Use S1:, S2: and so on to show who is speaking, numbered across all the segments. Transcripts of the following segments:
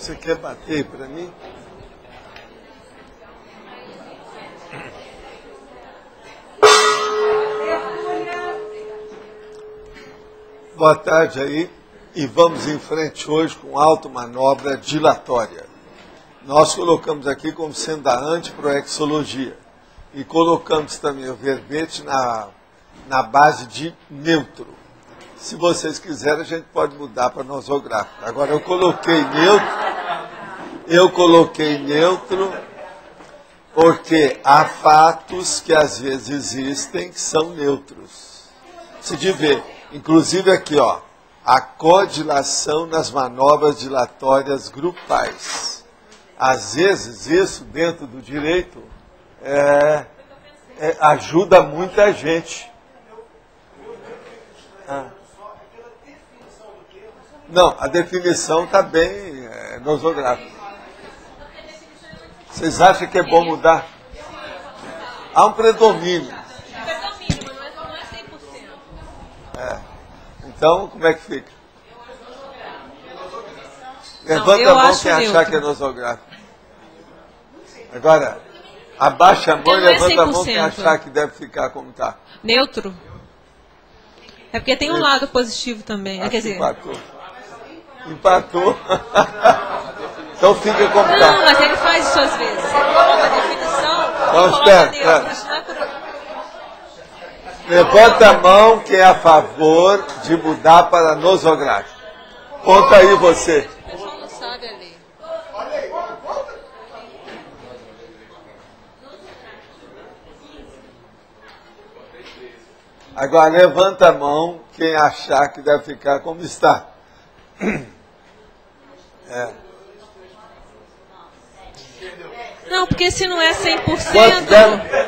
S1: Você quer bater para mim? Boa tarde aí, e vamos em frente hoje com automanobra dilatória. Nós colocamos aqui como sendo a antiproexologia e colocamos também o verbete na base de neutro. Se vocês quiserem, a gente pode mudar para nosográfico. Agora, eu coloquei neutro porque há fatos que às vezes existem que são neutros. Se de ver, inclusive aqui, ó, a codilação nas manobras dilatórias grupais. Às vezes, isso dentro do direito ajuda muita gente. Não, a definição está bem nosográfica. Vocês acham que é bom mudar? Há um predomínio.
S2: Predomínio, mas não é 100%.
S1: Então, como é que fica? Levanta a mão quem achar que é nosográfico. Agora, abaixa a mão e levanta a mão quem achar que deve ficar como está.
S2: Neutro. É porque tem um lado positivo também. Quer dizer...
S1: Empatou. Então fica como está.
S2: Não, mas ele faz isso às vezes. Ele coloca a definição
S1: Então,
S2: e coloca neutro. Isso não é por...
S1: Levanta a mão quem é a favor de mudar para nosográfico. Conta aí você.
S2: O pessoal não sabe ali.
S1: Agora levanta a mão quem achar que deve ficar como está.
S2: Não, porque se não é 100%...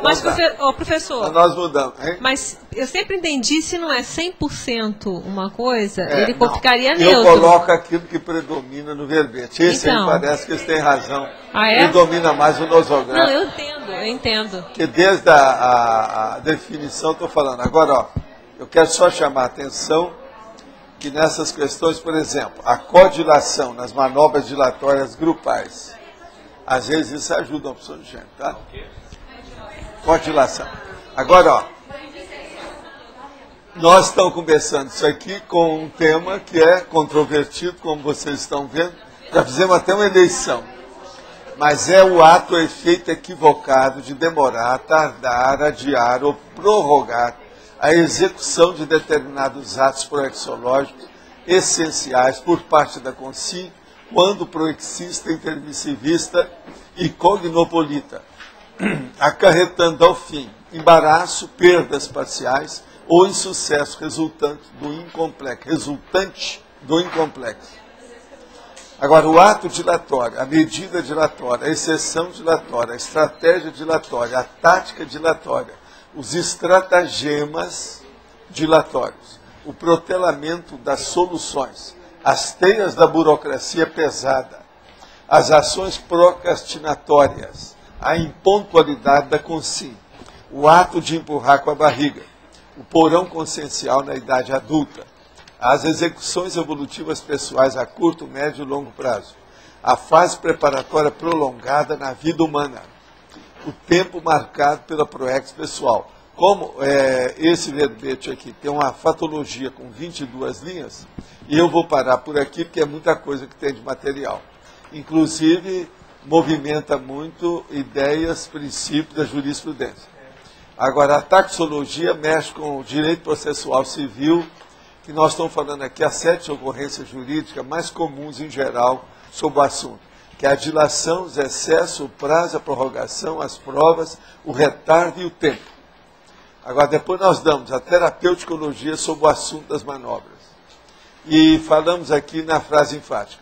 S2: Mas, professor,
S1: então nós mudamos, hein?
S2: mas eu sempre entendi, se não é 100% uma coisa, ele ficaria
S1: Eu
S2: neutro.
S1: coloco aquilo que predomina no verbete. Esse
S2: Então.
S1: aí parece que eles têm razão.
S2: Ah, é?
S1: Predomina mais o nosográfico.
S2: Não, eu entendo.
S1: Porque desde a definição estou falando. Agora, ó, eu quero só chamar a atenção que nessas questões, por exemplo, a codilação nas manobras dilatórias grupais, às vezes isso ajuda a opção de gente, tá? Codilação. Agora, ó, nós estamos conversando isso aqui com um tema que é controvertido, como vocês estão vendo. Já fizemos até uma eleição. Mas é o ato ou efeito equivocado de demorar, tardar, adiar ou prorrogar a execução de determinados atos proexológicos essenciais por parte da CONCIM, quando proexista, intermissivista e cognopolita, acarretando ao fim embaraço, perdas parciais ou insucesso resultante do incomplexo. Agora, o ato dilatório, a medida dilatória, a exceção dilatória, a estratégia dilatória, a tática dilatória, os estratagemas dilatórios, o protelamento das soluções, as teias da burocracia pesada, as ações procrastinatórias, a impontualidade da CONCIM, o ato de empurrar com a barriga, o porão consciencial na idade adulta, as execuções evolutivas pessoais a curto, médio e longo prazo, a fase preparatória prolongada na vida humana, o tempo marcado pela proex pessoal. Como esse verbete aqui tem uma fatologia com 22 linhas, e eu vou parar por aqui porque é muita coisa que tem de material. Inclusive, movimenta muito ideias, princípios da jurisprudência. Agora, a taxologia mexe com o direito processual civil, que nós estamos falando aqui, as 7 ocorrências jurídicas mais comuns em geral sobre o assunto, que é a dilação, os excessos, o prazo, a prorrogação, as provas, o retardo e o tempo. Agora, depois nós damos a terapeuticologia sobre o assunto das manobras. E falamos aqui na frase enfática.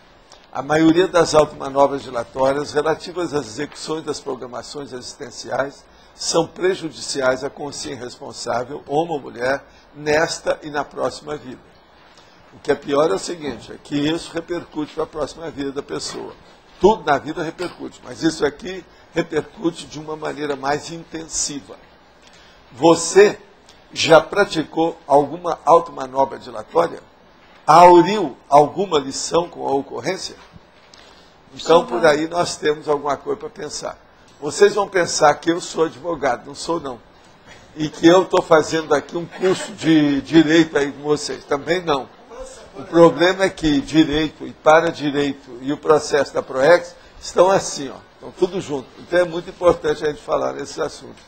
S1: A maioria das automanobras dilatórias relativas às execuções das programações existenciais são prejudiciais à consciência responsável, homem ou mulher, nesta e na próxima vida. O que é pior é o seguinte, é que isso repercute para a próxima vida da pessoa. Tudo na vida repercute, mas isso aqui repercute de uma maneira mais intensiva. Você já praticou alguma automanobra dilatória? Auriu alguma lição com a ocorrência? Então, por aí nós temos alguma coisa para pensar. Vocês vão pensar que eu sou advogado, não sou não. E que eu estou fazendo aqui um curso de direito aí com vocês. Também não. O problema é que direito e para-direito e o processo da PROEX estão assim, ó, estão tudo junto. Então é muito importante a gente falar nesses assuntos.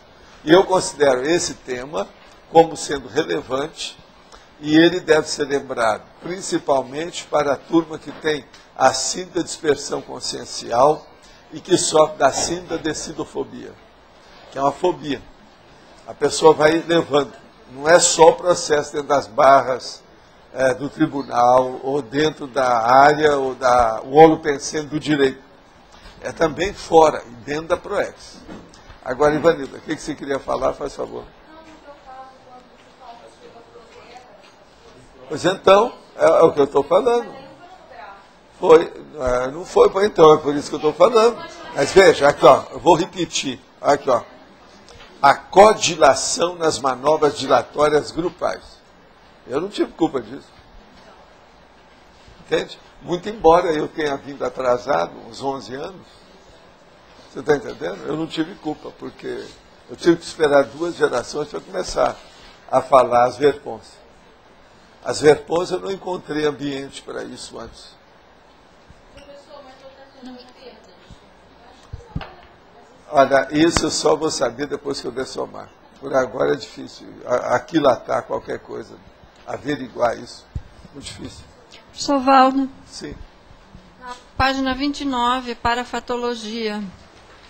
S1: E eu considero esse tema como sendo relevante e ele deve ser lembrado principalmente para a turma que tem a síndrome da dispersão consciencial e que sofre da síndrome da decidofobia, que é uma fobia. A pessoa vai levando. Não é só o processo dentro das barras do tribunal ou dentro da área ou o holopensene do direito. É também fora, dentro da PROEX. Agora, Ivanilda, o que você queria falar? Faz favor. Pois então, é o que eu estou falando. Não foi, pois então, é por isso que eu estou falando. Mas veja, aqui ó, eu vou repetir. Aqui ó. A codilação nas manobras dilatórias grupais. Eu não tive culpa disso. Entende? Muito embora eu tenha vindo atrasado, uns 11 anos, você está entendendo? Eu não tive culpa, porque eu tive que esperar 2 gerações para começar a falar as verpons. As verpons eu não encontrei ambiente para isso antes. Olha, isso eu só vou saber depois que eu dessomar. Por agora é difícil aquilatar qualquer coisa, averiguar isso. Muito difícil.
S3: Professor Valdo.
S1: Sim.
S3: Na página 29, parafatologia.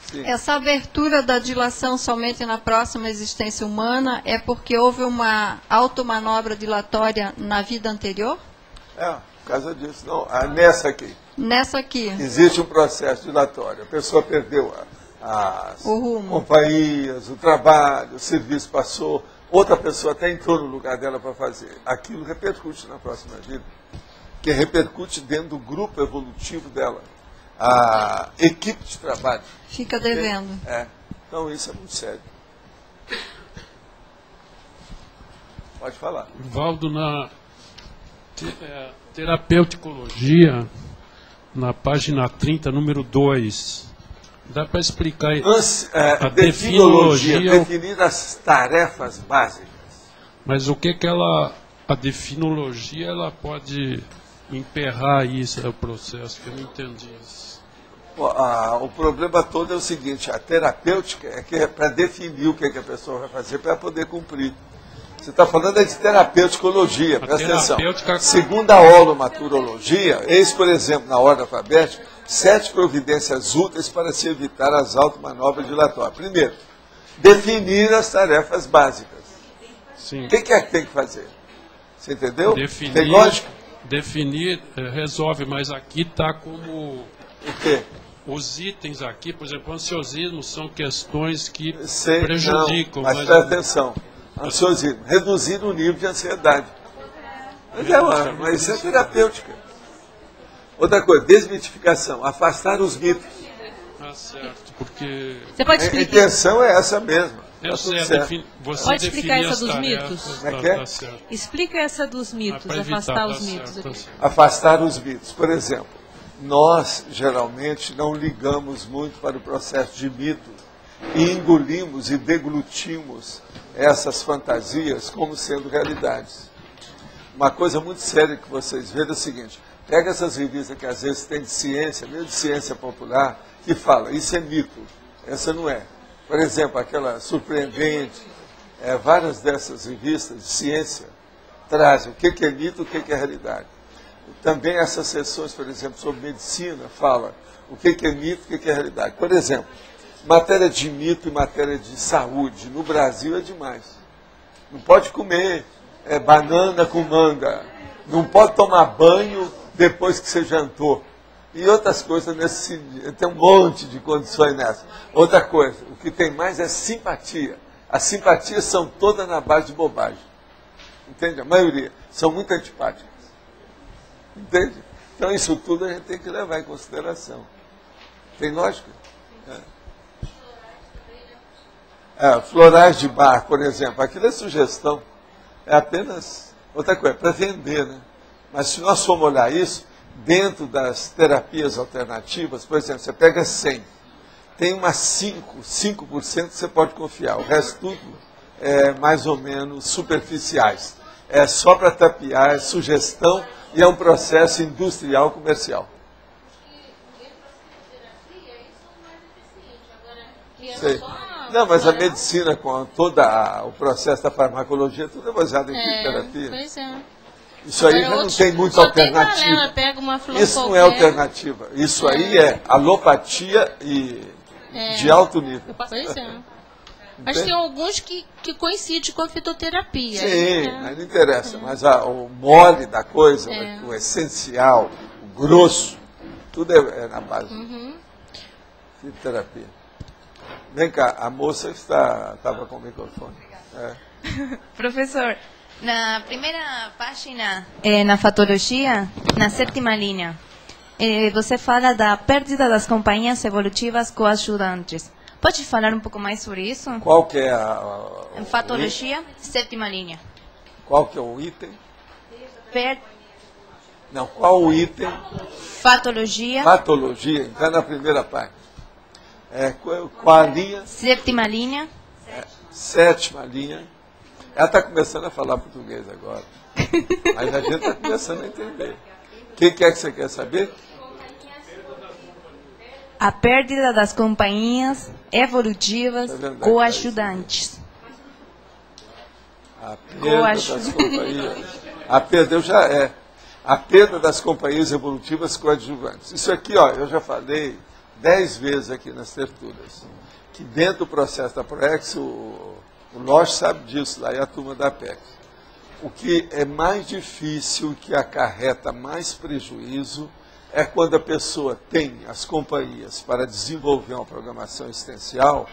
S1: Sim.
S3: Essa abertura da dilação somente na próxima existência humana é porque houve uma automanobra dilatória na vida anterior?
S1: Por causa disso. Não, nessa aqui.
S3: Nessa aqui.
S1: Existe um processo dilatório. A pessoa perdeu as companhias, o trabalho, o serviço passou, outra pessoa até entrou no lugar dela para fazer. Aquilo repercute na próxima vida, que repercute dentro do grupo evolutivo dela, a equipe de trabalho.
S3: Fica devendo.
S1: Então isso é muito sério. Pode falar.
S4: Valdo, na terapeuticologia, na página 30, número 2, dá para explicar a definologia,
S1: definir as tarefas básicas.
S4: Mas o que a definologia ela pode emperrar isso, é o processo, que eu não entendi isso.
S1: O problema todo é o seguinte, a terapêutica é que é para definir o que a pessoa vai fazer para poder cumprir. Você está falando de terapeuticologia, presta atenção. Segundo a holomaturologia, eis, por exemplo, na ordem alfabética, 7 providências úteis para se evitar as automanobras dilatórias. Primeiro, definir as tarefas básicas.
S4: Sim.
S1: O que é que tem que fazer? Você entendeu?
S4: Definir,
S1: tem lógica?
S4: Definir resolve, mas aqui está como...
S1: O quê?
S4: Os itens aqui, por exemplo, ansiosismo são questões que
S1: Sei,
S4: prejudicam.
S1: Não, mas presta atenção. Ansiosismo, reduzir o nível de ansiedade. Mas isso é terapêutica. Outra coisa, desmitificação, afastar os mitos.
S4: Certo, porque...
S2: Você pode
S1: A
S2: explicar?
S1: intenção é essa mesma.
S4: Você
S2: pode explicar essa dos
S4: tarefas,
S2: mitos? Explica essa dos mitos, afastar os mitos.
S1: Afastar os mitos. Por exemplo, nós geralmente não ligamos muito para o processo de mito e engolimos e deglutimos essas fantasias como sendo realidades. Uma coisa muito séria que vocês veem é o seguinte: pega essas revistas que às vezes tem de ciência, mesmo de ciência popular, que fala, isso é mito, essa não é. Por exemplo, aquela surpreendente, várias dessas revistas de ciência trazem o que é mito, o que é realidade. Também essas sessões, por exemplo, sobre medicina, fala o que é mito, o que é realidade. Por exemplo, matéria de mito e matéria de saúde, no Brasil é demais. Não pode comer banana com manga, não pode tomar banho depois que você jantou. E outras coisas nesse sentido. Tem um monte de condições nessa. Outra coisa, o que tem mais é simpatia. As simpatias são todas na base de bobagem. Entende? A maioria são muito antipáticas. Entende? Então isso tudo a gente tem que levar em consideração. Tem lógica? Florais de bar, por exemplo. Aquilo é sugestão. É apenas outra coisa, para vender, né? Mas se nós formos olhar isso, dentro das terapias alternativas, por exemplo, você pega 100, tem umas 5% que você pode confiar, o resto tudo é mais ou menos superficiais. É só para tapear, é sugestão e é um processo industrial comercial. Sei. Não, mas a medicina, com todo o processo da farmacologia, tudo é baseado em quimioterapia.
S2: Pois é.
S1: Isso aí já não tem muita alternativa.
S2: Pega uma flor
S1: Isso não é alternativa. Isso aí é alopatia de alto nível.
S2: Pois é. Mas tem alguns que coincidem com a fitoterapia.
S1: Sim, aí não interessa. Mas o mole da coisa, o essencial, o grosso, tudo é na base de fitoterapia. Vem cá, a moça estava com o microfone.
S5: Professor, na primeira página, na fatologia, na 7ª linha, você fala da perda das companhias evolutivas coajudantes. Pode falar um pouco mais sobre isso?
S1: Qual que é
S5: Em fatologia, 7ª linha.
S1: Qual que é o item?
S5: Per...
S1: Não, qual o item?
S5: Patologia.
S1: Patologia, está na primeira página. Qual a linha?
S5: 7ª linha.
S1: 7ª linha. Ela está começando a falar português agora. Mas a gente está começando a entender. O que é que você quer saber?
S5: A perda das companhias evolutivas coajudantes.
S1: A perda das companhias. A perda das companhias evolutivas coadjuvantes. Isso aqui, ó, eu já falei 10 vezes aqui nas tertúlias, que dentro do processo da ProEx, o Loche sabe disso, lá e a turma da PEC. O que é mais difícil, que acarreta mais prejuízo, é quando a pessoa tem as companhias para desenvolver uma programação existencial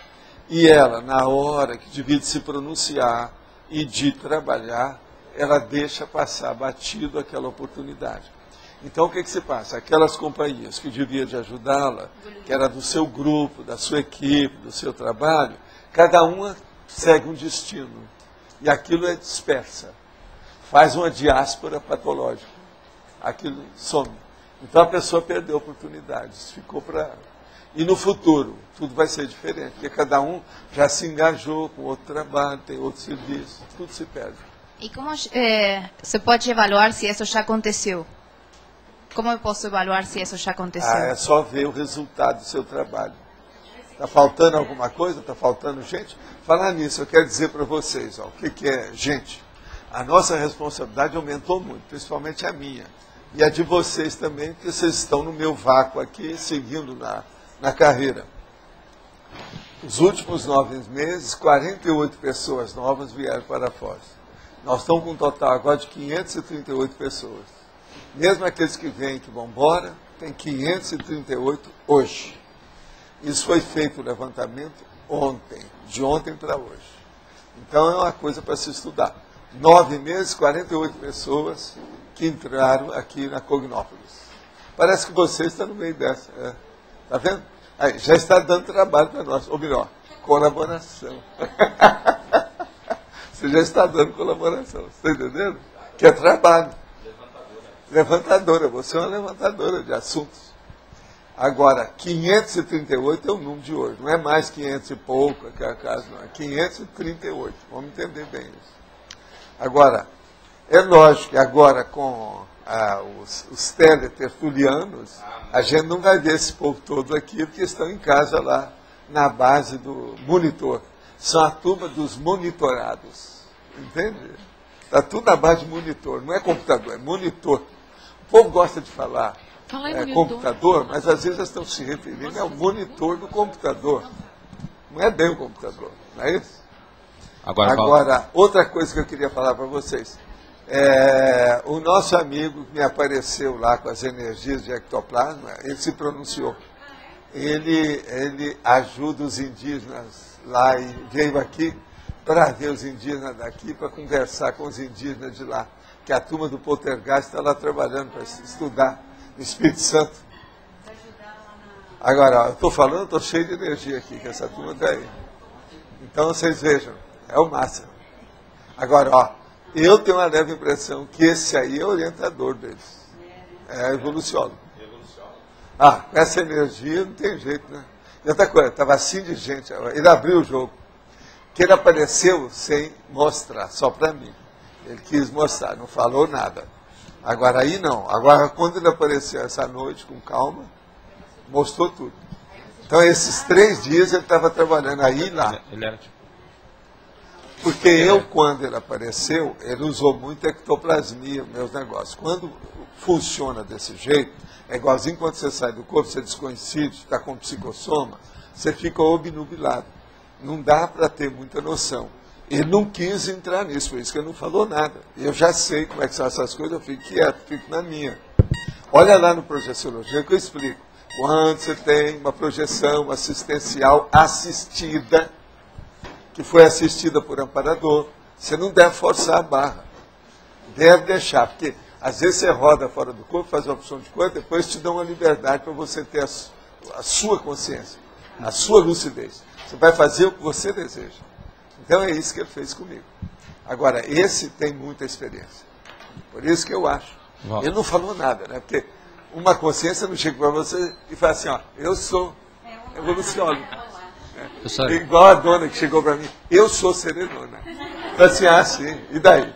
S1: e ela, na hora que devia de se pronunciar e de trabalhar, ela deixa passar batido aquela oportunidade. Então, o que se passa? Aquelas companhias que deviam de ajudá-la, que era do seu grupo, da sua equipe, do seu trabalho, cada uma segue um destino. E aquilo é dispersa. Faz uma diáspora patológica. Aquilo some. Então, a pessoa perdeu oportunidades. Ficou para... E no futuro, tudo vai ser diferente, porque cada um já se engajou com outro trabalho, tem outro serviço, tudo se perde.
S5: E como você pode avaliar se isso já aconteceu? Como eu posso avaliar se isso já aconteceu?
S1: É só ver o resultado do seu trabalho. Está faltando alguma coisa? Está faltando gente? Falar nisso, eu quero dizer para vocês, ó, o que é gente. A nossa responsabilidade aumentou muito, principalmente a minha. E a de vocês também, porque vocês estão no meu vácuo aqui, seguindo na carreira. Os últimos 9 meses, 48 pessoas novas vieram para a Foz. Nós estamos com um total agora de 538 pessoas. Mesmo aqueles que vêm que vão embora, tem 538 hoje. Isso foi feito o levantamento ontem, de ontem para hoje. Então é uma coisa para se estudar. 9 meses, 48 pessoas que entraram aqui na Cognópolis. Parece que você está no meio dessa. Está vendo? Aí, já está dando trabalho para nós. Ou melhor, colaboração. Você já está dando colaboração. Você está entendendo? Que é trabalho. Levantadora. Você é uma levantadora de assuntos. Agora, 538 é o número de hoje. Não é mais 500 e pouco, aquela casa, não. É 538. Vamos entender bem isso. Agora, é lógico que agora com os teletertulianos, a gente não vai ver esse povo todo aqui, porque estão em casa lá, na base do monitor. São a turma dos monitorados. Entende? Está tudo na base de monitor. Não é computador, é monitor. O povo gosta de falar computador, mas às vezes eles estão se referindo ao monitor do computador. Não é bem o computador, não é isso? Agora, outra coisa que eu queria falar para vocês. O nosso amigo que me apareceu lá com as energias de ectoplasma, ele se pronunciou. Ele ajuda os indígenas lá e veio aqui para ver os indígenas daqui, para conversar com os indígenas de lá, que a turma do Poltergeist está lá trabalhando para estudar no Espírito Santo. Agora, eu estou falando, estou cheio de energia aqui, que essa turma está aí. Então, vocês vejam, é o máximo. Agora, ó, Eu tenho uma leve impressão que esse aí é o orientador deles. É evoluciólogo. Ah, com essa energia não tem jeito, né? E outra coisa, estava assim de gente. Ele abriu o jogo. Que ele apareceu sem mostrar, só para mim. Ele quis mostrar, não falou nada. Agora aí não. Agora quando ele apareceu essa noite, com calma, mostrou tudo. Então esses 3 dias ele estava trabalhando aí e lá.
S6: Ele era tipo...
S1: Porque eu, quando ele apareceu, ele usou muito ectoplasmia, meus negócios. Quando funciona desse jeito, é igualzinho quando você sai do corpo, você é desconhecido, está com psicossoma, você fica obnubilado. Não dá para ter muita noção. Ele não quis entrar nisso, por isso que ele não falou nada. Eu já sei como é que são essas coisas, eu fico quieto, fico na minha. Olha lá no Projeciologia que eu explico. Quando você tem uma projeção assistencial assistida, que foi assistida por amparador, você não deve forçar a barra. Deve deixar, porque às vezes você roda fora do corpo, faz uma opção de coisa, depois te dá uma liberdade para você ter a sua consciência, a sua lucidez. Você vai fazer o que você deseja. Então é isso que ele fez comigo. Agora, esse tem muita experiência. Por isso que eu acho. Ele não falou nada, né? Porque uma consciência não chega para você e fala assim, ó, eu sou evoluciólogo. É igual a dona que chegou para mim, eu sou serenona. Então assim, sim, e daí?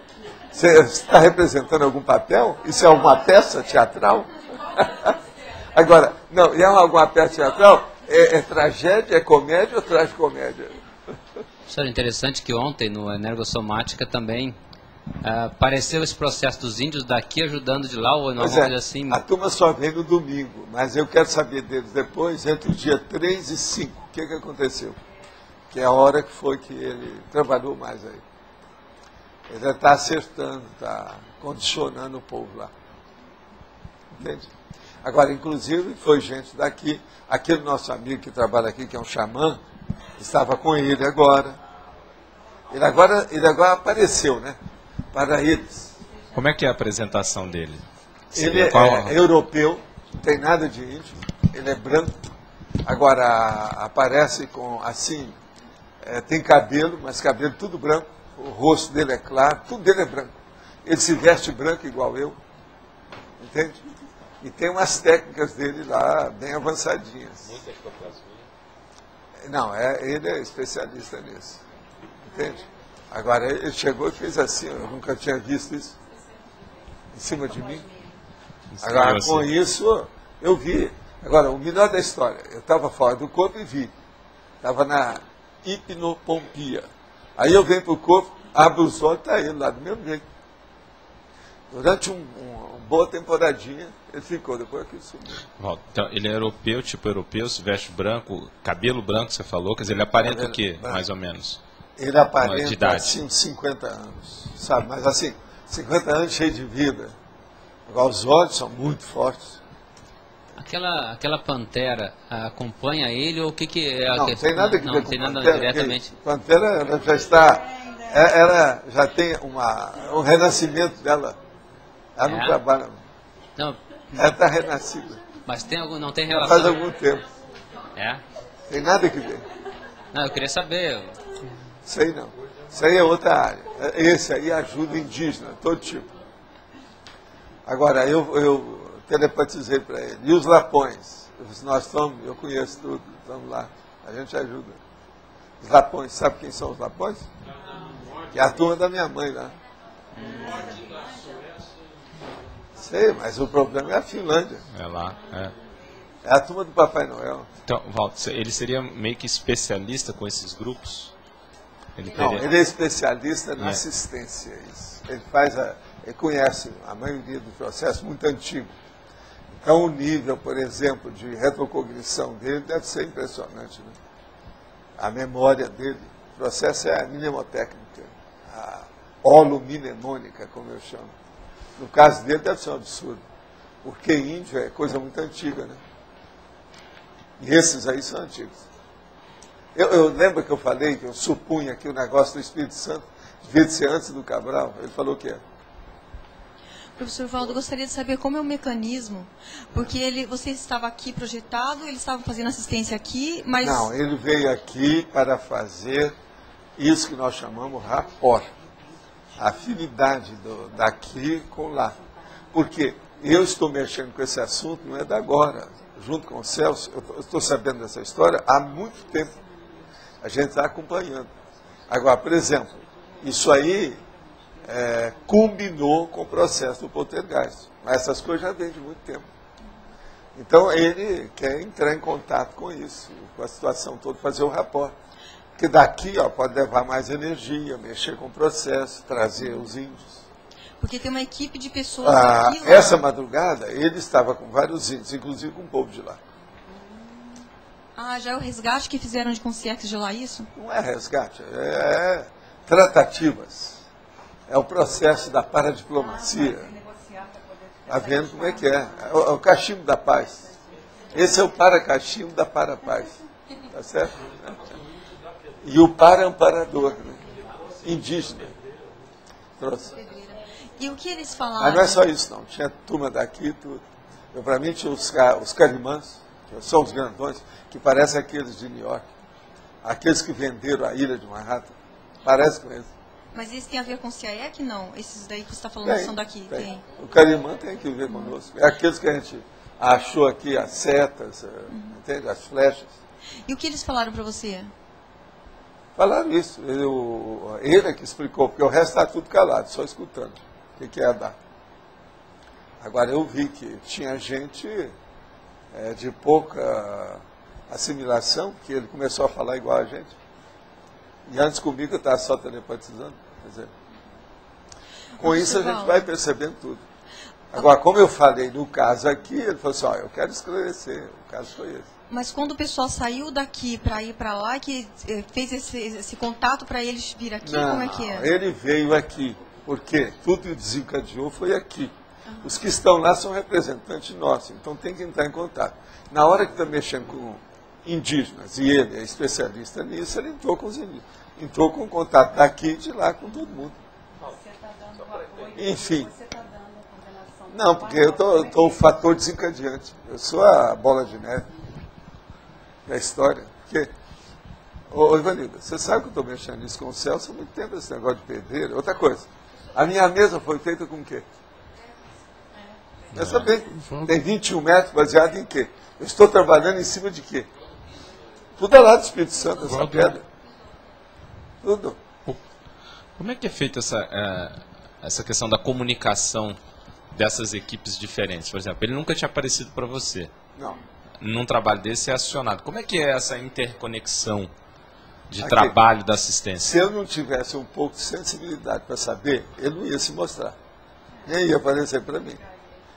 S1: Você está representando algum papel? Isso é alguma peça teatral? Agora, não, e é alguma peça teatral? É tragédia, é comédia ou tragicomédia?
S7: Isso era interessante que ontem, no Energossomática, também apareceu esse processo dos índios daqui ajudando de lá, ou não, coisa assim.
S1: A turma só vem no domingo, mas eu quero saber deles depois, entre o dia 3 e 5, o que aconteceu? Que é a hora que foi que ele trabalhou mais aí. Ele está acertando, está condicionando o povo lá. Entende? Agora, inclusive, foi gente daqui, aquele nosso amigo que trabalha aqui, que é um xamã, estava com ele agora. Ele agora apareceu, né? Para eles.
S6: Como é que é a apresentação dele?
S1: Ele é europeu, não tem nada de índio, ele é branco. Agora, aparece com, assim, tem cabelo, mas cabelo tudo branco. O rosto dele é claro, tudo dele é branco. Ele se veste branco igual eu. Entende? E tem umas técnicas dele lá bem avançadinhas. Muita ectoplasmia? Não, ele é especialista nisso. Entende? Agora, ele chegou e fez assim, eu nunca tinha visto isso. Em cima de mim. Agora, com isso, eu vi. Agora, o melhor da história, eu estava fora do corpo e vi. Estava na hipnopompia. Aí eu venho para o corpo, abro os olhos e está ele lá do mesmo jeito. Durante uma boa temporadinha, ele ficou, depois que ele sumiu.
S6: Então, ele é europeu, tipo europeu, se veste branco, cabelo branco, você falou, quer dizer, ele aparenta o quê, branco, mais ou menos?
S1: Ele aparenta, assim, uns 50 anos, sabe? Mas assim, 50 anos cheio de vida. Agora, os olhos são muito fortes.
S7: Aquela pantera acompanha ele ou o que é a
S1: não,
S7: questão?
S1: Tem nada que
S7: não
S1: ver
S7: tem
S1: com
S7: nada
S1: pantera,
S7: diretamente.
S1: Pantera ela já está, ela já tem um renascimento dela. Ela não trabalha.
S7: Não.
S1: Ela está renascida.
S7: Mas não tem relação?
S1: Faz algum tempo. Tem nada que ver.
S7: Não, eu queria saber.
S1: Sei não. Isso aí é outra área. Esse aí ajuda indígena, todo tipo. Agora, eu telepatizei para ele. E os lapões? Eu conheço tudo, estamos lá. A gente ajuda. Os lapões, sabe quem são os lapões? Que é a turma da minha mãe lá. Sei, mas o problema é a Finlândia.
S6: É lá, é.
S1: É a turma do Papai Noel.
S6: Então, Walter, ele seria meio que especialista com esses grupos?
S1: Ele é especialista na assistência. Isso. Ele conhece a maioria do processo muito antigo. Então, o nível, por exemplo, de retrocognição dele deve ser impressionante. Né? A memória dele, o processo é a mnemotécnica, a holomnemônica, como eu chamo. No caso dele, deve ser um absurdo, porque índio é coisa muito antiga, né? E esses aí são antigos. Eu lembro que eu falei, que eu supunha que o negócio do Espírito Santo devia ser antes do Cabral. Ele falou o quê?
S8: Professor Valdo, eu gostaria de saber como é o mecanismo, porque você estava aqui projetado, eles estavam fazendo assistência aqui, mas...
S1: Não, ele veio aqui para fazer isso que nós chamamos rapport. a afinidade daqui com lá. Porque eu estou mexendo com esse assunto, não é da agora. Junto com o Celso, eu estou sabendo dessa história há muito tempo. A gente está acompanhando. Agora, por exemplo, isso aí combinou com o processo do poltergeist. Mas essas coisas já vêm de muito tempo. Então, ele quer entrar em contato com isso, com a situação toda, fazer o rapport. Porque daqui pode levar mais energia, mexer com o processo, trazer os índios.
S8: Porque tem uma equipe de pessoas aqui lá.
S1: Essa madrugada, ele estava com vários índios, inclusive com o povo de lá.
S8: Ah, já é o resgate que fizeram de consciência de lá, isso?
S1: Não é resgate, é tratativas. É o processo da paradiplomacia. Está vendo como é que é? É o cachimbo da paz. Esse é o para-cachimbo da para-paz. Tá certo? E o para-amparador, né? Indígena. Trouxe.
S8: E o que eles falaram?
S1: Mas não é só isso, não. Tinha turma daqui, tudo. Para mim tinha os carimãs, que são os grandões, que parecem aqueles de New York. Aqueles que venderam a ilha de Manhattan. Parece com eles.
S8: Mas isso tem a ver com o CIEC? Não. Esses daí que você está falando são daqui? Tem.
S1: O carimã tem que ver conosco. É aqueles que a gente achou aqui, as setas, entende? As flechas.
S8: E o que eles falaram para você?
S1: Falaram isso. Ele é que explicou, porque o resto está tudo calado, só escutando o que ia dar. Agora, eu vi que tinha gente de pouca assimilação, que ele começou a falar igual a gente. E antes comigo eu estava só telepatizando. Quer dizer, com isso a gente vai percebendo tudo. Agora, como eu falei no caso aqui, ele falou assim, eu quero esclarecer, o caso foi esse.
S8: Mas quando o pessoal saiu daqui para ir para lá, que fez esse contato para eles vir aqui,
S1: não,
S8: como é que é?
S1: Ele veio aqui, porque tudo que desencadeou foi aqui. Os que estão lá são representantes nossos, então tem que entrar em contato. Na hora que está mexendo com indígenas, e ele é especialista nisso, ele entrou com os indígenas. Entrou com contato daqui e de lá com todo mundo. Enfim. Não, porque eu estou o fator desencadeante. Eu sou a bola de neve da história. Porque, ô Ivanilda, você sabe que eu estou mexendo nisso com o Celso há muito tempo, esse negócio de pedreiro. Outra coisa, a minha mesa foi feita com o quê? Essa bem, tem 21 metros, baseado em quê? Eu estou trabalhando em cima de quê? Tudo é lá do Espírito Santo, essa pedra. Tudo.
S6: Como é que é feita essa questão da comunicação dessas equipes diferentes? Por exemplo, ele nunca tinha aparecido para você.
S1: Não.
S6: Num trabalho desse é acionado. Como é que é essa interconexão de trabalho da assistência?
S1: Se eu não tivesse um pouco de sensibilidade para saber, ele não ia se mostrar. Nem ia aparecer para mim.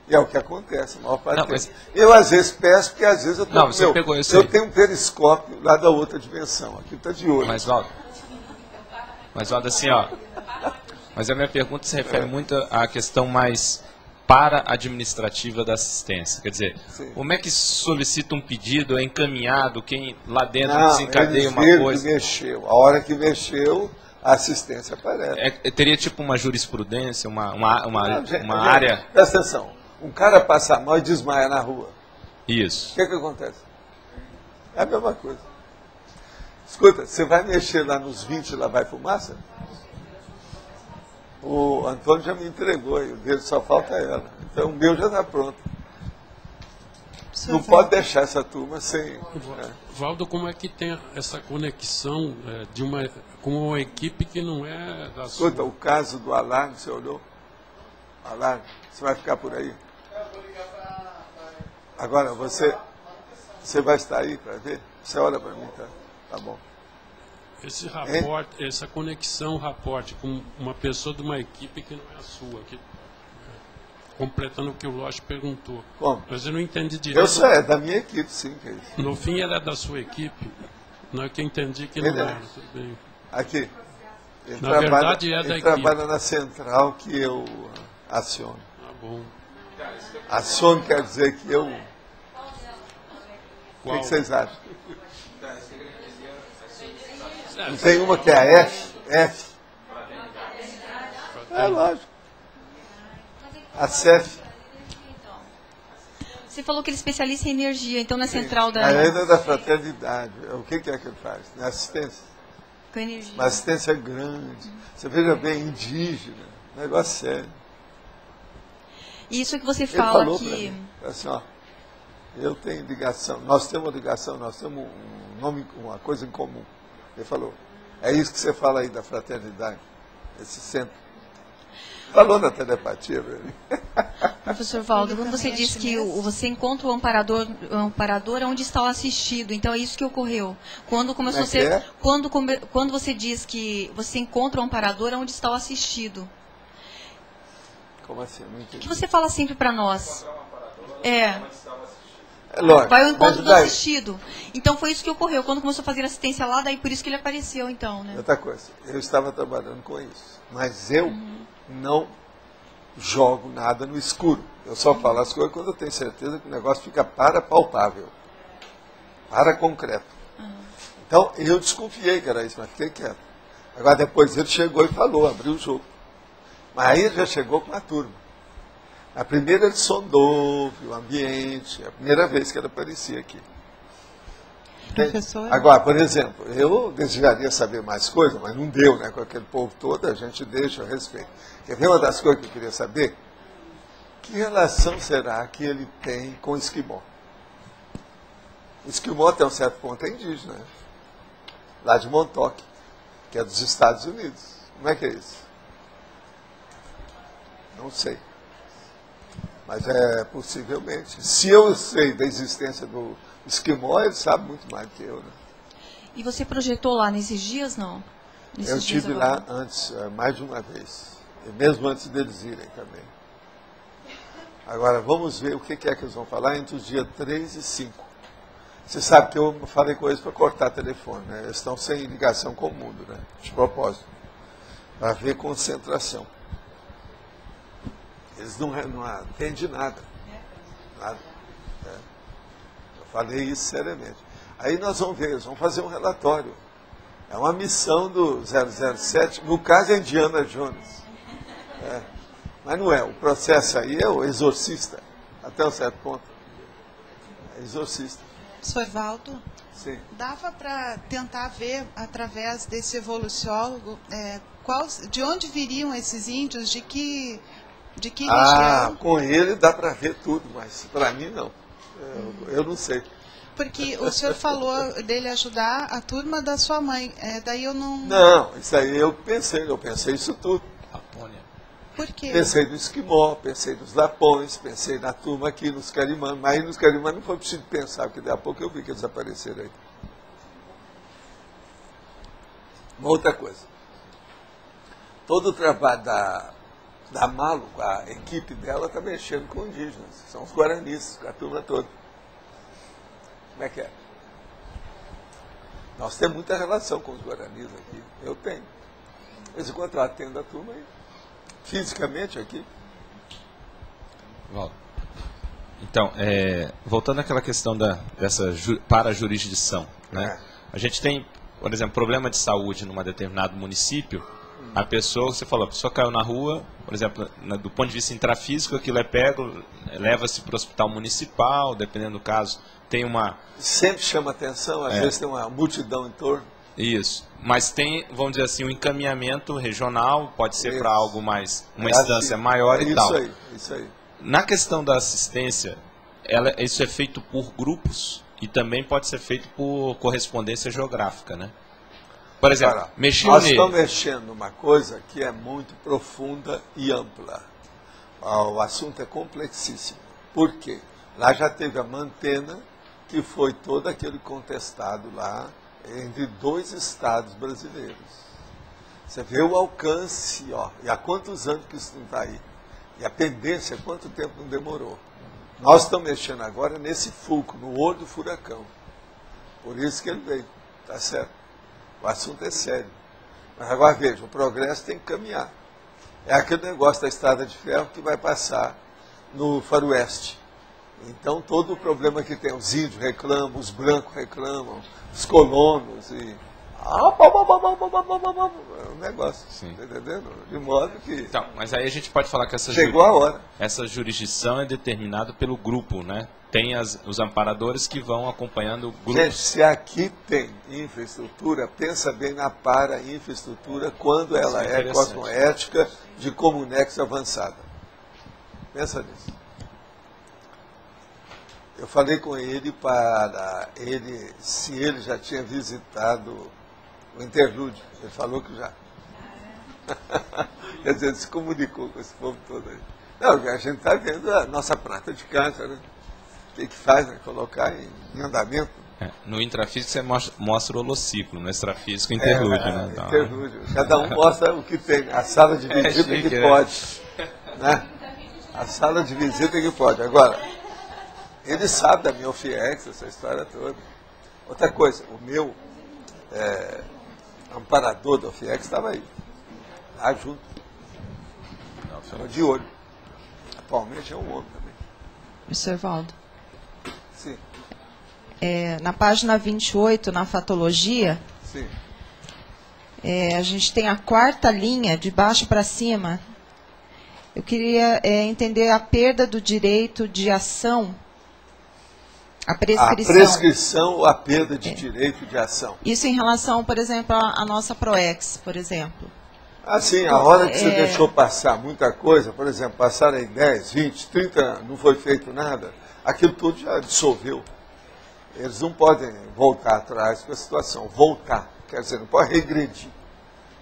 S1: E é o que acontece, a maior parte deles. Eu às vezes peço, porque às vezes eu
S6: não, você pegou isso
S1: eu tenho um periscópio lá da outra dimensão. Aqui está de olho.
S6: Mas Valdo, assim, mas a minha pergunta se refere muito à questão mais para-administrativa da assistência. Quer dizer, como é que solicita um pedido, é encaminhado, quem lá dentro desencadeia uma coisa?
S1: Que mexeu. A hora que mexeu, a assistência aparece.
S6: Teria tipo uma jurisprudência, uma área...
S1: Presta atenção. Um cara passa mal e desmaia na rua.
S6: Isso.
S1: O que acontece? É a mesma coisa. Escuta, você vai mexer lá nos 20 lá vai fumaça? O Antônio já me entregou, e o dele só falta ela. Então o meu já está pronto. Não pode deixar essa turma sem...
S4: Valdo, como é que tem essa conexão com uma equipe que não é da sua?
S1: Escuta, o caso do alarme, você olhou? Alarme, você vai ficar por aí? Agora, você vai estar aí para ver? Você olha para mim, tá? Tá bom.
S4: Esse raporte, essa conexão, raporte com uma pessoa de uma equipe que não é a sua, completando o que o Loche perguntou.
S1: Como?
S4: Mas eu não entendi direito.
S1: Eu sou da minha equipe, sim. Que é isso.
S4: No fim, ela é da sua equipe. Não é que eu entendi que não era. Tudo bem.
S1: Aqui. Ele
S4: na verdade, é da
S1: ele
S4: equipe.
S1: trabalha na central que eu aciono.
S4: Ah, bom.
S1: Aciono quer dizer que eu... O que vocês acham? Não tem uma que é a F? F. É lógico. A CEF.
S8: Você falou que ele é especialista em energia, então na central da...
S1: A lenda da fraternidade. O que é que ele faz? Na assistência.
S8: Com energia.
S1: Uma assistência grande. Você veja bem, indígena, negócio sério.
S8: Isso que você
S1: Ele
S8: fala
S1: falou
S8: que...
S1: para mim, assim, ó, eu tenho ligação, nós temos uma ligação, nós temos um nome, uma coisa em comum. Ele falou, é isso que você fala aí da fraternidade, esse centro. Falou na telepatia, velho.
S8: Professor Valdo, quando você diz que você encontra o amparador onde está o assistido, então é isso que ocorreu. Quando começou a ser, quando você diz que você encontra o amparador onde está o assistido.
S1: Como assim? Não entendi.
S8: Que você fala sempre para nós. É
S1: lógico.
S8: Vai ao encontro do assistido. Então foi isso que ocorreu. Quando começou a fazer assistência lá, daí por isso que ele apareceu, então, né?
S1: Outra coisa, eu estava trabalhando com isso, mas eu não jogo nada no escuro. Eu só falo as coisas quando eu tenho certeza que o negócio fica para palpável, para concreto. Então, eu desconfiei que era isso, mas fiquei quieto. Agora, depois ele chegou e falou, abriu o jogo. Mas aí ele já chegou com a turma. A primeira ele sondou, viu o ambiente, é a primeira vez que ele aparecia aqui.
S9: Professor?
S1: Agora, por exemplo, eu desejaria saber mais coisas, mas não deu, né? Com aquele povo todo, a gente deixa a respeito. Quer ver uma das coisas que eu queria saber? Que relação será que ele tem com o esquimó? O esquimó, até um certo ponto, é indígena, né? Lá de Montauk, que é dos Estados Unidos. Como é que é isso? Não sei. Mas é possivelmente. Se eu sei da existência do esquimó, ele sabe muito mais do que eu, né?
S8: E você projetou lá nesses dias, não?
S1: Eu estive lá antes, mais de uma vez. E mesmo antes deles irem também. Agora, vamos ver o que é que eles vão falar entre os dias 3 e 5. Você sabe que eu falei com eles para cortar telefone, né? Eles estão sem ligação com o mundo, né? De propósito. Para ver concentração. Eles não atendem nada. Nada. É. Eu falei isso seriamente. Aí nós vamos ver, eles vão fazer um relatório. É uma missão do 007, no caso é Indiana Jones. É. Mas não é, o processo aí é o exorcista, até um certo ponto. É exorcista.
S9: Professor Valdo,
S1: sim,
S9: dava para tentar ver, através desse evoluciólogo, de onde viriam esses índios, de que região?
S1: Com ele dá para ver tudo, mas para mim não. Eu não sei.
S9: Porque o senhor falou dele ajudar a turma da sua mãe, daí eu não...
S1: Não, isso aí eu pensei isso tudo.
S6: Lapônia.
S9: Por quê?
S1: Pensei no esquimó, pensei nos lapões, pensei na turma aqui, nos carimãs, mas aí nos carimãs não foi preciso pensar, porque daqui a pouco eu vi que eles apareceram aí. Uma outra coisa. Todo o trabalho da Malu, a equipe dela está mexendo com indígenas, são os guaranis, a turma toda. Como é que é? Nós temos muita relação com os guaranis aqui, eu tenho. De vez em quando eu atendo a turma aí. Fisicamente aqui?
S6: Então, voltando àquela questão dessa parajurisdição, né? A gente tem, por exemplo, problema de saúde num determinado município, a pessoa, você falou, a pessoa caiu na rua, por exemplo, do ponto de vista intrafísico, aquilo é pego, leva-se para o hospital municipal, dependendo do caso, tem uma...
S1: Sempre chama atenção, às vezes tem uma multidão em torno.
S6: Isso, mas tem, vamos dizer assim, um encaminhamento regional, pode ser para algo mais, uma instância maior e tal.
S1: Isso aí.
S6: Na questão da assistência, isso é feito por grupos e também pode ser feito por correspondência geográfica, né? Por exemplo,
S1: nós estamos mexendo numa coisa que é muito profunda e ampla. O assunto é complexíssimo. Por quê? Lá já teve a Mantena, que foi todo aquele contestado lá, entre 2 estados brasileiros. Você vê o alcance, e há quantos anos que isso não está aí? E a pendência, quanto tempo não demorou? Nós estamos mexendo agora nesse fulcro, no olho do furacão. Por isso que ele veio, tá certo? O assunto é sério. Mas agora veja, o progresso tem que caminhar. É aquele negócio da estrada de ferro que vai passar no faroeste. Então todo o problema que tem, os índios reclamam, os brancos reclamam, os colonos, e É um negócio,
S6: Sim.
S1: tá entendendo? De modo que...
S6: Então, mas aí a gente pode falar que
S1: chegou a hora.
S6: Essa jurisdição é determinada pelo grupo, né? Tem os amparadores que vão acompanhando grupos.
S1: Gente, se aqui tem infraestrutura, pensa bem na para-infraestrutura quando ela é cosmoética de Comunex avançada. Pensa nisso. Eu falei com ele se ele já tinha visitado o interlúdio. Ele falou que já. Quer dizer, ele se comunicou com esse povo todo aí. Não, a gente está vendo a nossa prata de câncer, né? O que faz, né? Colocar em andamento.
S6: No intrafísico você mostra o holociclo, no extrafísico o interlúdio, né? Então,
S1: interlúdio. Cada um mostra o que tem. A sala de visita que pode. Né? A sala de visita que pode. Agora, ele sabe da minha OFIEX, essa história toda. Outra coisa, o meu amparador da OFIEX estava aí. Lá junto. Estava de olho. Atualmente é um homem também.
S10: Professor Valdo.
S1: Sim.
S10: Na página 28, na fatologia,
S1: sim.
S10: A gente tem a quarta linha, de baixo para cima. Eu queria entender a perda do direito de ação, a prescrição.
S1: A prescrição ou a perda de direito de ação.
S10: Isso em relação, por exemplo, à nossa PROEX, por exemplo.
S1: Assim, a hora que você deixou passar muita coisa, por exemplo, passaram aí 10, 20, 30 anos, não foi feito nada, aquilo tudo já dissolveu. Eles não podem voltar atrás com a situação. Voltar, quer dizer, não pode regredir.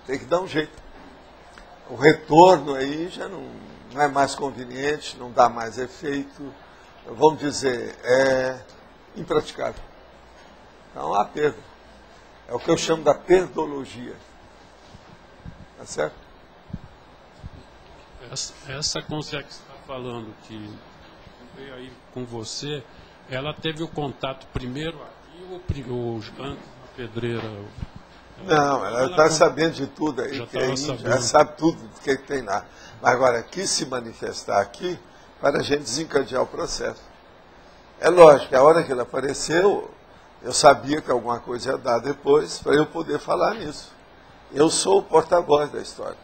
S1: Tem que dar um jeito. O retorno aí já não é mais conveniente, não dá mais efeito, vamos dizer, é impraticável. Então há perda. É o que eu chamo da perdologia. Tá certo?
S4: Essa consciência que você está falando, que veio aí com você, ela teve o contato primeiro aqui ou antes na pedreira?
S1: Não, ela está sabendo de tudo aí, já sabe tudo do que tem lá. Mas agora, quis se manifestar aqui para a gente desencadear o processo. É lógico, a hora que ele apareceu, eu sabia que alguma coisa ia dar depois para eu poder falar nisso. Eu sou o porta-voz da história.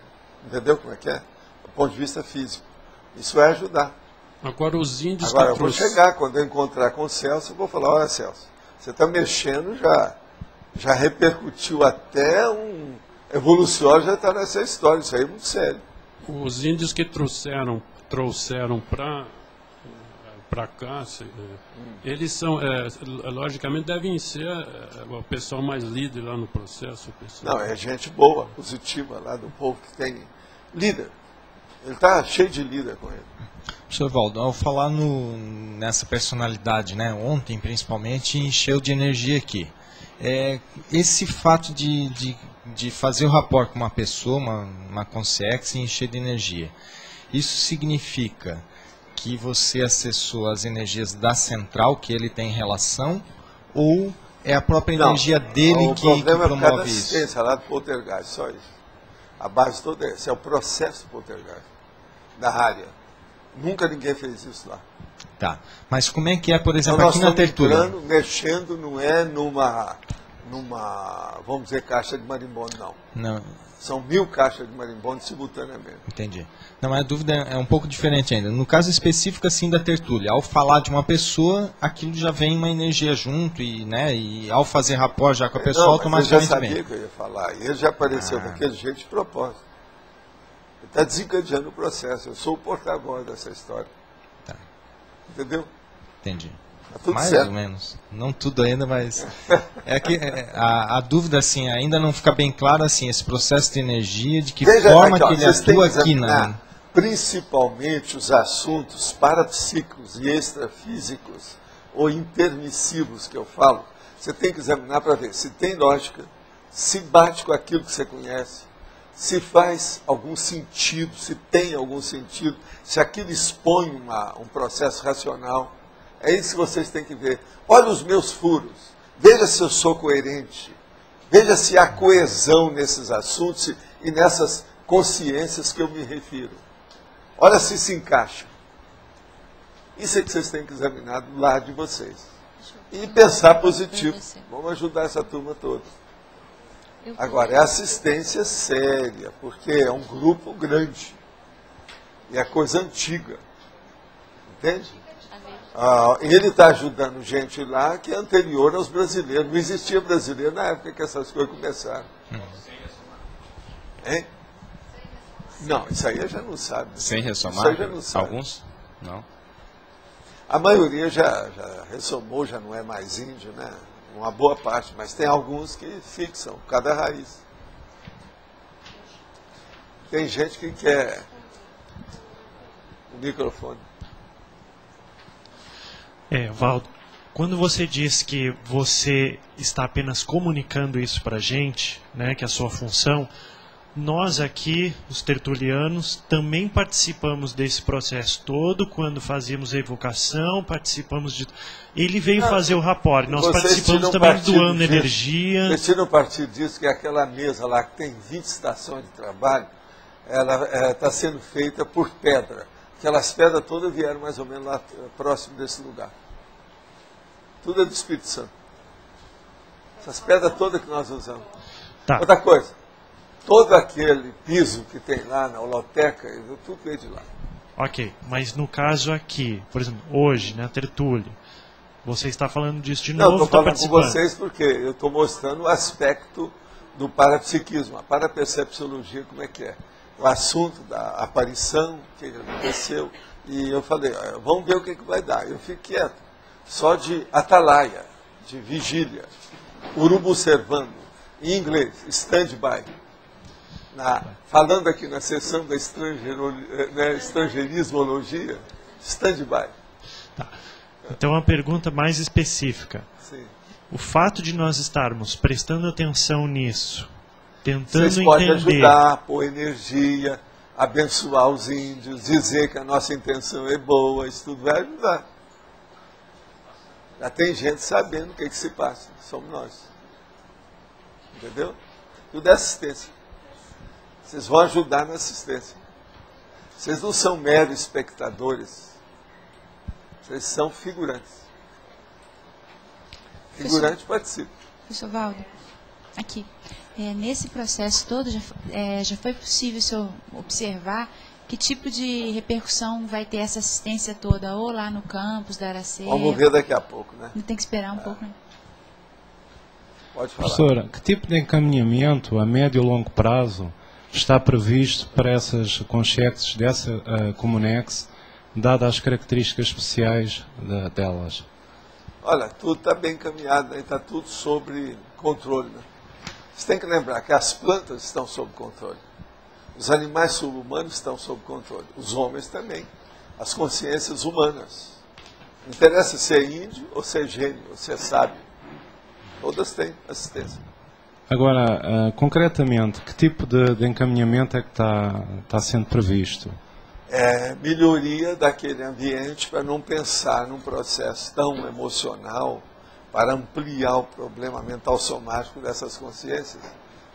S1: Entendeu como é que é? Do ponto de vista físico. Isso é ajudar.
S4: Agora, os índios...
S1: Agora, eu vou chegar, quando eu encontrar com o Celso, eu vou falar, olha, Celso, você está mexendo, já repercutiu até um evoluciólogo, já está nessa história, isso aí é muito sério.
S4: Os índios que trouxeram para cá, eles são, logicamente, devem ser o pessoal mais líder lá no processo.
S1: Não, é gente boa, positiva lá do povo que tem líder. Ele está cheio de líder com ele.
S11: Professor Valdo, ao falar nessa personalidade, né, ontem principalmente, encheu de energia aqui. Esse fato de fazer o rapport com uma pessoa, uma consciência, e encher de energia, isso significa que você acessou as energias da central, que ele tem relação, ou é a própria energia dele que promove isso? O problema é por causa da
S1: assistência lá do poltergeist, só isso. A base toda é essa, é o processo poltergeist da área. Nunca ninguém fez isso lá.
S11: Tá, mas como é que é, por exemplo, aqui na tertúlia?
S1: Mexendo não é numa, vamos dizer, caixa de marimbondo, não.
S11: Não.
S1: São 1000 caixas de marimbondo simultaneamente.
S11: Entendi. Não, mas a dúvida é um pouco diferente ainda. No caso específico, assim, da tertúlia, ao falar de uma pessoa, aquilo já vem uma energia junto e ao fazer rapport já com a pessoa, automaticamente vem.
S1: Eu já sabia que eu ia falar. E ele já apareceu daquele jeito de propósito. Ele está desencadeando o processo. Eu sou o porta-voz dessa história.
S11: Tá.
S1: Entendeu?
S11: Entendi.
S1: Tá tudo
S11: mais
S1: certo.
S11: ou menos. Não tudo ainda, mas... É que a dúvida, assim, ainda não fica bem clara, assim, esse processo de energia, de que forma que ele atua aqui na...
S1: Principalmente os assuntos parapsíquicos e extrafísicos, ou intermissivos que eu falo, você tem que examinar para ver se tem lógica, se bate com aquilo que você conhece, se faz algum sentido, se tem algum sentido, se aquilo expõe um processo racional. É isso que vocês têm que ver. Olha os meus furos, veja se eu sou coerente, veja se há coesão nesses assuntos e nessas consciências que eu me refiro. Olha se encaixa. Isso é que vocês têm que examinar do lado de vocês. E pensar positivo. Vamos ajudar essa turma toda. Agora, é assistência séria, porque é um grupo grande. E é coisa antiga. Entende? Ele está ajudando gente lá que é anterior aos brasileiros. Não existia brasileiro na época que essas coisas começaram. Hein? Não, isso aí eu já não sabe.
S6: Sem ressomar?
S1: Isso aí já não sabe.
S6: Alguns? Não.
S1: A maioria já ressomou, já não é mais índio, né? Uma boa parte, mas tem alguns que fixam cada raiz. Tem gente que quer o microfone.
S12: Valdo, quando você diz que você está apenas comunicando isso para a gente, né, que é a sua função, nós aqui, os tertulianos, também participamos desse processo todo, quando fazíamos a evocação, participamos de... Ele veio fazer o rapport, nós participamos também doando energia.
S1: Vocês tiram partido disso, que aquela mesa lá, que tem 20 estações de trabalho, ela está sendo feita por pedra. Aquelas pedras todas vieram mais ou menos lá próximo desse lugar. Tudo é do Espírito Santo. Essas pedras todas que nós usamos.
S12: Tá.
S1: Outra coisa, todo aquele piso que tem lá na holoteca, tudo veio de lá.
S12: Ok, mas no caso aqui, por exemplo, hoje, na tertúlia, você está falando disso de novo?
S1: Não, estou falando com vocês porque eu estou mostrando o aspecto do parapsiquismo, a parapercepciologia, como é que é. O assunto da aparição, o que aconteceu, e eu falei, vamos ver o que vai dar. Eu fico quieto, só de atalaia, de vigília, urubu servando, em inglês, stand-by. Falando aqui na sessão da estrangeirismologia, stand-by.
S12: Tá. Então, uma pergunta mais específica.
S1: Sim.
S12: O fato de nós estarmos prestando atenção nisso, tentando
S1: Vocês podem
S12: entender...
S1: ajudar, pôr energia, abençoar os índios, dizer que a nossa intenção é boa, isso tudo vai ajudar. Já tem gente sabendo o que se passa, somos nós. Entendeu? Tudo é assistência. Vocês vão ajudar na assistência. Vocês não são meros espectadores. Vocês são figurantes. Figurante participa.
S13: Professor Valdo, aqui. Nesse processo todo, já foi possível o senhor observar que tipo de repercussão vai ter essa assistência toda, ou lá no campus da Araceira?
S1: Vamos ver daqui a pouco, né?
S13: Tem que esperar um pouco, né?
S1: Pode falar.
S14: Professora, que tipo de encaminhamento a médio e longo prazo está previsto para essas conchetes dessa Comunex, dadas as características especiais delas?
S1: Olha, tudo está bem encaminhado, está tudo sob controle. Né? Você tem que lembrar que as plantas estão sob controle, os animais subhumanos estão sob controle, os homens também, as consciências humanas. Não interessa se é índio, ou se é gênio, ou se é sábio, todas têm assistência.
S14: Agora, concretamente, que tipo de encaminhamento é que está sendo previsto?
S1: Melhoria daquele ambiente para não pensar num processo tão emocional, para ampliar o problema mental somático dessas consciências,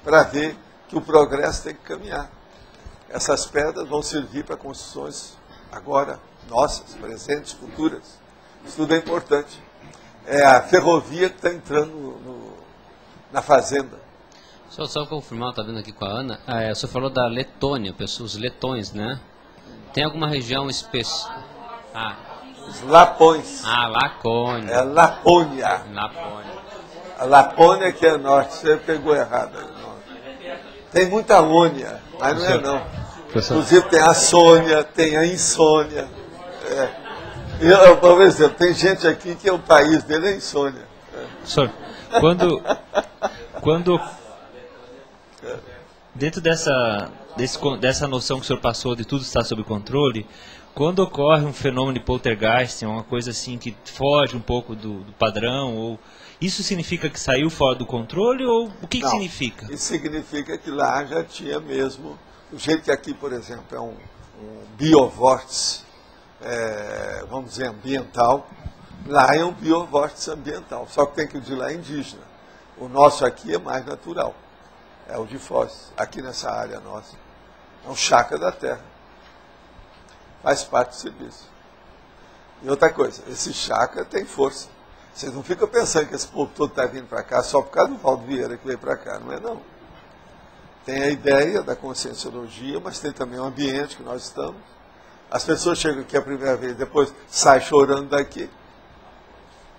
S1: para ver que o progresso tem que caminhar. Essas pedras vão servir para construções agora, nossas, presentes, futuras. Isso tudo é importante. É a ferrovia que está entrando na fazenda.
S7: Só confirmar, está vendo aqui com a Ana, o senhor falou da Letônia, os letões, né? Tem alguma região específica?
S1: Os Lapões.
S7: Lacônia.
S1: É Lapônia. A Lapônia que é norte, você pegou errado. Tem muita Ônia, mas não é não. Inclusive tem a Sônia, tem a insônia. Por exemplo, tem gente aqui que o país dele é insônia.
S15: Professor, quando dentro dessa noção que o senhor passou de tudo estar sob controle, quando ocorre um fenômeno de poltergeist, uma coisa assim que foge um pouco do padrão, ou isso significa que saiu fora do controle, ou o que significa?
S1: Isso significa que lá já tinha mesmo, do jeito que aqui, por exemplo, é um biovórtice, vamos dizer, ambiental, lá é um biovórtice ambiental, só que tem que o de lá é indígena. O nosso aqui é mais natural, é o de Foz, aqui nessa área nossa. É um chakra da terra. Faz parte do serviço. E outra coisa, esse chakra tem força. Vocês não ficam pensando que esse povo todo está vindo para cá só por causa do Valdo Vieira que veio para cá, não é não. tem a ideia da conscienciologia, mas tem também o ambiente que nós estamos. As pessoas chegam aqui a primeira vez, depois saem chorando daqui.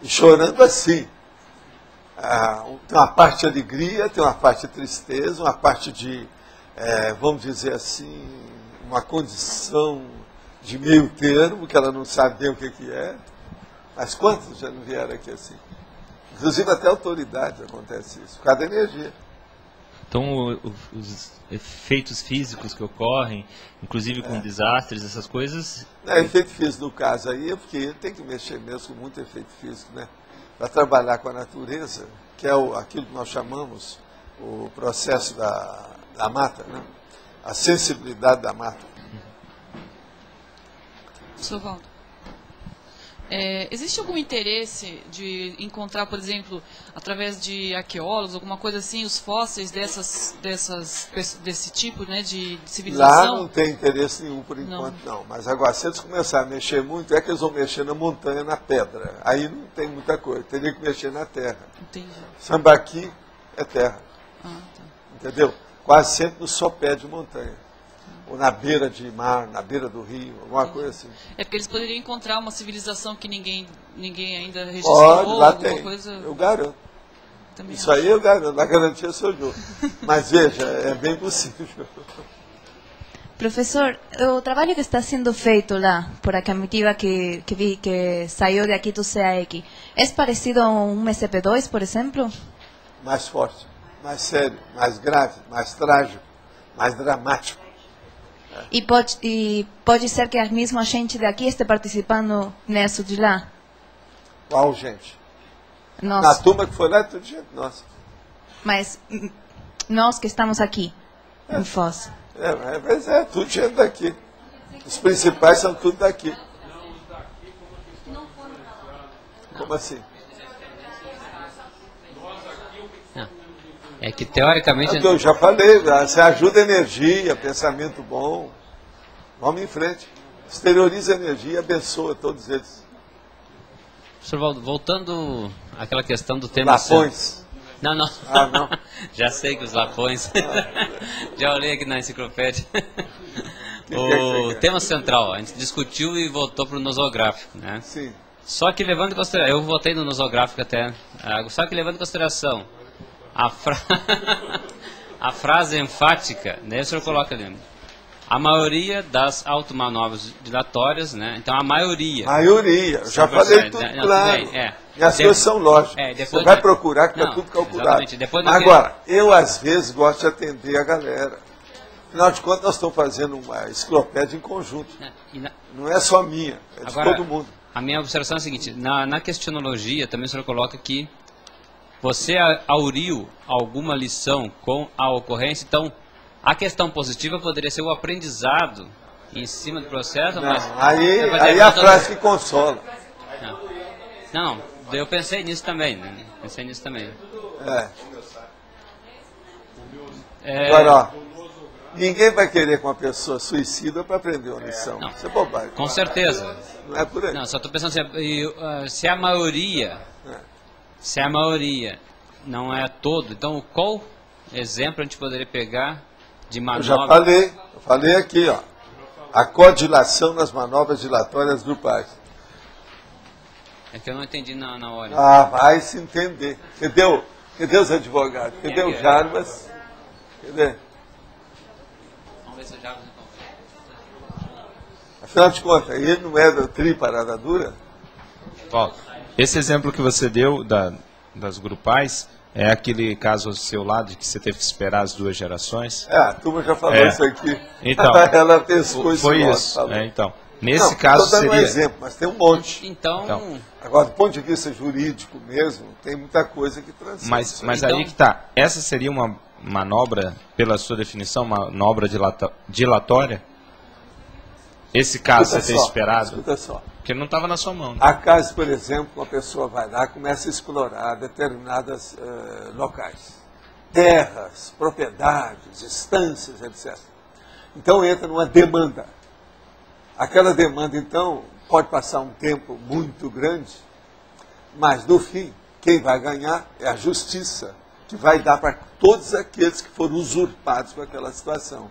S1: E chorando assim. Tem uma parte de alegria, tem uma parte de tristeza, uma parte de, vamos dizer assim, uma condição de meio termo, que ela não sabe bem o que é. Mas quantos já não vieram aqui assim? Inclusive até autoridade acontece isso, por causa da energia.
S15: Então, os efeitos físicos que ocorrem, inclusive com desastres, essas coisas...
S1: Efeito físico no caso aí, porque tem que mexer mesmo com muito efeito físico, né? Para trabalhar com a natureza, que é aquilo que nós chamamos o processo da mata, né? A sensibilidade da mata.
S16: Professor Valdo, existe algum interesse de encontrar, por exemplo, através de arqueólogos, alguma coisa assim, os fósseis desse tipo, né, de civilização?
S1: Lá não tem interesse nenhum por enquanto, não. Mas agora, se eles começarem a mexer muito, é que eles vão mexer na montanha, na pedra. Aí não tem muita coisa, teria que mexer na terra.
S16: Entendi.
S1: Sambaqui é terra.
S16: Tá.
S1: Entendeu? Quase sempre no sopé de montanha. Ou na beira de mar, na beira do rio, alguma coisa assim.
S16: É porque eles poderiam encontrar uma civilização que ninguém ainda registrou,
S1: lá
S16: alguma
S1: tem.
S16: coisa...
S1: Eu garanto.
S16: Também
S1: Isso aí eu garanto, a garantia sou eu. Mas veja, é bem possível.
S5: Professor, o trabalho que está sendo feito lá, por a comitiva que vi que saiu de aqui do CAEC, é parecido a um SCP-2, por exemplo?
S1: Mais forte, mais sério, mais grave, mais trágico, mais dramático.
S5: E pode ser que a mesma gente daqui esteja participando nisso de lá?
S1: Qual gente?
S5: Nós.
S1: Na turma que foi lá, tudo gente nossa.
S5: Mas nós que estamos aqui, em Foz.
S1: Mas tudo gente daqui. Os principais são tudo daqui. Como assim?
S7: É que teoricamente...
S1: Eu já falei, você ajuda a energia, pensamento bom. Vamos em frente. Exterioriza a energia e abençoa todos eles.
S7: Professor Valdo, voltando àquela questão do tema...
S1: Lapões.
S7: Não.
S1: Não.
S7: Já sei que os lapões... Já olhei aqui na enciclopédia. O tema central, a gente discutiu e voltou para o nosográfico, né?
S1: Sim.
S7: Só que levando em consideração... Eu votei no nosográfico até. Só que levando em consideração a frase enfática, né? O senhor coloca ali. A maioria das automanobras dilatórias, né? Então a maioria.
S1: Eu já falei tudo claro. E as coisas são lógicas. Você vai procurar que está tudo calculado. Agora, eu às vezes gosto de atender a galera. Afinal de contas, nós estamos fazendo uma enciclopédia em conjunto. Não é só minha, é de todo mundo.
S7: A minha observação é a seguinte, na questionologia também o senhor coloca que você auriu alguma lição com a ocorrência, então a questão positiva poderia ser o aprendizado em cima do processo, mas...
S1: Aí a frase que consola.
S7: Não, eu pensei nisso também, né?
S1: Agora, ó, ninguém vai querer com uma pessoa suicida para aprender uma lição.
S7: Não,
S1: isso é bobagem.
S7: Com certeza.
S1: Não é por aí.
S7: Não, só estou pensando assim, se a maioria... Se a maioria não é todo, então qual exemplo a gente poderia pegar de manobra?
S1: Eu falei aqui, ó, a codilação nas manobras dilatórias grupais.
S7: É que eu não entendi na hora.
S1: Vai se entender. Cadê os advogados? Cadê o Jarbas? Cadê?
S7: Vamos ver se o Jarbas não...
S1: Afinal de contas, ele não é da triparada dura?
S6: Volta. Esse exemplo que você deu das grupais é aquele caso ao seu lado que você teve que esperar as 2 gerações?
S1: A turma já falou isso aqui.
S6: Então,
S1: ela pensou isso.
S6: Foi isso. Então, nesse caso
S1: estou dando
S6: seria...
S1: um exemplo, mas tem um monte.
S7: Então...
S1: Agora, do ponto de vista jurídico mesmo, tem muita coisa que transcende.
S6: Mas aí que está. Essa seria uma manobra, pela sua definição, uma manobra dilatória? Esse caso você ter esperado?
S1: Escuta só.
S6: Porque não estava na sua mão. Né?
S1: Há casos, por exemplo, uma pessoa vai lá e começa a explorar determinados locais. Terras, propriedades, estâncias, etc. Então entra numa demanda. Aquela demanda, então, pode passar um tempo muito grande, mas no fim, quem vai ganhar é a justiça, que vai dar para todos aqueles que foram usurpados com aquela situação.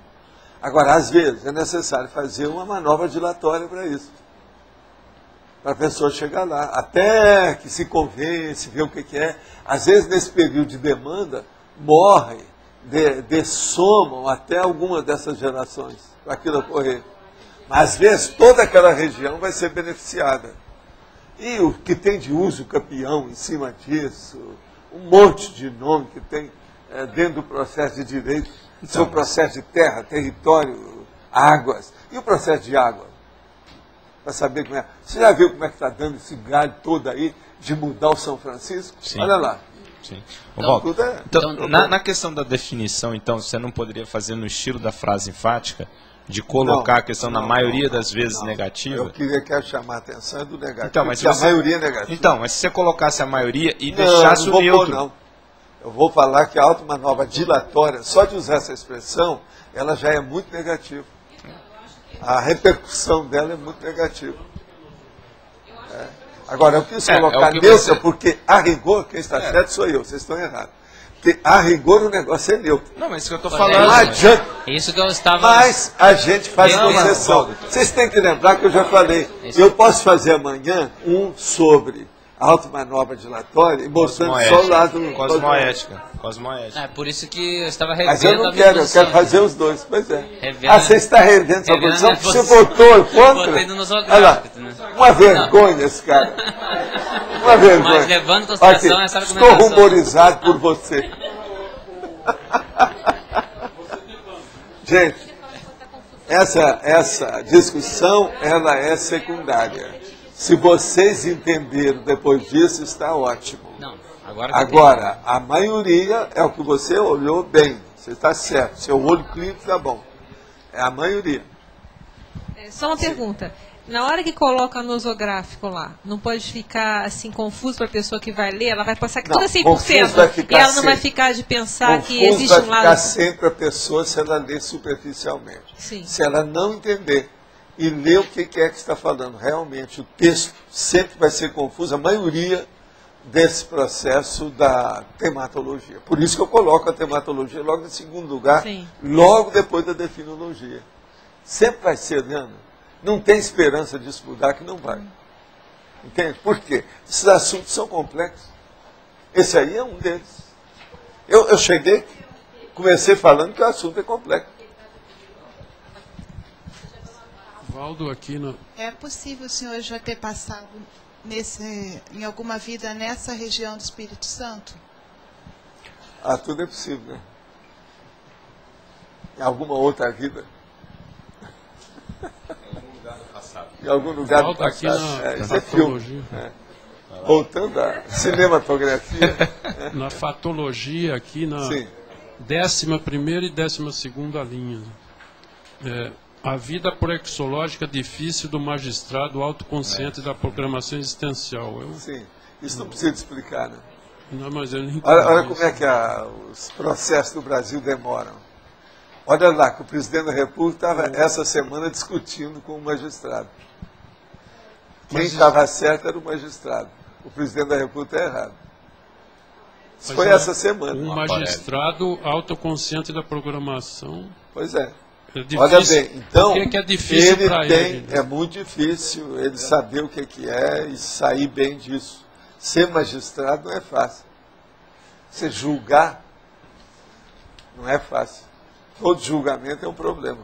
S1: Agora, às vezes, é necessário fazer uma manobra dilatória para isso. Para a pessoa chegar lá, até que se convence, ver o que é. Às vezes, nesse período de demanda, morrem, dessomam até alguma dessas gerações, para aquilo ocorrer. Mas, às vezes, toda aquela região vai ser beneficiada. E o que tem de uso campeão em cima disso, um monte de nome que tem dentro do processo de direito, seu processo de terra, território, águas, e o processo de água. Para saber como é. Você já viu como é que está dando esse galho todo aí de mudar o São Francisco?
S6: Sim.
S1: Olha lá.
S6: Sim.
S1: Então,
S6: Então, na questão da definição, então, você não poderia fazer no estilo da frase enfática, de colocar a questão na maioria das vezes negativa?
S1: Eu queria que chamar a atenção do negativo,
S6: então, mas
S1: porque a maioria é negativa.
S6: Então, mas se você colocasse a maioria e deixasse o neutro...
S1: Não. Eu vou falar que a automanobra dilatória, só de usar essa expressão, ela já é muito negativa. A repercussão dela é muito negativa. Agora, eu quis colocar neutra, porque a rigor, quem está certo sou eu, vocês estão errados. Porque a rigor o negócio é neutro.
S6: Não, mas isso que eu estou falando.
S1: Não adianta.
S7: Isso que eu estava...
S1: Mas a gente faz concessão. Vocês têm que lembrar que eu já falei. Eu posso fazer amanhã um sobre automanobra dilatória e mostrando só o lado...
S6: Cosmoética.
S7: É por isso que eu estava revendo.
S1: Mas eu não quero, eu quero fazer os dois. Pois é.
S7: Revendo,
S1: você está revendo sua posição porque você votou contra? Olha lá, uma vergonha esse cara. Uma vergonha.
S7: Mas levando em consideração essa
S1: Estou
S7: argumentação.
S1: ruborizado por você. Gente, essa discussão, ela é secundária. Se vocês entenderam depois disso, está ótimo.
S7: Não,
S1: agora a maioria é o que você olhou bem. Você está certo. Seu olho clínico está bom. É a maioria.
S2: Só uma pergunta. Na hora que coloca nosográfico lá, não pode ficar assim confuso para a pessoa que vai ler? Ela vai passar que tudo é 100% e ela não vai ficar de pensar que existe um lado...
S1: vai ficar sempre a pessoa se ela ler superficialmente.
S2: Sim.
S1: Se ela não entender e ler o que é que está falando. Realmente, o texto sempre vai ser confuso, a maioria desse processo da tematologia. Por isso que eu coloco a tematologia logo em segundo lugar, logo depois da definologia. Sempre vai ser, Leandro. Não tem esperança disso mudar, que não vai. Entende? Por quê? Esses assuntos são complexos. Esse aí é um deles. Eu cheguei, comecei falando que o assunto é complexo.
S4: Valdo, aqui no...
S9: É possível o senhor já ter passado em alguma vida nessa região do Espírito Santo?
S1: Tudo é possível, né? Em alguma outra vida. Em algum lugar do passado. Isso é filme. Voltando à cinematografia.
S4: Na fatologia, aqui na 11ª e 12ª linha. A vida proexológica difícil do magistrado autoconsciente da programação existencial.
S1: Sim, isso não precisa explicar, né?
S4: Não, mas eu não
S1: olha como é que os processos do Brasil demoram. Olha lá, que o presidente da República estava essa semana discutindo com o magistrado. Quem estava certo era o magistrado. O presidente da República está errado. Isso foi essa semana.
S4: Um magistrado autoconsciente da programação.
S1: Pois é.
S4: Olha
S1: bem, então,
S4: que é difícil para ele, né?
S1: É muito difícil ele saber o que é e sair bem disso. Ser magistrado não é fácil. Você julgar não é fácil. Todo julgamento é um problema.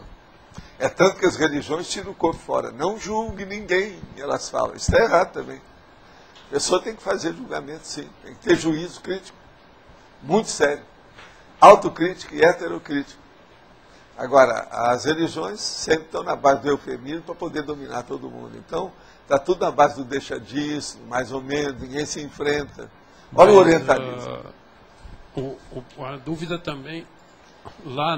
S1: É tanto que as religiões tiram o corpo fora. Não julgue ninguém, elas falam. Isso está errado também. A pessoa tem que fazer julgamento, sim. Tem que ter juízo crítico. Muito sério. Autocrítico e heterocrítico. Agora, as religiões sempre estão na base do eufemismo para poder dominar todo mundo. Então, está tudo na base do deixa disso, mais ou menos, ninguém se enfrenta. Olha o orientalismo.
S4: A dúvida também, lá,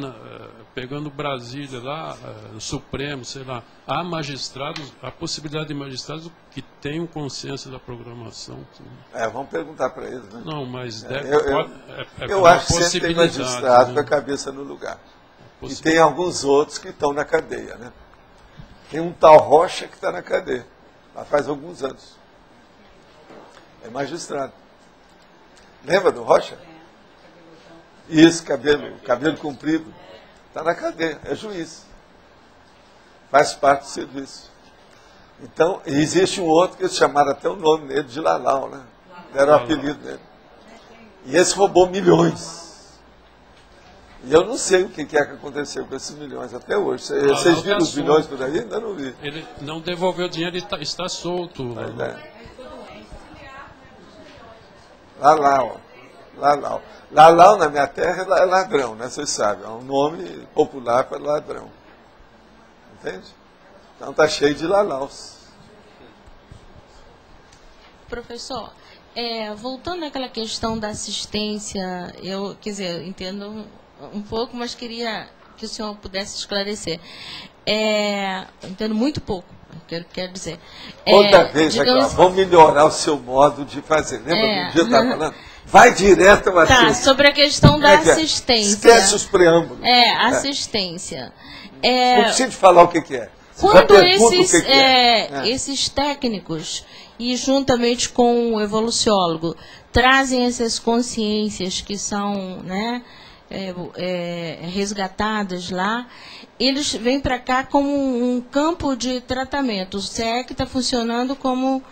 S4: pegando Brasília, lá, no Supremo, sei lá, há magistrados, a possibilidade de magistrados que tenham consciência da programação.
S1: Vamos perguntar para eles, né?
S4: Não, mas
S1: eu acho que sempre tem magistrado com a cabeça no lugar. E tem alguns outros que estão na cadeia, né? Tem um tal Rocha que está na cadeia, lá faz alguns anos. É magistrado. Lembra do Rocha? Isso, cabelo comprido. Está na cadeia, é juiz. Faz parte do serviço. Então, existe um outro que eles chamaram até o nome dele de Lalau, né? Deram o apelido dele. E esse roubou milhões. E eu não sei o que é que aconteceu com esses milhões até hoje. Vocês viram os milhões por aí? Ainda não vi.
S4: Ele não devolveu o dinheiro, ele está solto.
S1: Lalau. Lalau na minha terra é ladrão, né? Vocês sabem. É um nome popular para ladrão. Entende? Então está cheio de lalaus.
S17: Professor, voltando àquela questão da assistência, eu entendo um pouco, mas queria que o senhor pudesse esclarecer. Entendo muito pouco, quero dizer.
S1: Outra vez, digamos, vamos melhorar o seu modo de fazer. Lembra que um dia eu estava falando? Vai direto ao assunto.
S17: Tá, sobre a questão da assistência.
S1: Esquece os preâmbulos.
S17: Assistência.
S1: Não precisa de falar o que é.
S17: Quando esses técnicos, e juntamente com o evoluciólogo, trazem essas consciências que são, né, resgatadas lá, eles vêm para cá como um campo de tratamento. O SEC está funcionando como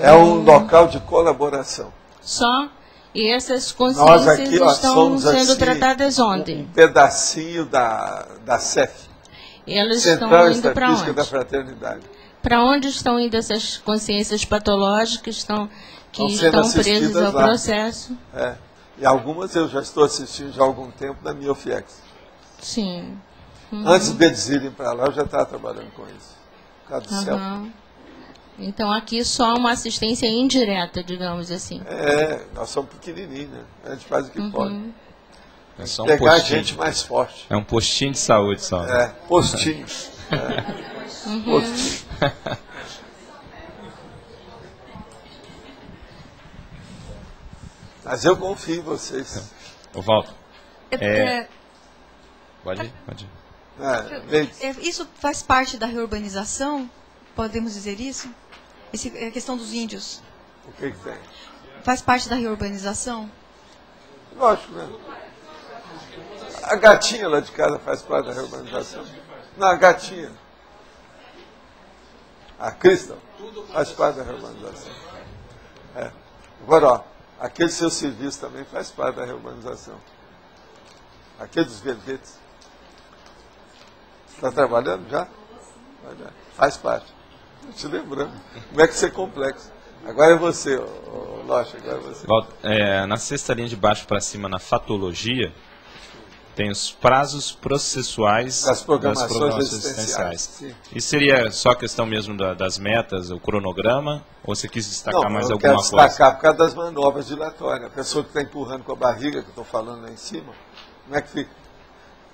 S1: é um local de colaboração.
S17: Só? E essas consciências
S1: aqui,
S17: estão sendo tratadas ontem?
S1: Um pedacinho da CEF.
S17: Elas
S1: Central
S17: estão indo para onde?
S1: Da Fraternidade.
S17: Para onde estão indo essas consciências patológicas que estão presas ao processo?
S1: E algumas eu já estou assistindo já há algum tempo na minha OFIEX.
S17: Sim.
S1: Antes deles irem para lá, eu já estava trabalhando com isso. Por causa do céu.
S17: Então aqui só uma assistência indireta, digamos assim.
S1: Nós somos pequenininhos, né? A gente faz o que pode.
S6: É só
S1: pegar gente mais forte.
S6: É um postinho de saúde só.
S1: Postinho. Postinho. Mas eu confio em vocês.
S6: Ô, Walter. Pode ir.
S8: Isso faz parte da reurbanização? Podemos dizer isso? A questão dos índios.
S1: O que tem?
S8: Faz parte da reurbanização?
S1: Lógico, né? A gatinha lá de casa faz parte da reurbanização. Não, a gatinha. A Crystal faz parte da reurbanização. Agora, aquele seu serviço também faz parte da reurbanização. Aquele dos verbetes. Está trabalhando já? Faz parte. Te lembrando. Como é que isso é complexo? Agora é você, Locha, agora é você.
S6: Na sexta linha de baixo para cima, na fatologia, tem os prazos processuais
S1: das programações existenciais.
S6: Isso seria só questão mesmo das metas, o cronograma, ou você quis destacar mais alguma coisa?
S1: Eu quero destacar por causa das manobras dilatórias. A pessoa que está empurrando com a barriga, que eu estou falando lá em cima, como é que fica?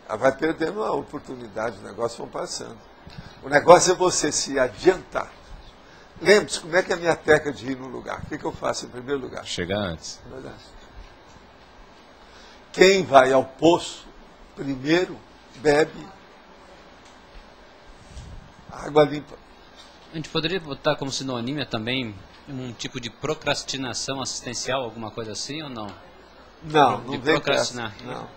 S1: Ela vai perdendo a oportunidade, os negócios vão passando. O negócio é você se adiantar. Lembre-se, como é que é a minha técnica de ir no lugar? O que eu faço em primeiro lugar?
S6: Chegar antes.
S1: Quem vai ao poço, primeiro bebe água limpa.
S7: A gente poderia botar como sinonímia também um tipo de procrastinação assistencial, alguma coisa assim, ou não?
S1: Não, não vem procrastinar. Não.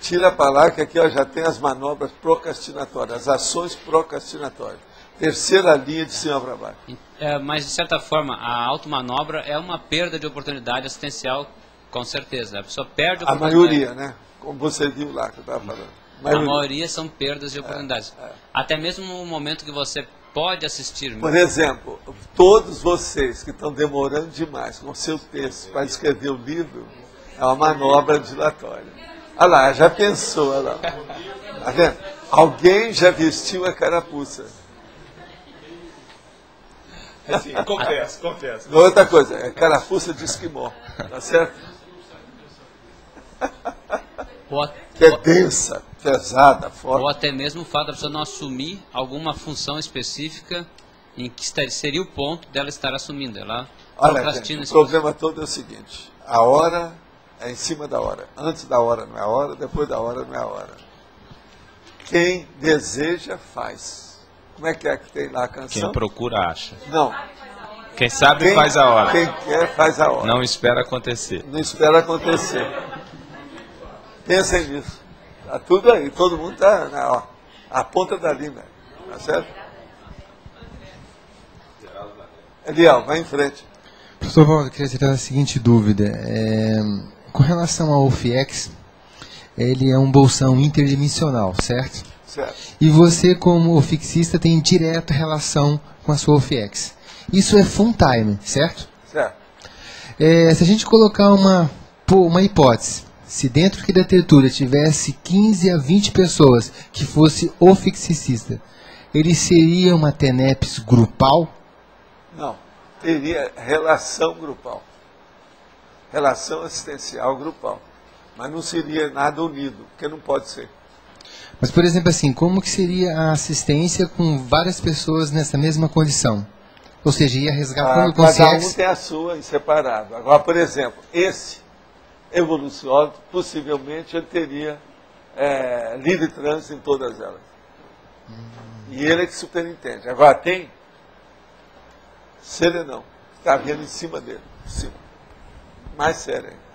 S1: Tira para lá que aqui já tem as manobras procrastinatórias, as ações procrastinatórias. Terceira linha de cima para baixo.
S7: Mas, de certa forma, a automanobra é uma perda de oportunidade assistencial, com certeza. A pessoa perde a oportunidade.
S1: A maioria, né? Como você viu lá que eu estava falando.
S7: A maioria são perdas de oportunidades. Até mesmo no momento que você pode assistir.
S1: Por exemplo, todos vocês que estão demorando demais com o seu texto para escrever o livro, é uma manobra dilatória. Olha lá, já pensou, olha lá. Tá vendo? Alguém já vestiu a carapuça.
S6: Assim, confesso.
S1: Outra coisa, é carapuça de esquimó, tá certo? Que é densa, pesada, forte.
S7: Ou até mesmo o fato da pessoa não assumir alguma função específica em que seria o ponto dela estar assumindo. Ela procrastina.
S1: Gente, o problema todo é o seguinte, a hora é em cima da hora. Antes da hora não é a hora, depois da hora não é a hora. Quem deseja, faz. Como é que tem lá a canção?
S6: Quem procura, acha.
S1: Não.
S6: Quem sabe faz a hora.
S1: Quem quer faz a hora.
S6: Não espera acontecer.
S1: Não espera acontecer. Pensem nisso. Está tudo aí. Todo mundo está a ponta da língua. Tá certo? Eliel, vai em frente.
S18: Professor Valdo, eu queria tirar a seguinte dúvida. Com relação ao OFIEX, ele é um bolsão interdimensional, certo?
S1: Certo.
S18: E você, como ofixista, tem direta relação com a sua OFIEX. Isso é full time, certo?
S1: Certo.
S18: Se a gente colocar uma hipótese, se dentro aqui da tertúlia tivesse 15 a 20 pessoas que fosse ofixicista, ele seria uma TENEPS grupal?
S1: Não, teria relação grupal. Relação assistencial grupal. Mas não seria nada unido, porque não pode ser.
S18: Mas, por exemplo, assim, como que seria a assistência com várias pessoas nessa mesma condição? Ou seja, ia resgatando
S1: com cada um tem a sua em separado. Agora, por exemplo, esse evoluciólogo, possivelmente ele teria livre trânsito em todas elas. E ele é que superintende. Agora tem serenão, está vindo em cima dele, em cima. Mais sério ainda.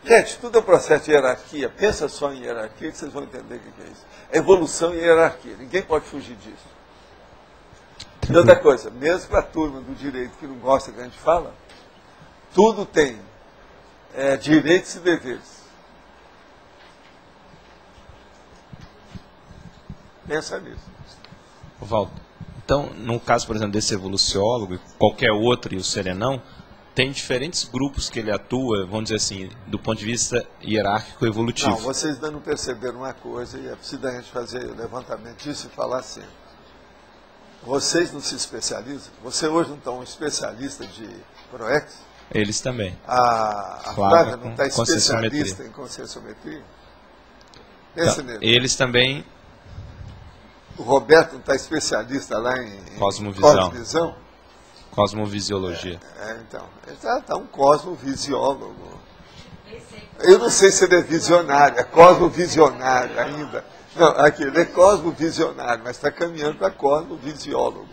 S1: Gente, tudo é um processo de hierarquia. Pensa só em hierarquia que vocês vão entender o que é isso. Evolução e hierarquia. Ninguém pode fugir disso. E outra coisa, mesmo para a turma do direito que não gosta que a gente fala, tudo tem direitos e deveres. Pensa nisso.
S6: Valdo, então, no caso, por exemplo, desse evoluciólogo, qualquer outro e o serenão, tem diferentes grupos que ele atua, vamos dizer assim, do ponto de vista hierárquico evolutivo.
S1: Não, vocês ainda não perceberam uma coisa, e é preciso a gente fazer o levantamento disso e falar assim. Vocês não se especializam? Você hoje não está um especialista de PROEX?
S6: Eles também.
S1: A Flávia não está especialista em conscienciometria? Pensa nele.
S6: Eles também.
S1: O Roberto não está especialista lá em
S6: cosmovisão? Cosmovisiologia.
S1: Então, ele está um cosmovisiólogo. Eu não sei se ele é visionário, é cosmovisionário ainda. Não, aqui, ele é cosmovisionário, mas está caminhando para cosmovisiólogo.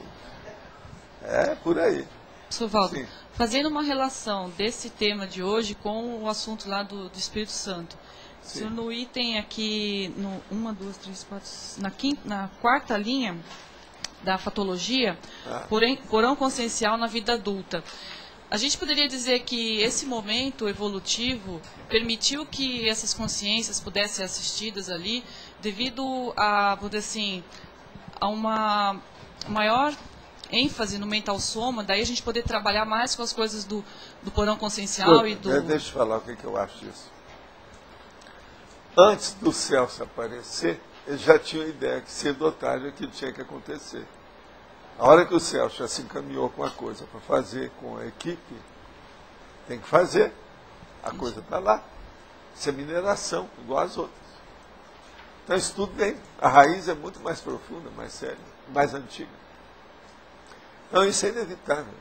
S1: É por aí.
S16: Professor Valdo, fazendo uma relação desse tema de hoje com o assunto lá do Espírito Santo. Sim. No item aqui, no 1, 2, 3, 4, na quarta linha da fatologia, porão consciencial na vida adulta. A gente poderia dizer que esse momento evolutivo permitiu que essas consciências pudessem ser assistidas ali, devido a, vou dizer assim, a uma maior ênfase no mental soma, daí a gente poder trabalhar mais com as coisas do porão consciencial e do...
S1: Deixa eu falar o que eu acho disso. Antes do Celso aparecer, ele já tinha a ideia que cedo ou tarde aquilo tinha que acontecer. A hora que o Celso já se encaminhou com a coisa para fazer com a equipe, tem que fazer. A coisa está lá. Isso é mineração, igual as outras. Então isso tudo bem. A raiz é muito mais profunda, mais séria, mais antiga. Então isso é inevitável.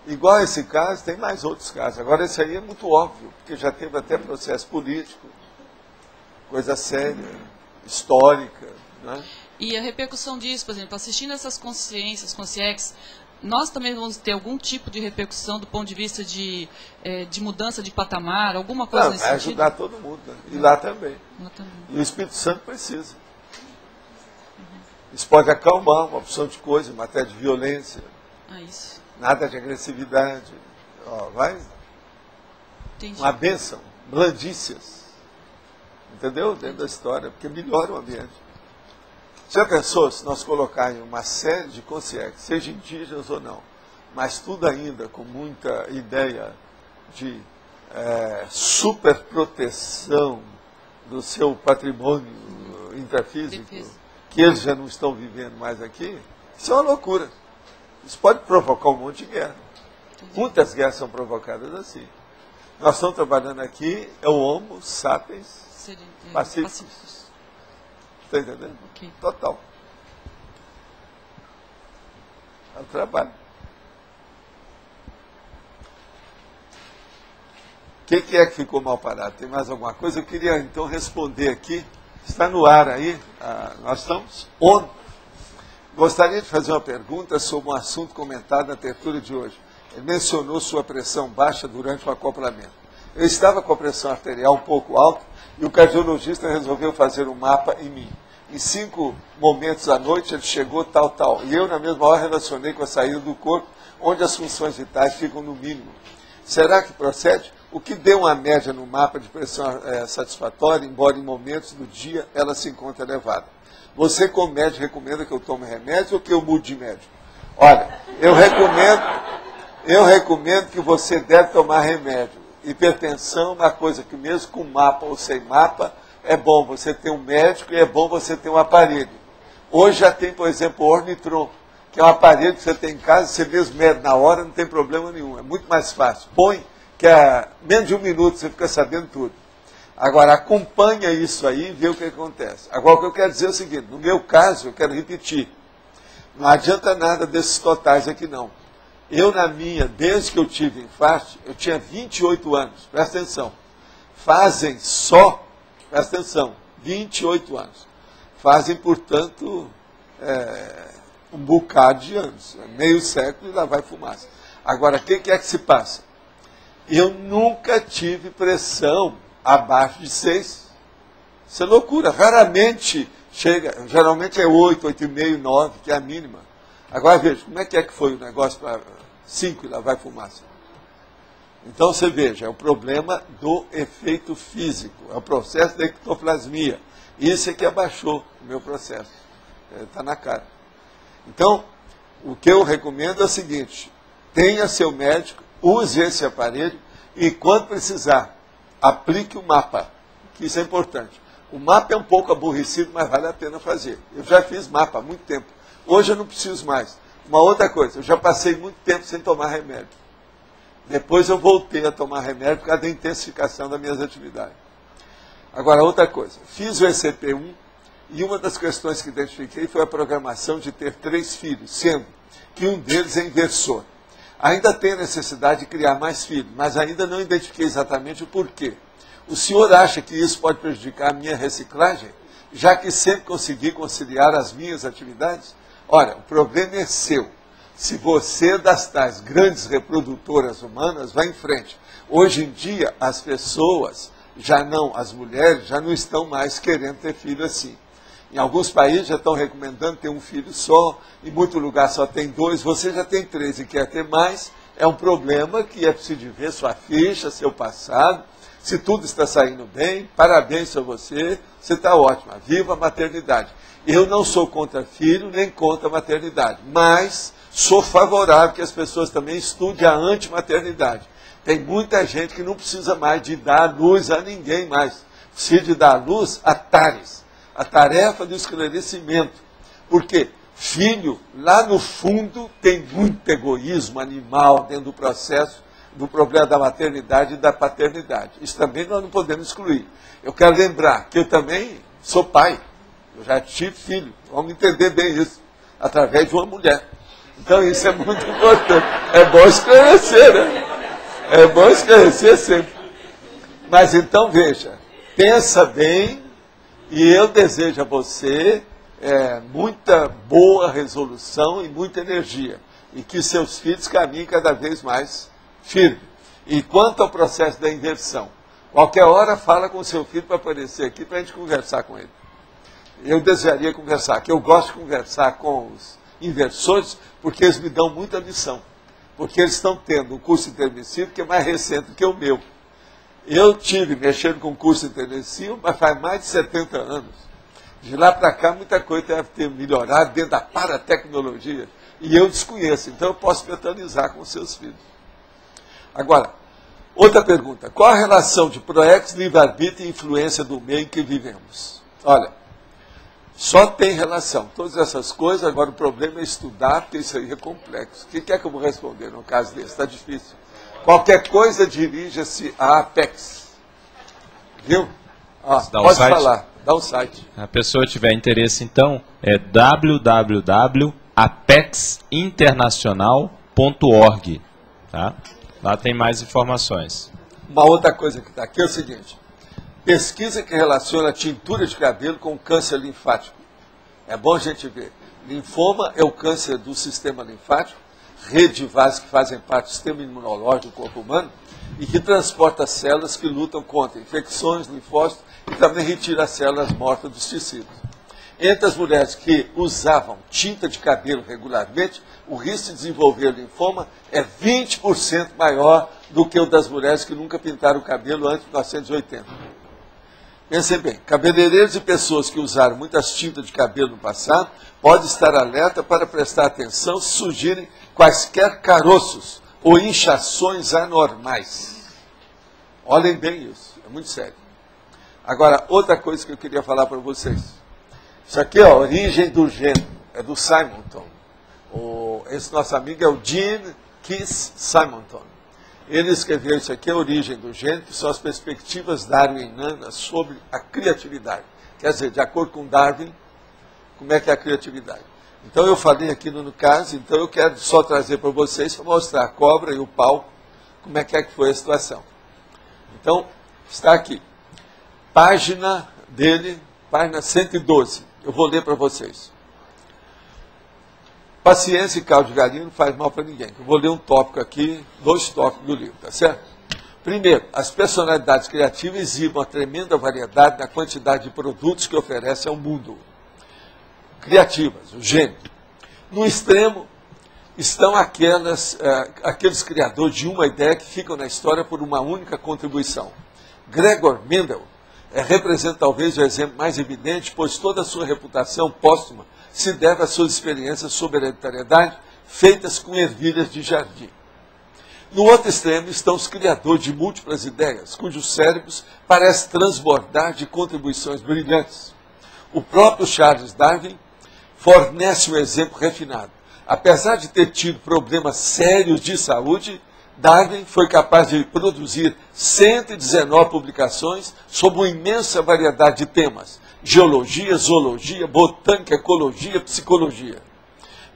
S1: Igual a esse caso, tem mais outros casos. Agora esse aí é muito óbvio, porque já teve até processo político, coisa séria, histórica, né?
S16: E a repercussão disso, por exemplo, assistindo essas consciências, consciex, nós também vamos ter algum tipo de repercussão do ponto de vista de mudança de patamar, alguma coisa nesse sentido?
S1: Vai ajudar todo mundo, né? E lá também. E o Espírito Santo precisa. Isso pode acalmar uma opção de coisa em matéria de violência.
S16: Isso.
S1: Nada de agressividade. Vai.
S16: Entendi.
S1: Uma bênção, blandícias. Entendeu? Dentro da história, porque melhora o ambiente. Já pensou se nós colocarmos uma série de consciências, seja indígenas ou não, mas tudo ainda com muita ideia de superproteção do seu patrimônio intrafísico, que eles já não estão vivendo mais aqui? Isso é uma loucura. Isso pode provocar um monte de guerra. Muitas guerras são provocadas assim. Nós estamos trabalhando aqui, é o Homo sapiens pacíficos. Está entendendo?
S16: Okay.
S1: Total. É o trabalho. O que é que ficou mal parado? Tem mais alguma coisa? Eu queria então responder aqui. Está no ar aí. Nós estamos on. Gostaria de fazer uma pergunta sobre um assunto comentado na tertúlia de hoje. Ele mencionou sua pressão baixa durante o acoplamento. Eu estava com a pressão arterial um pouco alta e o cardiologista resolveu fazer um mapa em mim. Em 5 momentos à noite ele chegou tal. E eu, na mesma hora, relacionei com a saída do corpo, onde as funções vitais ficam no mínimo. Será que procede? O que deu uma média no mapa de pressão satisfatória, embora em momentos do dia ela se encontre elevada? Você, como médico, recomenda que eu tome remédio ou que eu mude de médico? Olha, eu recomendo que você deve tomar remédio. Hipertensão é uma coisa que mesmo com mapa ou sem mapa, é bom você ter um médico e é bom você ter um aparelho. Hoje já tem, por exemplo, o Ornitron, que é um aparelho que você tem em casa, você mesmo mede na hora, não tem problema nenhum. É muito mais fácil. Põe, que é menos de 1 minuto você fica sabendo tudo. Agora, acompanha isso aí e vê o que acontece. Agora, o que eu quero dizer é o seguinte, no meu caso, eu quero repetir. Não adianta nada desses totais aqui, não. Eu, na minha, desde que eu tive infarto, eu tinha 28 anos. Presta atenção. Fazem só, presta atenção, 28 anos. Fazem, portanto, um bocado de anos. Meio século e lá vai fumaça. Agora, o que é que se passa? Eu nunca tive pressão abaixo de 6. Isso é loucura. Raramente chega, geralmente é 8, 8,5, 9, que é a mínima. Agora veja, como é que foi o negócio para 5 e lá vai fumaça? Então você veja, é o problema do efeito físico, é o processo da ectoplasmia. Isso é que abaixou o meu processo. Está na cara. Então, o que eu recomendo é o seguinte, tenha seu médico, use esse aparelho e quando precisar, aplique o mapa, que isso é importante. O mapa é um pouco aborrecido, mas vale a pena fazer. Eu já fiz mapa há muito tempo. Hoje eu não preciso mais. Uma outra coisa, eu já passei muito tempo sem tomar remédio. Depois eu voltei a tomar remédio por causa da intensificação das minhas atividades. Agora, outra coisa. Fiz o ECP1 e uma das questões que identifiquei foi a programação de ter 3 filhos, sendo que um deles é inversor. Ainda tenho necessidade de criar mais filhos, mas ainda não identifiquei exatamente o porquê. O senhor acha que isso pode prejudicar a minha reciclagem, já que sempre consegui conciliar as minhas atividades? Olha, o problema é seu. Se você é das tais grandes reprodutoras humanas, vá em frente. Hoje em dia, as pessoas, as mulheres, já não estão mais querendo ter filho assim. Em alguns países já estão recomendando ter um filho só, em muito lugar só tem 2, você já tem 3 e quer ter mais, é um problema que é preciso ver sua ficha, seu passado, se tudo está saindo bem, parabéns a você, você está ótima, viva a maternidade. Eu não sou contra filho, nem contra a maternidade, mas sou favorável que as pessoas também estudem a antimaternidade. Tem muita gente que não precisa mais de dar luz a ninguém mais, precisa de dar luz a tares. A tarefa do esclarecimento. Porque filho, lá no fundo, tem muito egoísmo animal dentro do processo, do problema da maternidade e da paternidade. Isso também nós não podemos excluir. Eu quero lembrar que eu também sou pai. Eu já tive filho. Vamos entender bem isso. Através de uma mulher. Então isso é muito importante. É bom esclarecer, né? É bom esclarecer sempre. Mas então, veja. Pensa bem. E eu desejo a você muita boa resolução e muita energia. E que seus filhos caminhem cada vez mais firme. E quanto ao processo da inversão, qualquer hora fala com o seu filho para aparecer aqui para a gente conversar com ele. Eu desejaria conversar, que eu gosto de conversar com os inversores, porque eles me dão muita lição. Porque eles estão tendo um curso intermissivo que é mais recente do que o meu. Eu tive mexendo com curso intensivo, mas faz mais de 70 anos. De lá para cá, muita coisa deve ter melhorado dentro da paratecnologia. E eu desconheço, então eu posso mentalizar com seus filhos. Agora, outra pergunta. Qual a relação de proex, livre-arbítrio e influência do meio em que vivemos? Olha, só tem relação. Todas essas coisas, agora o problema é estudar, porque isso aí é complexo. O que é que eu vou responder no caso desse? Está difícil. Qualquer coisa dirija-se à Apex. Viu? Pode falar, dá o site.
S6: A pessoa tiver interesse, então, é www.apexinternacional.org. Tá? Lá tem mais informações.
S1: Uma outra coisa que está aqui é o seguinte. Pesquisa que relaciona a tintura de cabelo com câncer linfático. É bom a gente ver. Linfoma é o câncer do sistema linfático, rede de vasos que fazem parte do sistema imunológico do corpo humano e que transporta células que lutam contra infecções, linfócitos e também retira as células mortas dos tecidos. Entre as mulheres que usavam tinta de cabelo regularmente, o risco de desenvolver linfoma é 20% maior do que o das mulheres que nunca pintaram o cabelo antes de 1980. Pensem bem, cabeleireiros e pessoas que usaram muitas tintas de cabelo no passado podem estar alerta para prestar atenção se surgirem quaisquer caroços ou inchações anormais. Olhem bem isso, é muito sério. Agora, outra coisa que eu queria falar para vocês. Isso aqui é a origem do gene, é do Simonton. Esse nosso amigo é o Jean Keith Simonton. Ele escreveu isso aqui, a origem do gene, que são as perspectivas darwinianas sobre a criatividade. Quer dizer, de acordo com Darwin, como é que é a criatividade. Então eu falei aqui no caso, então eu quero só trazer para vocês para mostrar a cobra e o pau, como é que foi a situação. Então, está aqui. Página dele, página 112. Eu vou ler para vocês. Paciência e caldo de galinha não faz mal para ninguém. Eu vou ler um tópico aqui, 2 tópicos do livro, tá certo? Primeiro, as personalidades criativas exibem uma tremenda variedade na quantidade de produtos que oferecem ao mundo. Criativas, o gênio. No extremo, estão aqueles criadores de uma ideia que ficam na história por uma única contribuição. Gregor Mendel representa talvez o exemplo mais evidente, pois toda a sua reputação póstuma se deve às suas experiências sobre hereditariedade feitas com ervilhas de jardim. No outro extremo estão os criadores de múltiplas ideias, cujos cérebros parecem transbordar de contribuições brilhantes. O próprio Charles Darwin fornece um exemplo refinado. Apesar de ter tido problemas sérios de saúde, Darwin foi capaz de produzir 119 publicações sobre uma imensa variedade de temas: geologia, zoologia, botânica, ecologia, psicologia.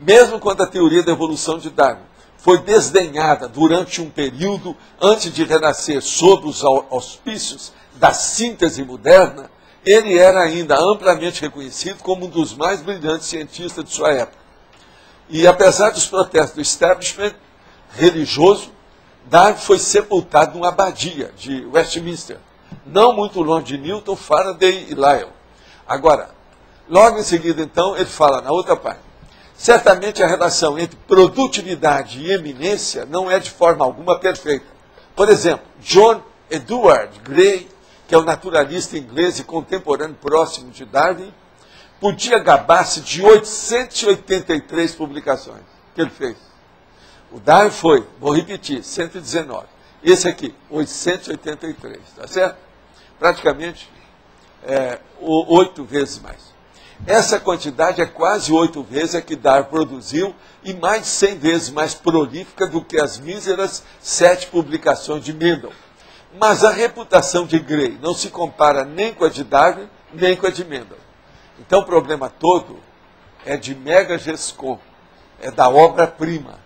S1: Mesmo quando a teoria da evolução de Darwin foi desdenhada durante um período antes de renascer sob os auspícios da síntese moderna, ele era ainda amplamente reconhecido como um dos mais brilhantes cientistas de sua época. E apesar dos protestos do establishment religioso, Darwin foi sepultado numa abadia de Westminster, não muito longe de Newton, Faraday e Lyell. Agora, logo em seguida, então, ele fala na outra parte: certamente a relação entre produtividade e eminência não é de forma alguma perfeita. Por exemplo, John Edward Gray, que é o naturalista inglês e contemporâneo próximo de Darwin, podia gabar-se de 883 publicações que ele fez. O Darwin foi, vou repetir, 119. Esse aqui, 883, tá certo? Praticamente 8 vezes mais. Essa quantidade é quase 8 vezes a que Darwin produziu e mais de 100 vezes mais prolífica do que as míseras 7 publicações de Mendel. Mas a reputação de Gray não se compara nem com a de Darwin, nem com a de Mendel. Então o problema todo é de Mega Gescon, é da obra-prima.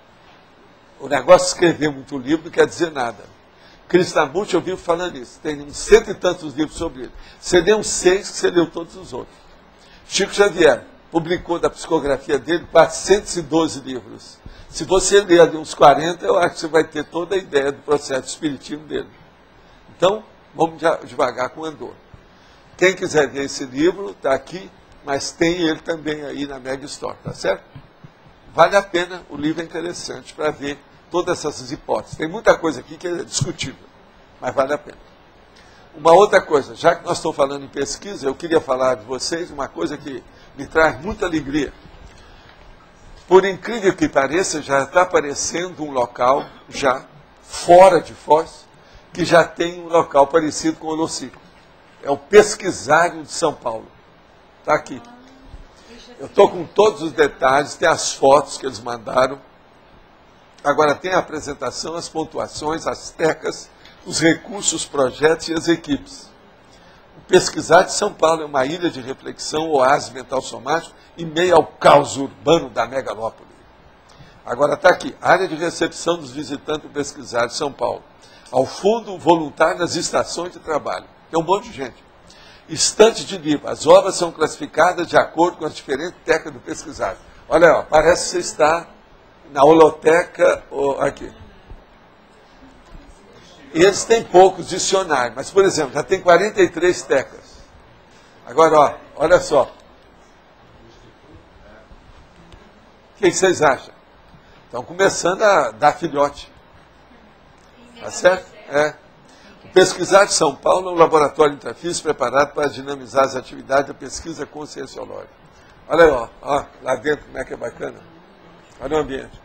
S1: O negócio de escrever muito livro não quer dizer nada. Krishnamurti, eu vivo falando isso, tem uns 100 e tantos livros sobre ele. Você leu uns 6 que você leu todos os outros. Chico Xavier publicou da psicografia dele 412 livros. Se você ler ali uns 40, eu acho que você vai ter toda a ideia do processo espiritismo dele. Então, vamos devagar com o Andor. Quem quiser ver esse livro, está aqui, mas tem ele também aí na Mega Store, tá certo? Vale a pena, o livro é interessante para ver todas essas hipóteses. Tem muita coisa aqui que é discutível, mas vale a pena. Uma outra coisa, já que nós estamos falando em pesquisa, eu queria falar de vocês uma coisa que me traz muita alegria. Por incrível que pareça, já está aparecendo um local, já fora de Foz, que já tem um local parecido com o Holociclo. É o Pesquisário de São Paulo. Está aqui. Eu estou com todos os detalhes, tem as fotos que eles mandaram. Agora tem a apresentação, as pontuações, as tecas, os recursos, os projetos e as equipes. O Pesquisário de São Paulo é uma ilha de reflexão, oásis mental somático, em meio ao caos urbano da megalópole. Agora está aqui, área de recepção dos visitantes do Pesquisário de São Paulo. Ao fundo, voluntário nas estações de trabalho. Tem um monte de gente. Estante de livro. As obras são classificadas de acordo com as diferentes técnicas do Pesquisário. Olha, ó, parece que você está na holoteca aqui. E eles têm poucos dicionários, mas, por exemplo, já tem 43 teclas. Agora, ó, olha só. O que vocês acham? Estão começando a dar filhote. Tá certo? É. O Pesquisar de São Paulo é um laboratório intrafísico preparado para dinamizar as atividades da pesquisa conscienciológica. Olha aí, ó, lá dentro como é que é bacana. Olha o ambiente.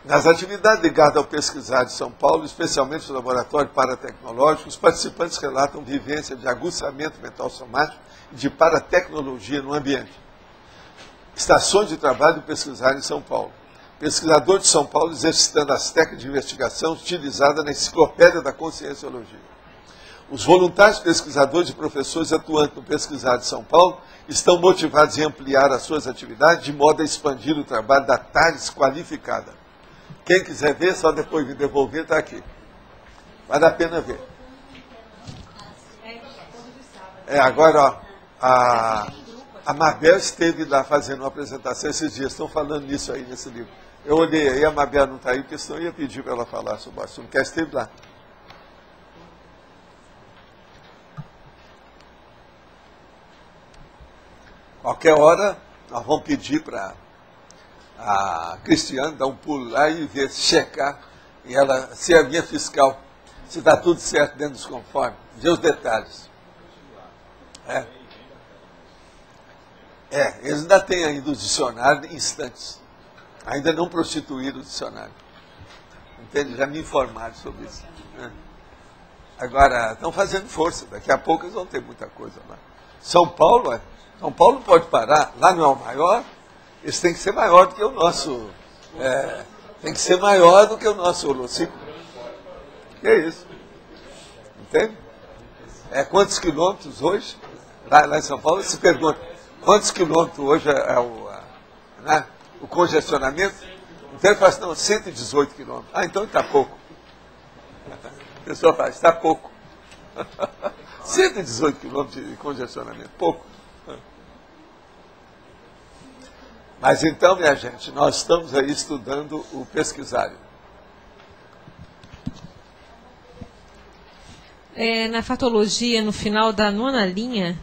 S1: Nas atividades ligadas ao Pesquisar de São Paulo, especialmente no laboratório paratecnológico, os participantes relatam vivência de aguçamento mental somático e de paratecnologia no ambiente. Estações de trabalho do Pesquisar em São Paulo. Pesquisador de São Paulo exercitando as técnicas de investigação utilizadas na enciclopédia da conscienciologia. Os voluntários pesquisadores e professores atuantes no Pesquisar de São Paulo estão motivados em ampliar as suas atividades de modo a expandir o trabalho da TARES qualificada. Quem quiser ver, só depois me devolver, está aqui. Vale a pena ver. Agora, ó, a Mabel esteve lá fazendo uma apresentação esses dias, estão falando nisso aí nesse livro. Eu olhei aí, a Mabel não está aí, porque senão eu ia pedir para ela falar sobre o assunto, que ela esteve lá. Qualquer hora, nós vamos pedir para a Cristiane dar um pulo lá e ver, checar, e ela ser a minha fiscal, se dá tudo certo dentro dos conformes, ver os detalhes. Eles ainda têm ainda os dicionários instantes. Ainda não prostituíram o dicionário. Entende? Já me informaram sobre isso. Agora, estão fazendo força. Daqui a pouco eles vão ter muita coisa lá. São Paulo não pode parar. Lá não é o maior. Eles têm que ser maior do que o nosso. Tem que ser maior do que o nosso holociclo. Que é isso? Entende? Quantos quilômetros hoje? Lá em São Paulo, se pergunta. Quantos quilômetros hoje é o congestionamento? Então ele fala assim, não, 118 quilômetros. Então está pouco. A pessoa fala, está pouco. 118 quilômetros de congestionamento, pouco. Mas então, minha gente, nós estamos aí estudando o pesquisário.
S2: Na fatologia, no final da nona linha,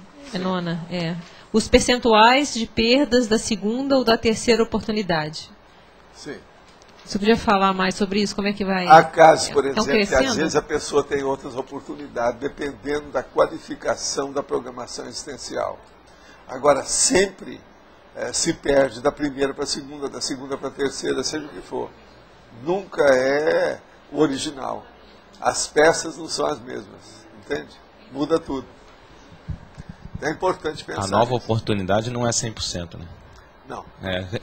S2: os percentuais de perdas da segunda ou da terceira oportunidade.
S1: Sim.
S2: Você podia falar mais sobre isso? Como é que vai?
S1: Há casos, por exemplo, que às vezes a pessoa tem outras oportunidades, dependendo da qualificação da programação existencial. Agora, sempre se perde da primeira para a segunda, da segunda para a terceira, seja o que for. Nunca é o original. As peças não são as mesmas, entende? Muda tudo. É importante pensar.
S6: A nova oportunidade não é 100%, né?
S1: Não.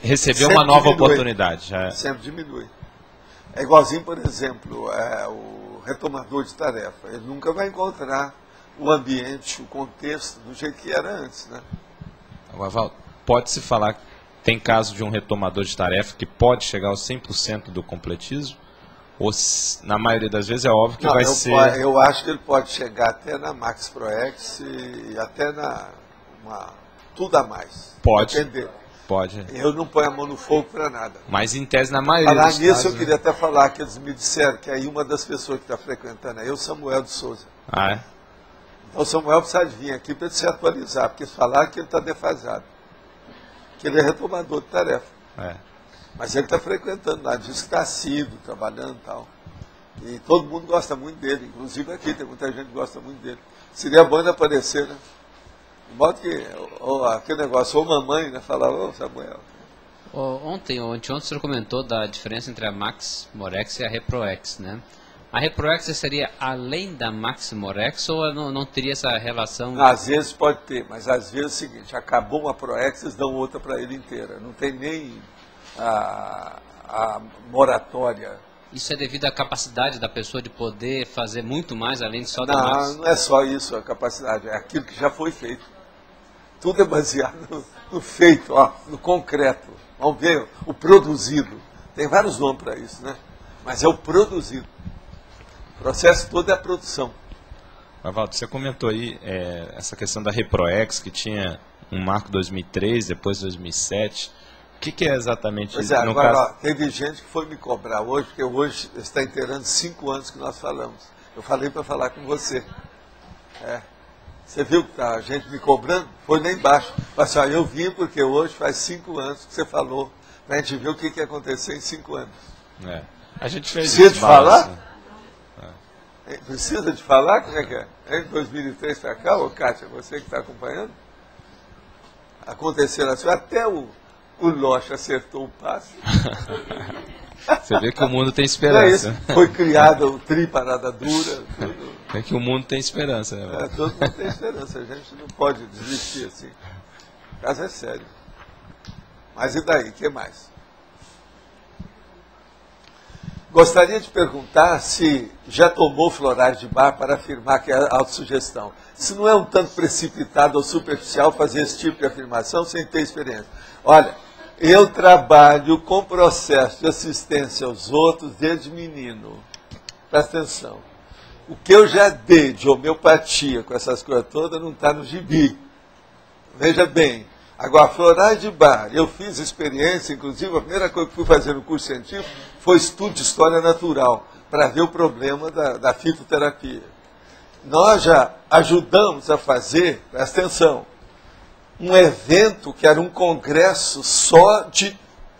S6: Receber uma nova oportunidade.
S1: Sempre diminui. É igualzinho, por exemplo, o retomador de tarefa. Ele nunca vai encontrar o ambiente, o contexto, do jeito que era antes, né?
S6: Agora, Val, pode-se falar que tem caso de um retomador de tarefa que pode chegar aos 100% do completismo? Ou, na maioria das vezes, é óbvio que vai ser...
S1: Eu acho que ele pode chegar até na Max ProEx e até tudo a mais.
S6: Pode.
S1: Depender.
S6: Pode.
S1: Eu não ponho a mão no fogo para nada.
S6: Mas, em tese, na maioria
S1: dos
S6: casos...
S1: Falar nisso, eu queria até falar que eles me disseram que aí uma das pessoas que está frequentando é o Samuel de Souza.
S6: Ah, é?
S1: Então, o Samuel precisa vir aqui para ele se atualizar, porque eles falaram que ele está defasado. Que ele é retomador de tarefa. Mas ele está frequentando lá, diz que está assíduo, trabalhando e tal. E todo mundo gosta muito dele, inclusive aqui, tem muita gente que gosta muito dele. Seria bom ele aparecer, né? De modo que, aquele negócio, ou mamãe, né, falava, ô Samuel.
S7: Ontem o senhor comentou da diferença entre a Max Morex e a Reproex, né? A Reproex seria além da Max Morex ou não teria essa relação?
S1: Às vezes pode ter, mas às vezes é o seguinte, acabou uma Proex, eles dão outra para ele inteira. Não tem nem a moratória.
S7: Isso é devido à capacidade da pessoa de poder fazer muito mais além de só da Max?
S1: Não é só isso a capacidade, é aquilo que já foi feito. Tudo é baseado no feito, no concreto. Vamos ver o produzido. Tem vários nomes para isso, né? Mas é o produzido. O processo todo é a produção.
S6: Mas, Valdo, você comentou aí essa questão da Reproex, que tinha um marco 2003, depois 2007. O que é exatamente isso?
S1: Agora, caso... teve gente que foi me cobrar hoje, porque hoje está inteirando 5 anos que nós falamos. Eu falei para falar com você. Você viu que tá a gente me cobrando? Foi lá embaixo. Mas, eu vim porque hoje faz 5 anos que você falou, para a gente ver o que ia acontecer em 5 anos.
S6: A gente fez
S1: Precisa de falar? Precisa de falar? Como é que é? Em 2003 para cá, ô Kátia, você que está acompanhando? Aconteceram assim, até o Loche acertou o passe.
S6: Você vê que o mundo tem esperança.
S1: Foi criado o tri parada dura. Tudo.
S6: É que o mundo tem esperança. Né?
S1: Todo mundo tem esperança. A gente não pode desistir assim. O caso é sério. Mas e daí? O que mais? Gostaria de perguntar se já tomou florais de bar para afirmar que é autossugestão. Se não é um tanto precipitado ou superficial fazer esse tipo de afirmação sem ter experiência. Olha, eu trabalho com processo de assistência aos outros desde menino. Presta atenção. O que eu já dei de homeopatia com essas coisas todas não está no gibi. Veja bem. Agora, florais de bar, eu fiz experiência, inclusive, a primeira coisa que fui fazer no curso científico foi estudo de história natural, para ver o problema da fitoterapia. Nós já ajudamos a fazer, presta atenção, um evento que era um congresso só de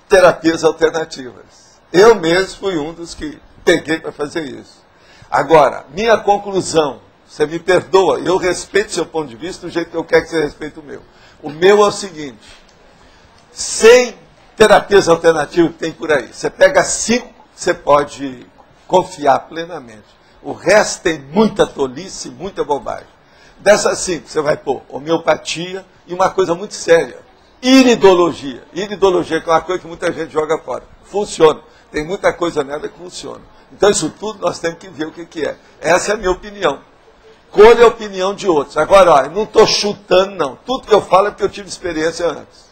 S1: terapias alternativas. Eu mesmo fui um dos que peguei para fazer isso. Agora, minha conclusão, você me perdoa, eu respeito seu ponto de vista do jeito que eu quero que você respeite o meu. O meu é o seguinte, 100 terapias alternativas que tem por aí, você pega 5, você pode confiar plenamente. O resto tem muita tolice, muita bobagem. Dessas 5, você vai pôr homeopatia e uma coisa muito séria, iridologia. Iridologia, que é uma coisa que muita gente joga fora. Funciona. Tem muita coisa nela que funciona. Então isso tudo nós temos que ver o que é. Essa é a minha opinião. Colhe a opinião de outros. Agora, olha, não estou chutando, não. Tudo que eu falo é porque eu tive experiência antes.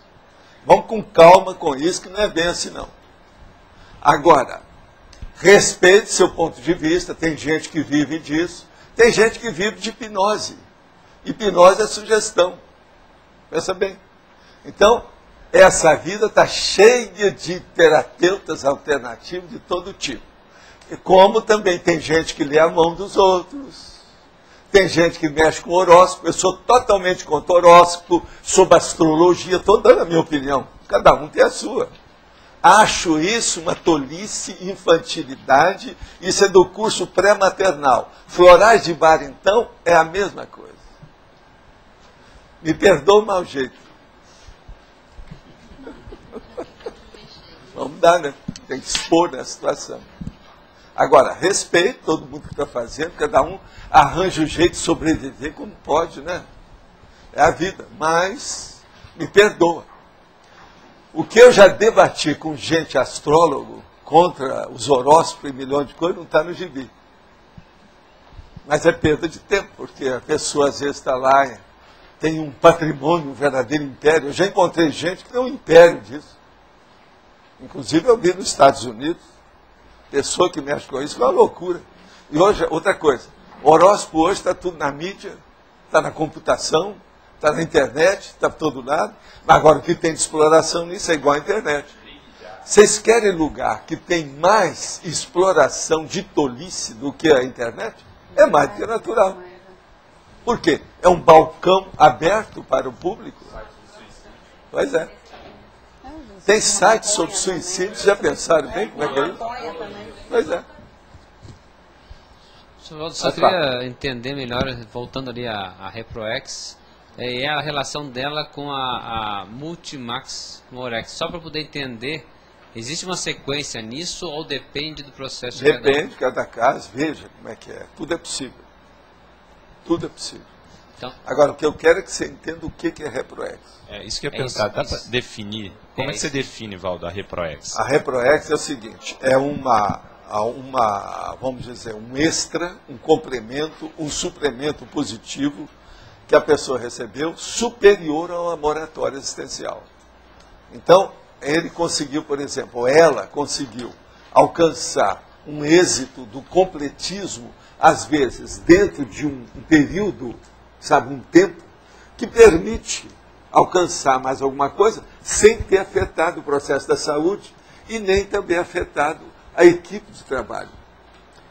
S1: Vamos com calma com isso, que não é bem assim, não. Agora, respeite seu ponto de vista. Tem gente que vive disso. Tem gente que vive de hipnose. Hipnose é sugestão. Pensa bem. Então, essa vida está cheia de terapeutas alternativos de todo tipo. E como também tem gente que lê a mão dos outros. Tem gente que mexe com horóscopo, eu sou totalmente contra horóscopo, sobre astrologia, estou dando a minha opinião, cada um tem a sua. Acho isso uma tolice, infantilidade, isso é do curso pré-maternal. Florais de bar, então, é a mesma coisa. Me perdoa o mau jeito. Vamos dar, né? Tem que expor a situação. Agora, respeito todo mundo que está fazendo, cada um arranja o jeito de sobreviver como pode, né? É a vida, mas me perdoa. O que eu já debati com gente astrólogo contra os horóscopos e milhões de coisas não está no gibi. Mas é perda de tempo, porque a pessoa às vezes está lá, tem um patrimônio, um verdadeiro império. Eu já encontrei gente que tem um império disso. Inclusive eu vi nos Estados Unidos, pessoa que mexe com isso, é uma loucura. E hoje, outra coisa, o horóscopo hoje está tudo na mídia, está na computação, está na internet, está por todo lado. Mas agora o que tem de exploração nisso é igual à internet. Vocês querem lugar que tem mais exploração de tolice do que a internet? É mais do que natural. Por quê? É um balcão aberto para o público? Pois é. Tem sites sobre suicídio, já pensaram bem como é que é isso? Pois é.
S7: Só queria entender melhor, voltando ali a Reproex, é a relação dela com a Multimax Morex. Só para poder entender, existe uma sequência nisso ou depende do processo?
S1: Depende de cada caso, veja como é que é. Tudo é possível. Tudo é possível. Então, agora, o que eu quero é que você entenda o que é Reproex.
S6: É isso que eu ia perguntar, dá para definir? Como é que você define, Valdo, a Reproex?
S1: A Reproex é o seguinte, é uma, vamos dizer, um extra, um complemento, um suplemento positivo que a pessoa recebeu superior a uma moratória existencial. Então, ele conseguiu, por exemplo, ela conseguiu alcançar um êxito do completismo, às vezes, dentro de um período, sabe, um tempo, que permite alcançar mais alguma coisa sem ter afetado o processo da saúde e nem também afetado a equipe de trabalho.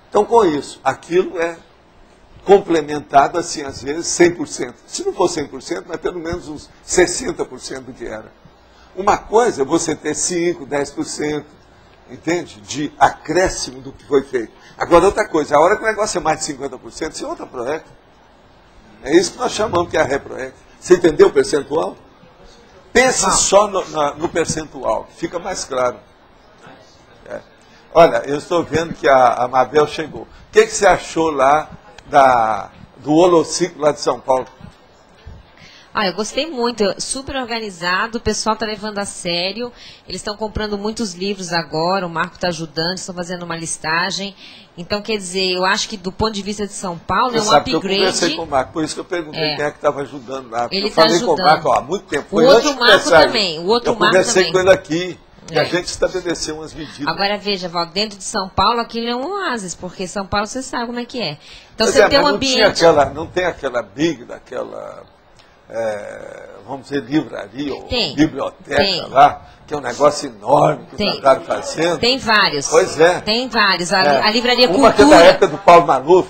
S1: Então, com isso, aquilo é complementado, assim, às vezes, 100%. Se não for 100%, mas pelo menos uns 60% do que era. Uma coisa é você ter 5%, 10%, entende? De acréscimo do que foi feito. Agora, outra coisa, a hora que o negócio é mais de 50%, isso é outra PROEC. É isso que nós chamamos que é a REPROEC. Você entendeu o percentual? Pense só no percentual, fica mais claro. Olha, eu estou vendo que a Mabel chegou. O que você achou lá do Holociclo lá de São Paulo?
S19: Eu gostei muito, super organizado, o pessoal está levando a sério, eles estão comprando muitos livros agora, o Marco está ajudando, estão fazendo uma listagem. Então, quer dizer, eu acho que do ponto de vista de São Paulo, é um upgrade. Eu conversei com o Marco, por isso que eu perguntei quem é que estava ajudando lá. Ele está ajudando.
S1: Com o Marco há muito tempo.
S19: O outro Marco também. Eu
S1: conversei com ele aqui. E a gente estabeleceu umas medidas.
S19: Agora, veja, Valdo, dentro de São Paulo, aquilo é um oásis, porque São Paulo você sabe como é que é. Então, você tem um ambiente...
S1: Não tem aquela big, daquela... vamos dizer, livraria ou biblioteca lá, que é um negócio enorme que o Tratado está fazendo.
S19: Tem vários.
S1: Pois é.
S19: Tem vários. A Livraria
S1: Uma
S19: Cultura...
S1: que é da época do Paulo Maluf.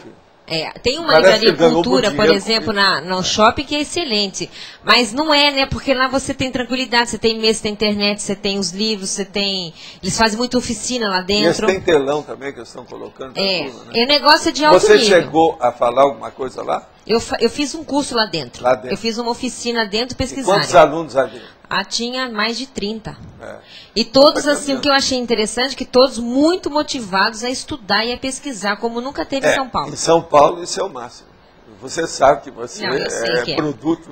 S19: Tem uma Livraria Cultura, por exemplo, no shopping, que é excelente. Mas não é, né? Porque lá você tem tranquilidade, você tem mesa, tem internet, você tem os livros, você tem... Eles fazem muita oficina lá dentro.
S1: E eles têm telão também que eles estão colocando. Turma, né?
S19: E o negócio é de alto
S1: nível.
S19: Você
S1: chegou a falar alguma coisa lá?
S19: Eu fiz um curso lá dentro. Eu fiz uma oficina dentro pesquisando.
S1: Quantos alunos havia?
S19: Tinha mais de 30. E todos, assim, o que eu achei interessante, que todos muito motivados a estudar e a pesquisar, como nunca teve em São Paulo.
S1: Em São Paulo, isso é o máximo. Você sabe que você é produto.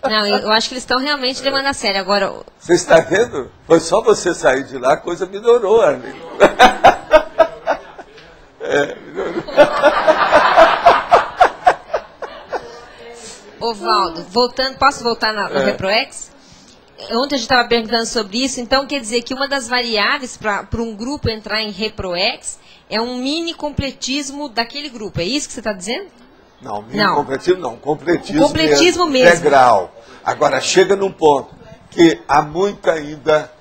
S19: Não, eu acho que eles estão realmente levando a sério. Agora...
S1: Você está vendo? Foi só você sair de lá, a coisa melhorou, Arlindo. Melhorou.
S19: Valdo, posso voltar na ReproEx? Ontem a gente estava perguntando sobre isso, então quer dizer que uma das variáveis para um grupo entrar em ReproEx é um mini completismo daquele grupo, é isso que você está dizendo?
S1: Não, completismo não, completismo mesmo. Integral. Agora, chega num ponto que há muita ainda,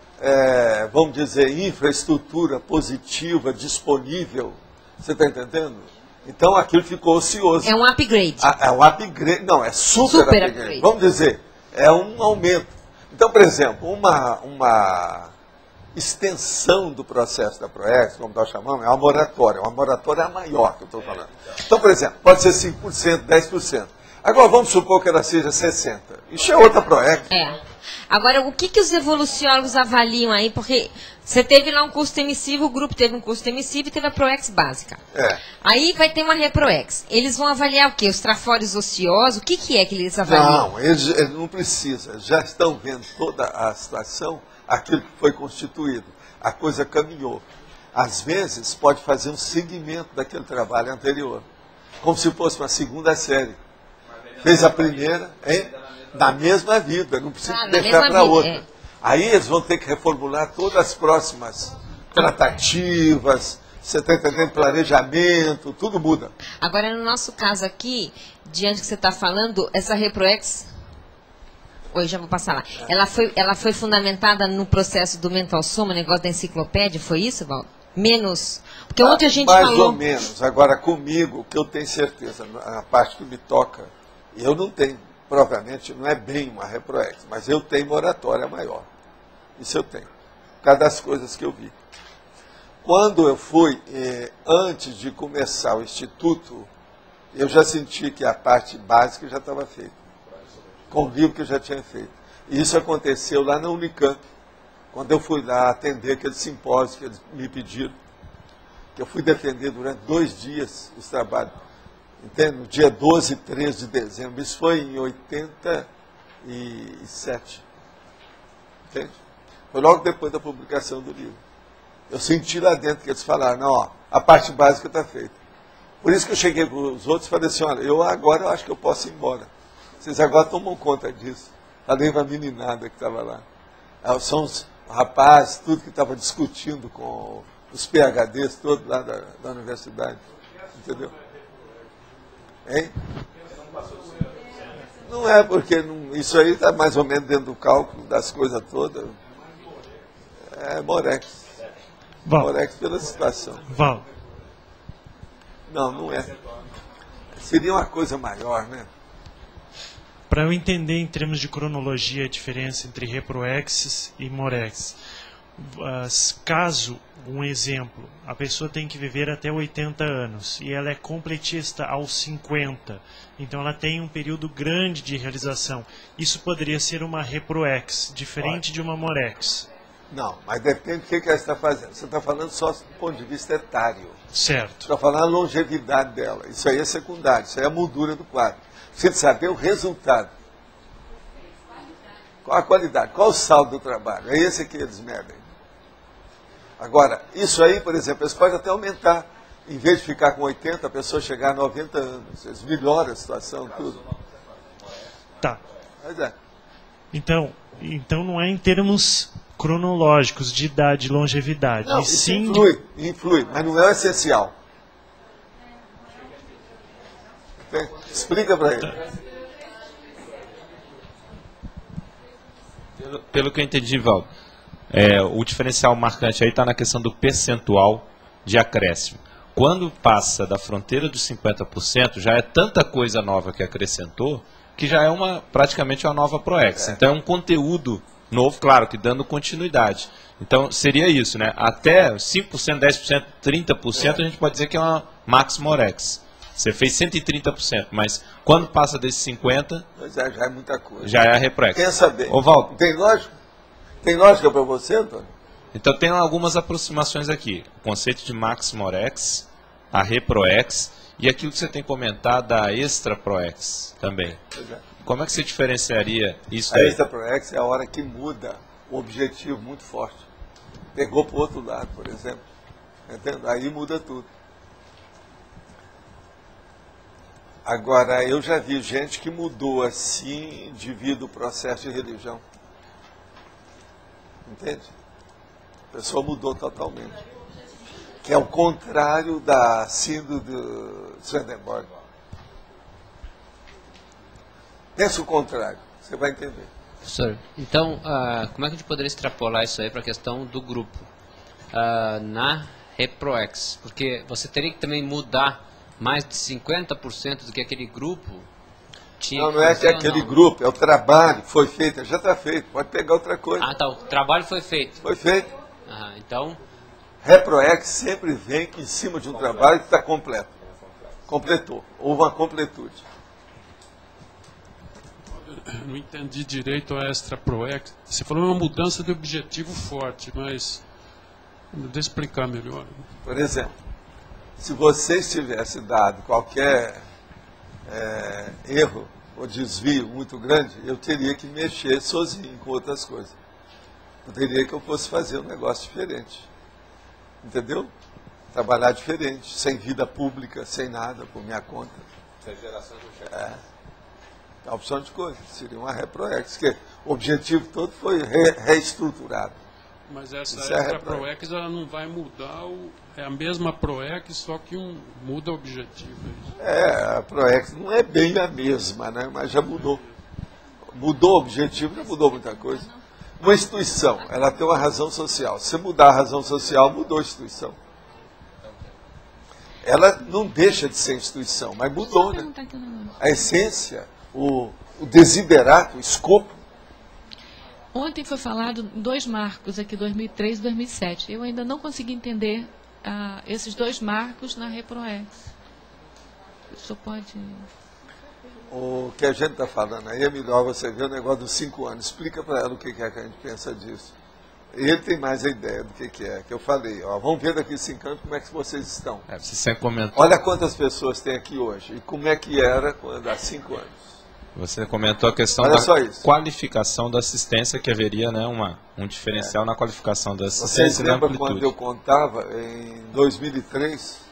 S1: vamos dizer, infraestrutura positiva, disponível, você está entendendo? Então aquilo ficou ocioso.
S19: É um upgrade.
S1: É um upgrade, não, é super upgrade. Vamos dizer, é um aumento. Então, por exemplo, uma extensão do processo da PROEX, como nós chamamos, é uma moratória. Uma moratória é a maior que eu estou falando. Então, por exemplo, pode ser 5%, 10%. Agora, vamos supor que ela seja 60%. Isso é outra PROEX.
S19: Agora, o que os evoluciólogos avaliam aí? Porque você teve lá um curso emissivo, o grupo teve um curso emissivo e teve a PROEX básica. Aí vai ter uma ReproEx. Eles vão avaliar o quê? Os trafores ociosos? O que é que eles avaliam?
S1: Não, eles não precisam. Já estão vendo toda a situação, aquilo que foi constituído. A coisa caminhou. Às vezes, pode fazer um seguimento daquele trabalho anterior. Como se fosse uma segunda série. Fez a primeira, na mesma vida, não precisa deixar para outra. Aí eles vão ter que reformular todas as próximas tratativas, você está entendendo, planejamento, tudo muda.
S19: Agora, no nosso caso aqui, diante do que você está falando, essa ReproEx, já vou passar lá, ela foi fundamentada no processo do Mental Soma, negócio da enciclopédia, foi isso, Valdo? Menos, porque ontem a gente
S1: falou...
S19: Mais
S1: ou menos, agora comigo, o que eu tenho certeza, a parte que me toca, eu não tenho. Provavelmente não é bem uma ReproEx, mas eu tenho moratória maior. Isso eu tenho. Por causa das coisas que eu vi. Quando eu fui, antes de começar o Instituto, eu já senti que a parte básica já estava feita. Com o livro que eu já tinha feito. E isso aconteceu lá na Unicamp, quando eu fui lá atender aquele simpósio que eles me pediram. Que eu fui defender durante 2 dias os trabalhos. Entende? No dia 12 e 13 de dezembro. Isso foi em 87. Entende? Foi logo depois da publicação do livro. Eu senti lá dentro que eles falaram, não, a parte básica está feita. Por isso que eu cheguei para os outros e falei assim, olha, eu acho que eu posso ir embora. Vocês agora tomam conta disso. Falei para a meninada que estava lá. São os rapazes, tudo que estava discutindo com o os PhDs todos lá da universidade. Entendeu? Hein? Não é, porque isso aí está mais ou menos dentro do cálculo das coisas todas. É Morex. Morex pela situação.
S12: Val.
S1: Não é. Seria uma coisa maior, né?
S12: Para eu entender em termos de cronologia a diferença entre ReproEx e Morex, caso, um exemplo, a pessoa tem que viver até 80 anos e ela é completista aos 50, então ela tem um período grande de realização. Isso poderia ser uma ReproEx, diferente de uma Morex.
S1: Não, mas depende do que ela está fazendo. Você está falando só do ponto de vista etário.
S12: Certo.
S1: Está falando a longevidade dela. Isso aí é secundário, isso aí é a moldura do quadro. Você precisa saber o resultado. Qual a qualidade, qual o saldo do trabalho. É esse que eles medem. Agora, isso aí, por exemplo, eles podem até aumentar. Em vez de ficar com 80, a pessoa chegar a 90 anos. Eles melhoram a situação, tudo.
S12: Tá.
S1: Mas é.
S12: Então não é em termos cronológicos de idade e longevidade.
S1: Não,
S12: e
S1: isso
S12: sim
S1: influi, mas não é o essencial. Explica para ele.
S6: Pelo que eu entendi, Valdo, o diferencial marcante aí está na questão do percentual de acréscimo. Quando passa da fronteira dos 50%, já é tanta coisa nova que acrescentou, que já é praticamente uma nova ProEx. Então é um conteúdo novo, claro, que dando continuidade. Então seria isso, né? Até 5%, 10%, 30% a gente pode dizer que é uma Max Morex. Você fez 130%, mas quando passa desses 50%...
S1: Pois é, já é muita coisa.
S6: Já é a ReproEx.
S1: Pensa bem.
S6: Ô, Valdo,
S1: tem lógica? Tem lógica para você, Antônio?
S6: Então tem algumas aproximações aqui. O conceito de Max Morex, a ReproEx e aquilo que você tem comentado da Extra ProEx também.
S1: Pois é.
S6: Como é que você diferenciaria isso
S1: a
S6: aí?
S1: A Extra ProEx é a hora que muda o objetivo muito forte. Pegou para o outro lado, por exemplo. Entendeu? Aí muda tudo. Agora, eu já vi gente que mudou assim devido ao processo de religião. Entende? A pessoa mudou totalmente. Que é o contrário da síndrome do Swedenborg. Pensa o contrário, você vai entender.
S7: Professor, então, como é que a gente poderia extrapolar isso aí para a questão do grupo? Na ReproEx, porque você teria que também mudar mais de 50% do que aquele grupo tinha.
S1: Não é que aquele grupo, é o trabalho que foi feito, já está feito, pode pegar outra coisa.
S7: Ah, tá, o trabalho foi feito.
S1: Foi feito.
S7: Então...
S1: ReproEx sempre vem em cima de um trabalho que está completo. Completou, houve uma completude.
S4: Não entendi direito a Extra ProEx. Você falou uma mudança de objetivo forte, mas deixa eu explicar melhor.
S1: Por exemplo, se vocês tivessem dado qualquer erro ou desvio muito grande, eu teria que mexer sozinho com outras coisas. Eu teria que eu fosse fazer um negócio diferente. Entendeu? Trabalhar diferente, sem vida pública, sem nada, por minha conta.
S6: Sem geração do chefe.
S1: A opção de coisa. Seria uma ReproEx, que o objetivo todo foi reestruturado.
S4: Mas essa Extra ProEx ela não vai mudar, é a mesma ProEx, só que muda o objetivo.
S1: A ProEx não é bem a mesma, né? Mas já mudou. Mudou o objetivo, já mudou muita coisa. Uma instituição, ela tem uma razão social. Se mudar a razão social, mudou a instituição. Ela não deixa de ser instituição, mas mudou, né? A essência, o desiderato, o escopo.
S20: Ontem foi falado 2 marcos aqui, 2003 e 2007. Eu ainda não consegui entender esses 2 marcos na ReproEx. O senhor pode...
S1: O que a gente está falando aí é melhor você ver o negócio dos 5 anos. Explica para ela o que é que a gente pensa disso. Ele tem mais a ideia do que é, que eu falei. Ó, vamos ver daqui a 5 anos como é que vocês estão.
S6: Você sempre comentou.
S1: Olha quantas pessoas tem aqui hoje e como é que era há 5 anos.
S6: Você comentou a questão da qualificação da assistência, que haveria, né, um diferencial na qualificação da assistência e na amplitude.
S1: Vocês lembram quando eu contava, em 2003...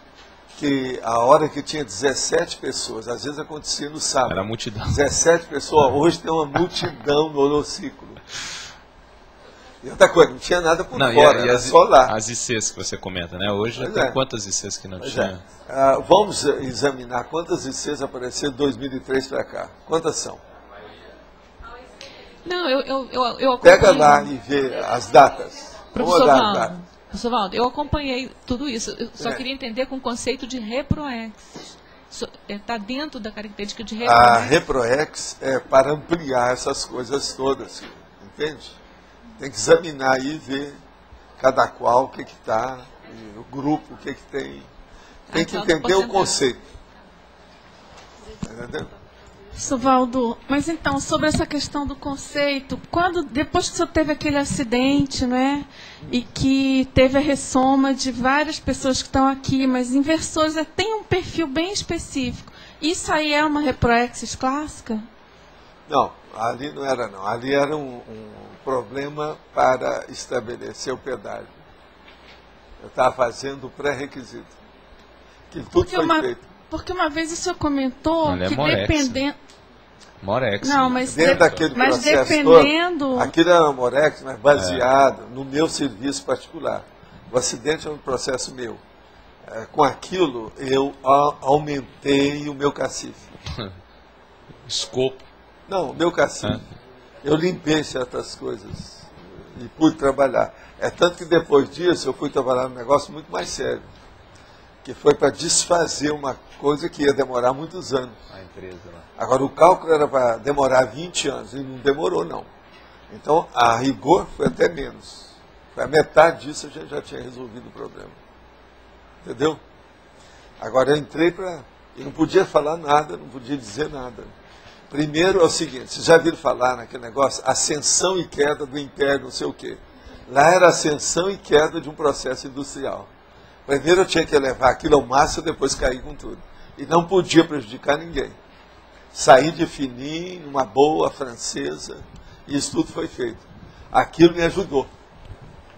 S1: que a hora que tinha 17 pessoas, às vezes acontecia no sábado.
S6: Era multidão.
S1: 17 pessoas, hoje tem uma multidão no holociclo. E outra coisa, não tinha nada por fora, era só lá.
S6: As ICs que você comenta, né? Hoje já tem quantas ICs que não tinha?
S1: Vamos examinar quantas ICs apareceram de 2003 para cá. Quantas são?
S20: Não, eu
S1: pega lá e vê as datas.
S20: Professor Valdo, eu acompanhei tudo isso. Eu só queria entender com o conceito de ReproEx. Está dentro da característica de ReproEx?
S1: A ReproEx é para ampliar essas coisas todas, entende? Tem que examinar aí e ver cada qual, o que está, o grupo, o que tem. Tem que entender o conceito. Entendeu?
S16: Professor Valdo, mas então, sobre essa questão do conceito, depois que o senhor teve aquele acidente, né, e que teve a ressoma de várias pessoas que estão aqui, mas inversores tem um perfil bem específico, isso aí é uma ReproEx clássica?
S1: Não, ali não era não. Ali era um problema para estabelecer o pedágio. Eu estava fazendo o pré-requisito. Que tudo foi feito.
S16: Porque uma vez o senhor comentou que dependendo...
S6: Morex.
S16: Não, mas
S1: dentro daquele processo
S16: dependendo...
S1: todo, aquilo era Morex, mas baseado no meu serviço particular. O acidente é um processo meu. Com aquilo, eu aumentei o meu cacife.
S6: Escopo.
S1: Não, o meu cacife. Eu limpei certas coisas e pude trabalhar. É tanto que depois disso eu fui trabalhar num negócio muito mais sério, que foi para desfazer uma coisa que ia demorar muitos anos.
S6: A empresa lá.
S1: Agora, o cálculo era para demorar 20 anos, e não demorou, não. Então, a rigor foi até menos. Foi a metade disso, a gente já tinha resolvido o problema. Entendeu? Agora, eu entrei para... Eu não podia falar nada, não podia dizer nada. Primeiro é o seguinte, vocês já viram falar naquele negócio, ascensão e queda do império, não sei o quê. Lá era ascensão e queda de um processo industrial. Primeiro eu tinha que levar aquilo ao máximo, depois cair com tudo. E não podia prejudicar ninguém. Saí de fininho, uma boa francesa, e isso tudo foi feito. Aquilo me ajudou.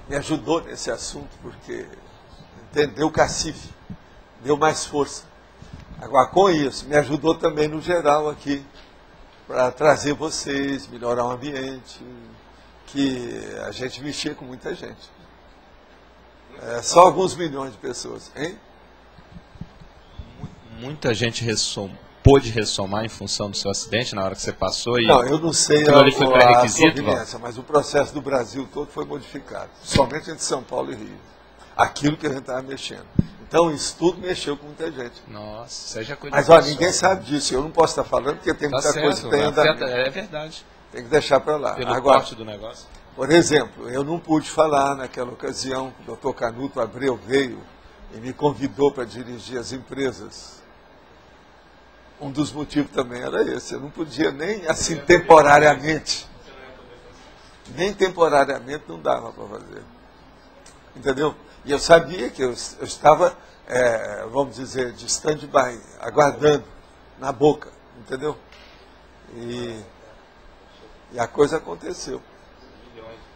S1: Me ajudou nesse assunto, porque entendeu o cacife, deu mais força. Agora, com isso, me ajudou também no geral aqui, para trazer vocês, melhorar o ambiente, que a gente mexia com muita gente. Só alguns milhões de pessoas, hein?
S6: Muita gente pôde ressomar em função do seu acidente na hora que você passou? E
S1: não, eu não sei
S6: foi pré-requisito,
S1: mas o processo do Brasil todo foi modificado, somente entre São Paulo e Rio. Aquilo que a gente estava mexendo. Então, isso tudo mexeu com muita gente.
S6: Nossa, seja coisa.
S1: Mas, olha, ninguém sabe disso. Eu não posso estar falando, porque tem muita coisa que tem andamento.
S6: É verdade.
S1: Tem que deixar para lá.
S6: Pelo corte do negócio.
S1: Por exemplo, eu não pude falar naquela ocasião, o doutor Canuto Abreu veio e me convidou para dirigir as empresas. Um dos motivos também era esse. Eu não podia nem, assim, temporariamente. Nem temporariamente não dava para fazer. Entendeu? E eu sabia que eu estava, vamos dizer, de stand-by, aguardando, na boca, entendeu? E a coisa aconteceu.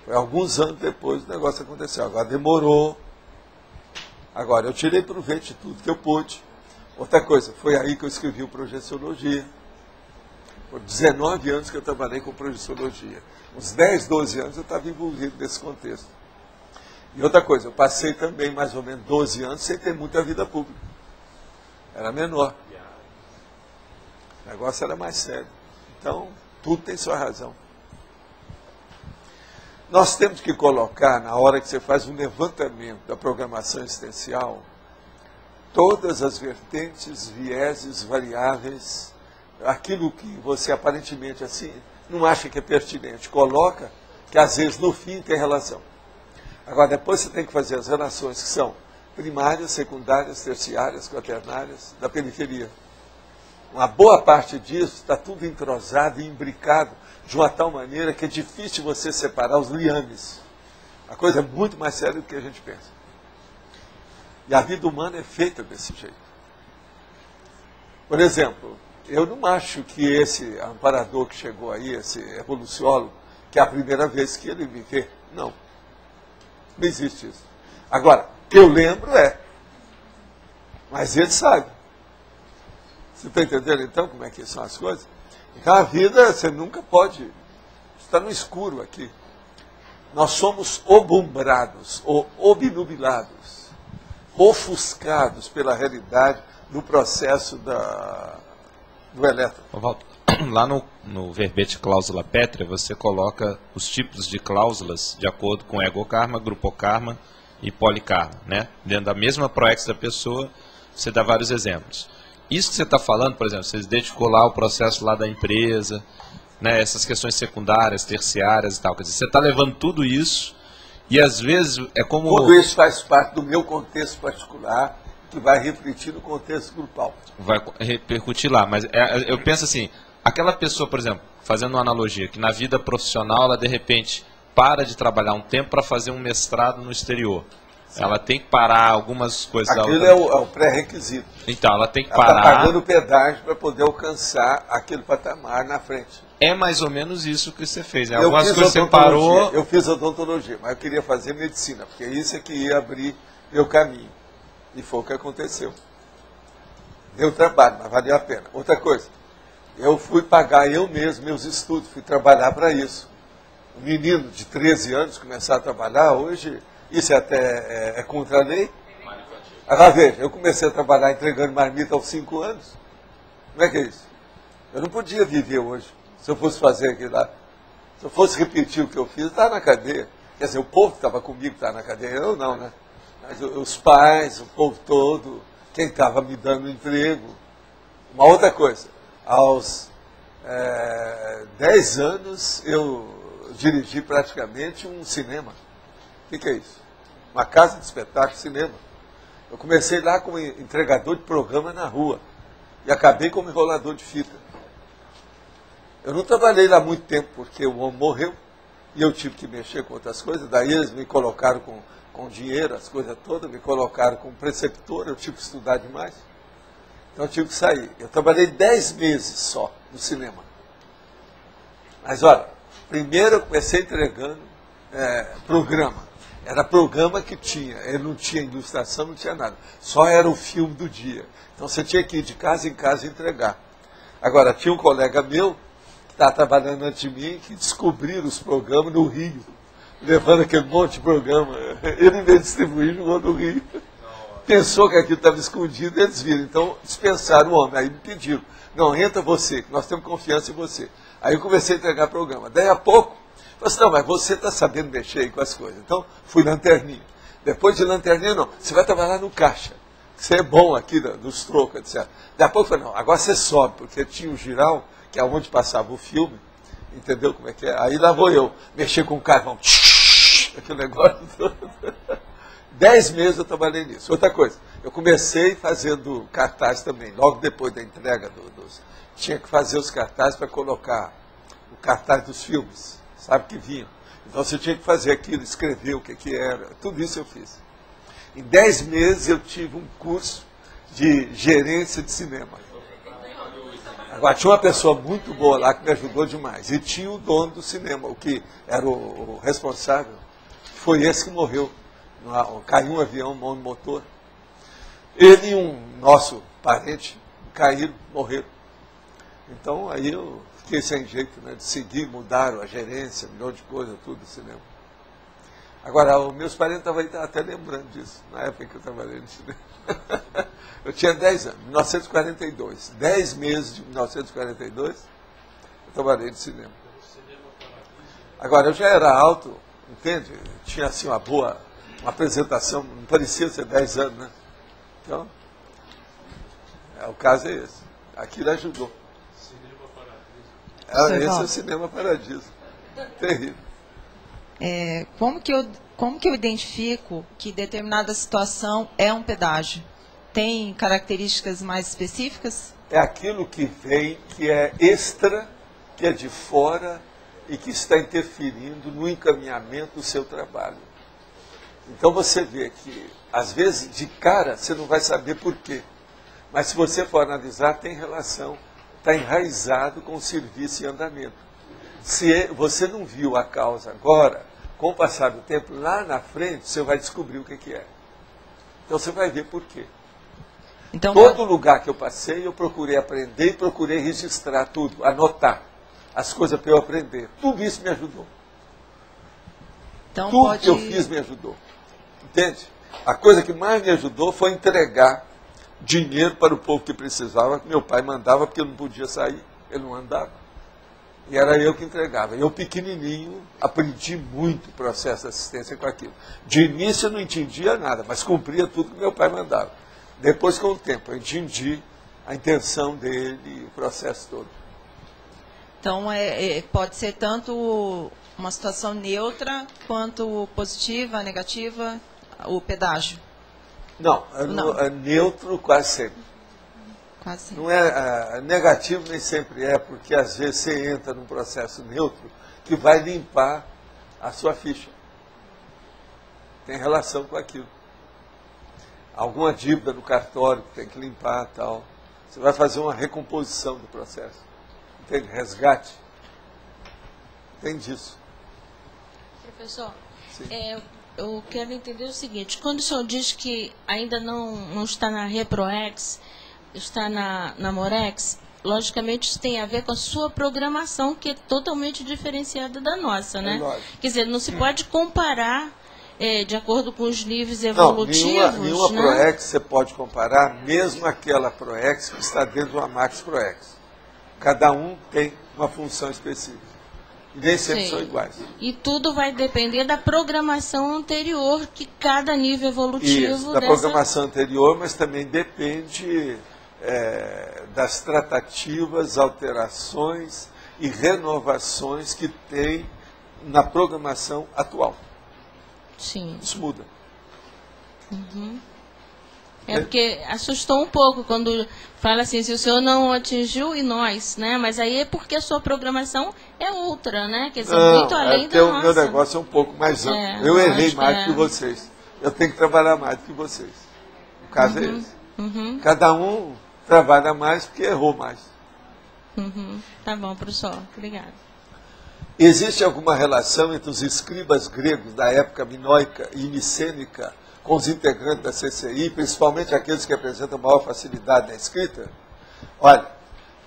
S1: Foi alguns anos depois o negócio aconteceu. Agora demorou. Agora, eu tirei proveito de tudo que eu pude. Outra coisa, foi aí que eu escrevi o Projeciologia. Por 19 anos que eu trabalhei com Projeciologia. Uns 10, 12 anos eu estava envolvido nesse contexto. E outra coisa, eu passei também mais ou menos 12 anos sem ter muita vida pública. Era menor. O negócio era mais sério. Então, tudo tem sua razão. Nós temos que colocar, na hora que você faz um levantamento da programação existencial, todas as vertentes, vieses, variáveis, aquilo que você aparentemente assim não acha que é pertinente, coloca, que às vezes no fim tem relação. Agora, depois você tem que fazer as relações que são primárias, secundárias, terciárias, quaternárias, da periferia. Uma boa parte disso está tudo entrosado e imbricado de uma tal maneira que é difícil você separar os liames. A coisa é muito mais séria do que a gente pensa. E a vida humana é feita desse jeito. Por exemplo, eu não acho que esse amparador que chegou aí, esse evoluciólogo, que é a primeira vez que ele me vê. Não. Não existe isso. Agora, eu lembro mas ele sabe. Você está entendendo então como é que são as coisas? Então a vida, você nunca pode estar no escuro aqui. Nós somos obumbrados, ou obnubilados, ofuscados pela realidade do processo do elétron.
S6: Walter, lá no verbete cláusula pétrea, você coloca os tipos de cláusulas de acordo com egokarma, grupokarma e polikarma, né? Dentro da mesma proex da pessoa, você dá vários exemplos. Isso que você está falando, por exemplo, você identificou lá o processo lá da empresa, né, essas questões secundárias, terciárias e tal. Quer dizer, você está levando tudo isso e às vezes é como...
S1: Tudo isso faz parte do meu contexto particular, que vai refletir no contexto grupal.
S6: Vai repercutir lá, mas eu penso assim, aquela pessoa, por exemplo, fazendo uma analogia, que na vida profissional ela de repente para de trabalhar um tempo para fazer um mestrado no exterior. Sim. Ela tem que parar algumas coisas.
S1: Aquilo é o pré-requisito.
S6: Então, ela tem que parar.
S1: Ela está pagando pedágio para poder alcançar aquele patamar na frente.
S6: É mais ou menos isso que você fez. Né? Algumas coisas você parou.
S1: Eu fiz odontologia, mas eu queria fazer medicina, porque isso é que ia abrir meu caminho. E foi o que aconteceu. Deu trabalho, mas valeu a pena. Outra coisa, eu fui pagar eu mesmo meus estudos, fui trabalhar para isso. Um menino de 13 anos começar a trabalhar, hoje, isso até é contra a lei. Agora veja, eu comecei a trabalhar entregando marmita aos 5 anos. Como é que é isso? Eu não podia viver hoje, se eu fosse fazer aquilo lá. Se eu fosse repetir o que eu fiz, eu estava na cadeia. Quer dizer, o povo que estava comigo estava na cadeia, eu não, né? Mas os pais, o povo todo, quem estava me dando emprego. Uma outra coisa, aos 10 anos eu dirigi praticamente um cinema. O que é isso? Uma casa de espetáculo, cinema. Eu comecei lá como entregador de programa na rua e acabei como enrolador de fita. Eu não trabalhei lá muito tempo porque o homem morreu e eu tive que mexer com outras coisas. Daí eles me colocaram com dinheiro, as coisas todas, me colocaram como preceptor, eu tive que estudar demais. Então eu tive que sair. Eu trabalhei 10 meses só no cinema. Mas olha, primeiro eu comecei entregando programa. Era programa que tinha, ele não tinha ilustração, não tinha nada. Só era o filme do dia. Então você tinha que ir de casa em casa e entregar. Agora, tinha um colega meu, que estava trabalhando antes de mim, que descobriram os programas no Rio, levando aquele monte de programa. Ele, em vez de distribuir, jogou no Rio. Pensou que aquilo estava escondido, eles viram. Então, dispensaram o homem. Aí me pediram, não, entra você, que nós temos confiança em você. Aí eu comecei a entregar programa. Daí a pouco, eu falei assim, não, mas você está sabendo mexer aí com as coisas. Então, fui lanterninha. Depois de lanterninha, não, você vai trabalhar no caixa. Você é bom aqui dos trocos, etc. Daí a pouco eu falei, não, agora você sobe, porque tinha o giral, que é onde passava o filme, entendeu como é que é? Aí lá vou eu, mexer com o carvão, aquele negócio todo. 10 meses eu trabalhei nisso. Outra coisa, eu comecei fazendo cartaz também, logo depois da entrega tinha que fazer os cartazes para colocar o cartaz dos filmes, sabe, que vinham. Então você tinha que fazer aquilo, escrever o que era, tudo isso eu fiz. Em 10 meses eu tive um curso de gerência de cinema. Agora tinha uma pessoa muito boa lá que me ajudou demais. E tinha o dono do cinema, o que era o responsável, foi esse que morreu. Caiu um avião, um motor. Ele e um nosso parente caíram, morreram. Então aí eu fiquei sem jeito, né, de seguir, mudaram a gerência, um milhão de coisas, tudo do cinema. Agora, os meus parentes estavam até lembrando disso, na época que eu trabalhei no cinema. Eu tinha 10 anos, 1942. 10 meses de 1942, eu trabalhei no cinema. Agora, eu já era alto, entende? Tinha assim uma apresentação, não parecia ser 10 anos, né? Então, o caso é esse. Aquilo ajudou. Esse é o Cinema Paradiso. Terrível.
S10: Como que eu identifico que determinada situação é um pedágio? Tem características mais específicas?
S1: É aquilo que vem, que é extra, que é de fora e que está interferindo no encaminhamento do seu trabalho. Então você vê que, às vezes, de cara, você não vai saber por quê. Mas se você for analisar, tem relação, está enraizado com o serviço em andamento. Se você não viu a causa agora, com o passar do tempo, lá na frente, você vai descobrir o que é. Então você vai ver por quê. Então, todo lugar que eu passei, eu procurei aprender e procurei registrar tudo, anotar as coisas para eu aprender. Tudo isso me ajudou.
S9: Então,
S1: tudo que eu fiz me ajudou. Entende? A coisa que mais me ajudou foi entregar dinheiro para o povo que precisava, que meu pai mandava, porque eu não podia sair, ele não andava. E era eu que entregava. Eu, pequenininho, aprendi muito o processo de assistência com aquilo. De início eu não entendia nada, mas cumpria tudo que meu pai mandava. Depois, com o tempo, eu entendi a intenção dele, o processo todo.
S10: Então, pode ser tanto uma situação neutra, quanto positiva, negativa, o pedágio?
S1: Não, é neutro quase sempre.
S10: Quase sempre.
S1: Não é negativo, nem sempre é, porque às vezes você entra num processo neutro que vai limpar a sua ficha. Tem relação com aquilo. Alguma dívida no cartório que tem que limpar, tal. Você vai fazer uma recomposição do processo. Entende? Resgate. Tem disso.
S17: Professor, eu quero entender o seguinte. Quando o senhor diz que ainda não está na ReproEx, está na Morex, logicamente isso tem a ver com a sua programação, que é totalmente diferenciada da nossa, né? Quer dizer, não se pode comparar de acordo com os níveis evolutivos.
S1: Não, nenhuma ProEx você pode comparar, mesmo aquela ProEx que está dentro de uma Max ProEx. Cada um tem uma função específica. E nem sempre são iguais.
S17: E tudo vai depender da programação anterior, que cada nível evolutivo...
S1: Isso, da programação anterior, mas também depende das tratativas, alterações e renovações que tem na programação atual.
S17: Sim.
S1: Isso muda.
S17: Uhum. Porque assustou um pouco quando fala assim, se o senhor não atingiu e nós, né? Mas aí é porque a sua programação é outra, né? Quer dizer, muito além da nossa.
S1: O meu negócio é um pouco mais amplo. Eu errei mais que vocês. Eu tenho que trabalhar mais do que vocês. O caso é esse.
S17: Uhum.
S1: Cada um trabalha mais porque errou mais.
S17: Uhum. Tá bom, professor. Obrigada.
S1: Existe alguma relação entre os escribas gregos da época minoica e micênica com os integrantes da CCI, principalmente aqueles que apresentam maior facilidade na escrita? Olha,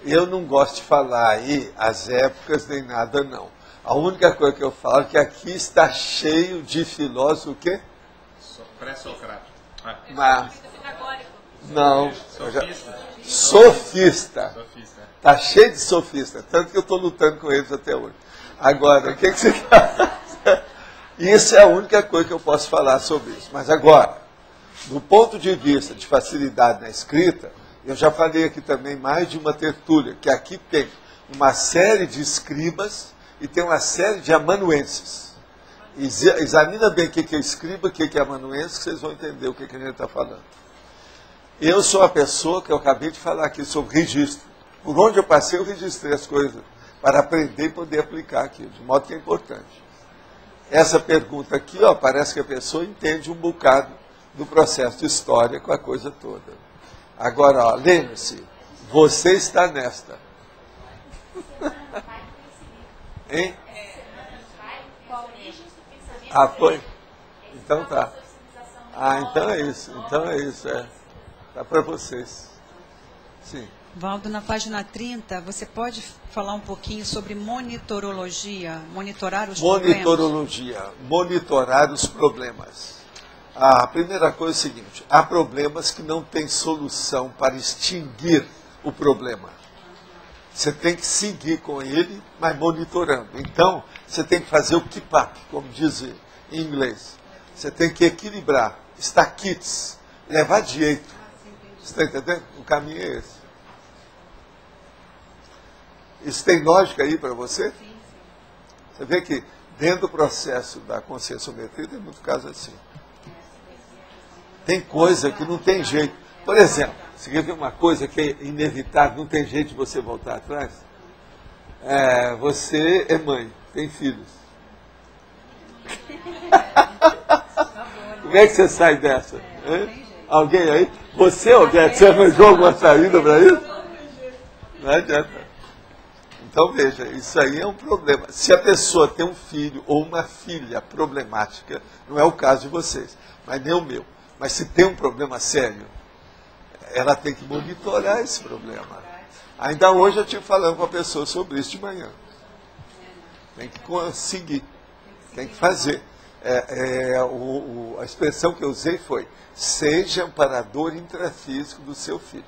S1: eu não gosto de falar aí as épocas nem nada, não. A única coisa que eu falo é que aqui está cheio de filósofos, o quê?
S6: Pré-socrático.
S1: Não.
S6: Sofista.
S1: Sofista. Está cheio de sofista, tanto que eu estou lutando com eles até hoje. Agora, o que você quer? Isso é a única coisa que eu posso falar sobre isso. Mas agora, do ponto de vista de facilidade na escrita, eu já falei aqui também mais de uma tertúlia, que aqui tem uma série de escribas e tem uma série de amanuenses. Examina bem o que é escriba, o que é amanuense, que vocês vão entender o que a gente está falando. Eu sou a pessoa que eu acabei de falar aqui sobre registro. Por onde eu passei, eu registrei as coisas para aprender e poder aplicar aquilo, de modo que é importante. Essa pergunta aqui, parece que a pessoa entende um bocado do processo de história com a coisa toda. Agora, lembre-se, você está nesta. Hein? Foi? Então tá. Então é isso. Tá para vocês. Sim.
S21: Valdo, na página 30, você pode falar um pouquinho sobre monitorologia, monitorar os problemas?
S1: Monitorar os problemas. A primeira coisa é o seguinte, há problemas que não têm solução para extinguir o problema. Você tem que seguir com ele, mas monitorando. Então, você tem que fazer o keep-up, como diz em inglês. Você tem que equilibrar, estaquites, levar jeito. Você está entendendo? O caminho é esse. Isso tem lógica aí para você? Você vê que dentro do processo da conscienciometria tem muito caso assim. Tem coisa que não tem jeito. Por exemplo, você quer ver uma coisa que é inevitável, não tem jeito de você voltar atrás? Você é mãe, tem filhos. Como é que você sai dessa? Alguém aí? Você arranjou alguma saída para isso? Não adianta. Então, veja, isso aí é um problema. Se a pessoa tem um filho ou uma filha problemática, não é o caso de vocês, mas nem o meu. Mas se tem um problema sério, ela tem que monitorar esse problema. Ainda hoje eu estive falando com a pessoa sobre isso de manhã. Tem que conseguir, tem que fazer. A expressão que eu usei foi: seja amparador intrafísico do seu filho.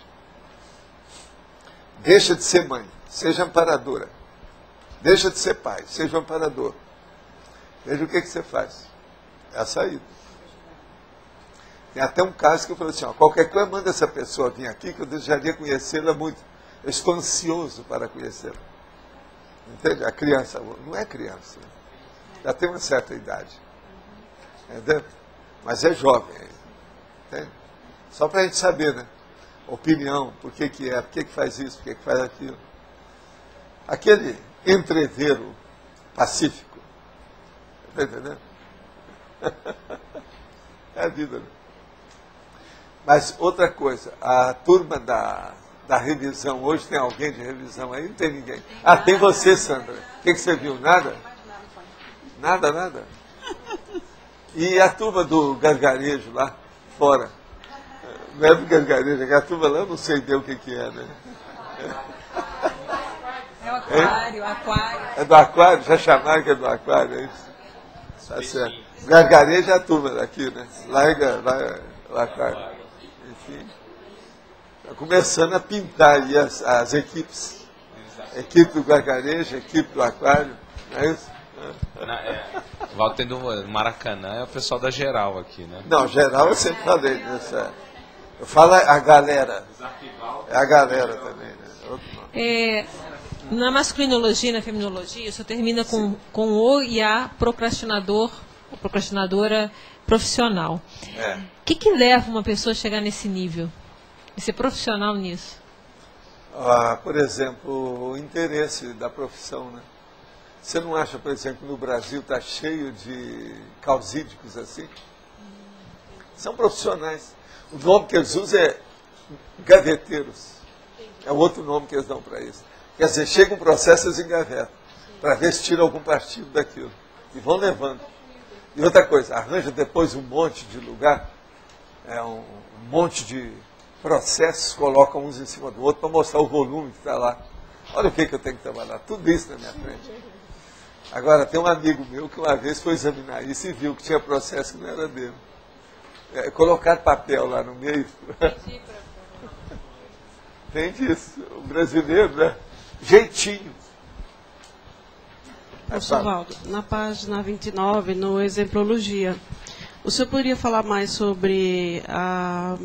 S1: Deixa de ser mãe, seja amparadora. Deixa de ser pai, seja amparador. Veja o que você faz. É a saída. Tem até um caso que eu falei assim, qualquer coisa manda essa pessoa vir aqui, que eu desejaria conhecê-la muito. Eu estou ansioso para conhecê-la. Entende? A criança não é criança. Já tem uma certa idade. Entendeu? Mas é jovem. Entende? Só para a gente saber, né? Opinião, por que é, por que faz isso, por que faz aquilo. Aquele entreveiro pacífico. Está entendendo? É a vida, né? Mas outra coisa, a turma da revisão, hoje tem alguém de revisão aí? Não tem ninguém. Ah, tem você, Sandra. O que você viu? Nada? Nada? E a turma do gargarejo lá, fora? Não é do gargarejo, é a turma lá, eu não sei bem o que é, né?
S2: É o aquário, aquário.
S1: É do aquário? Já chamaram que é do aquário, é isso? Tá certo. Gargarejo é a turma daqui, né? Lá é o aquário. Enfim, está começando a pintar aí as equipes. Equipe do gargarejo, equipe do aquário, não é isso?
S6: Walter do Maracanã é o pessoal da geral aqui, né?
S1: Não, geral eu sempre falei nisso. Eu falo a galera. É a galera também, né?
S2: Na masculinologia e na feminologia, isso termina com o e a procrastinador, ou procrastinadora profissional. O que leva uma pessoa a chegar nesse nível? De ser profissional nisso?
S1: Por exemplo, o interesse da profissão, né? Você não acha, por exemplo, que no Brasil está cheio de causídicos assim? São profissionais. O nome que eles usam é gaveteiros. É outro nome que eles dão para isso. Quer dizer, chega um processo, eles engavetam, para ver se tira algum partido daquilo. E vão levando. E outra coisa, arranja depois um monte de lugar, um monte de processos, colocam uns em cima do outro para mostrar o volume que está lá. Olha o que eu tenho que trabalhar. Tudo isso na minha frente. Agora, tem um amigo meu que uma vez foi examinar isso e viu que tinha processo que não era dele. Colocar papel lá no meio. Tem disso. O brasileiro, né? Jeitinho.
S3: Professor Valdo, na página 29, no Exemplologia, o senhor poderia falar mais sobre a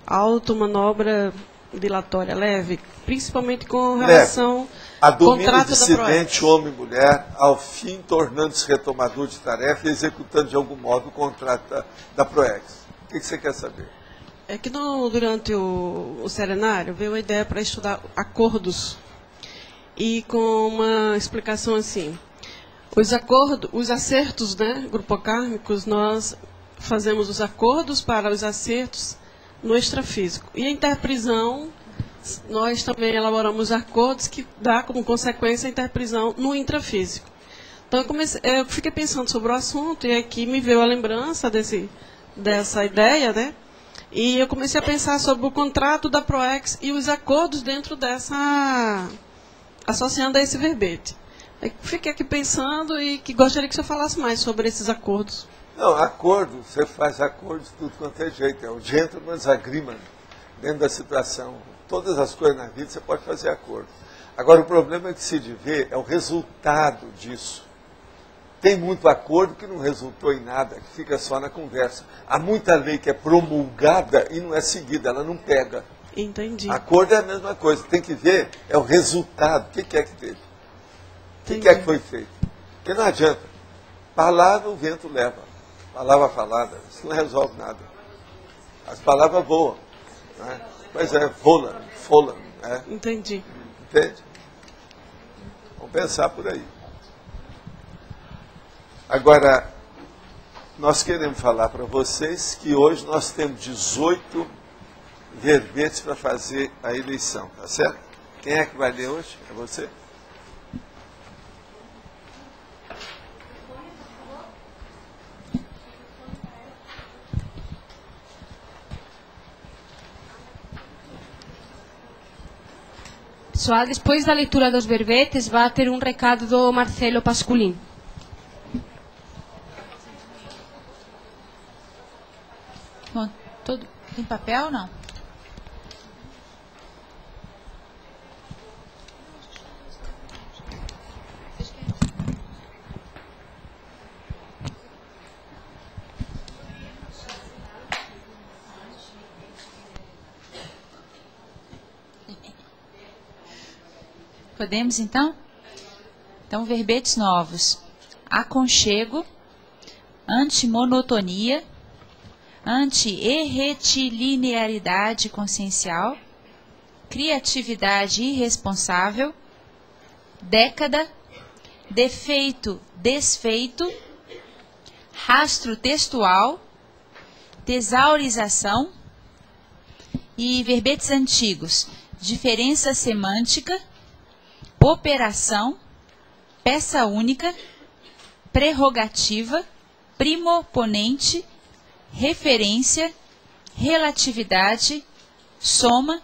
S3: automanobra dilatória leve, principalmente com relação
S1: a domínio dissidente, homem e mulher, ao fim tornando-se retomador de tarefa e executando de algum modo o contrato da PROEX. O que você quer saber?
S3: É que durante o serenário veio a ideia para estudar acordos e com uma explicação assim. Os acertos, né, grupocármicos, nós fazemos os acordos para os acertos no extrafísico. E a interprisão, nós também elaboramos acordos que dá como consequência a interprisão no intrafísico. Então eu fiquei pensando sobre o assunto e aqui me veio a lembrança dessa ideia, né? E eu comecei a pensar sobre o contrato da PROEX e os acordos dentro dessa, associando a esse verbete. Fiquei aqui pensando e que gostaria que o senhor falasse mais sobre esses acordos.
S1: Não, acordo, você faz acordos de tudo quanto é jeito. É o gentleman's agreement dentro da situação. Todas as coisas na vida você pode fazer acordo. Agora, o problema que se vê é o resultado disso. Tem muito acordo que não resultou em nada, que fica só na conversa. Há muita lei que é promulgada e não é seguida, ela não pega.
S3: Entendi.
S1: Acordo é a mesma coisa, tem que ver é o resultado. O que é que teve? O que é que foi feito? Porque não adianta. Palavra o vento leva. Palavra falada, isso não resolve nada. As palavras voam. Né? Pois é, volam. Né?
S3: Entendi.
S1: Entende? Vamos pensar por aí. Agora, nós queremos falar para vocês que hoje nós temos 18 verbetes para fazer a eleição, tá certo? Quem é que vai ler hoje? É você?
S22: Pessoal, depois da leitura dos verbetes, vai ter um recado do Marcelo Pasculin.
S11: papel, não? Podemos, então? Então, verbetes novos. Aconchego, antimonotonia, anti-erretilinearidade consciencial, criatividade irresponsável, década, defeito, desfeito, rastro textual, tesaurização e verbetes antigos, diferença semântica, operação, peça única, prerrogativa, primoponente, referência, relatividade, soma,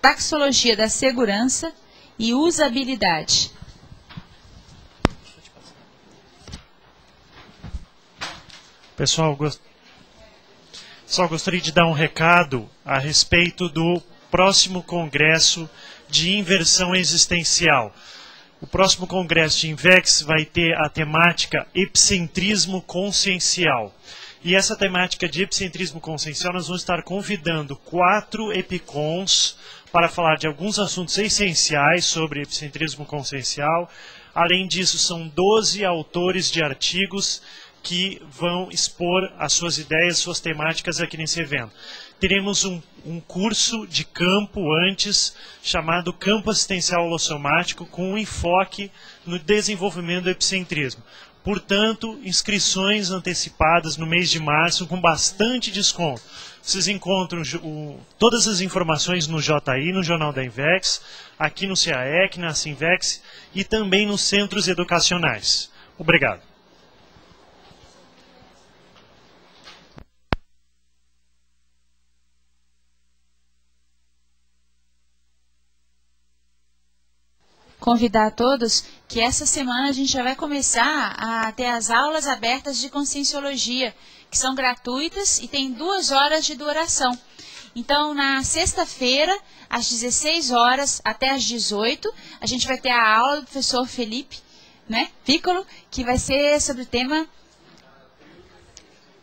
S11: taxologia da segurança e usabilidade.
S12: Pessoal, só gostaria de dar um recado a respeito do próximo congresso de inversão existencial. O próximo congresso de INVEX vai ter a temática epicentrismo consciencial. E essa temática de epicentrismo consciencial, nós vamos estar convidando 4 epicons para falar de alguns assuntos essenciais sobre epicentrismo consciencial. Além disso, são 12 autores de artigos que vão expor as suas ideias, suas temáticas aqui nesse evento. Teremos um curso de campo antes, chamado Campo Assistencial Holossomático, com um enfoque no desenvolvimento do epicentrismo. Portanto, inscrições antecipadas no mês de março com bastante desconto. Vocês encontram todas as informações no JI, no Jornal da INVEX, aqui no CAEC, na Sinvex e também nos centros educacionais. Obrigado.
S11: Convidar a todos que essa semana a gente já vai começar a ter as aulas abertas de Conscienciologia, que são gratuitas e tem 2 horas de duração. Então, na sexta-feira, às 16 horas até às 18, a gente vai ter a aula do professor Felipe, né, Piccolo, que vai ser sobre o tema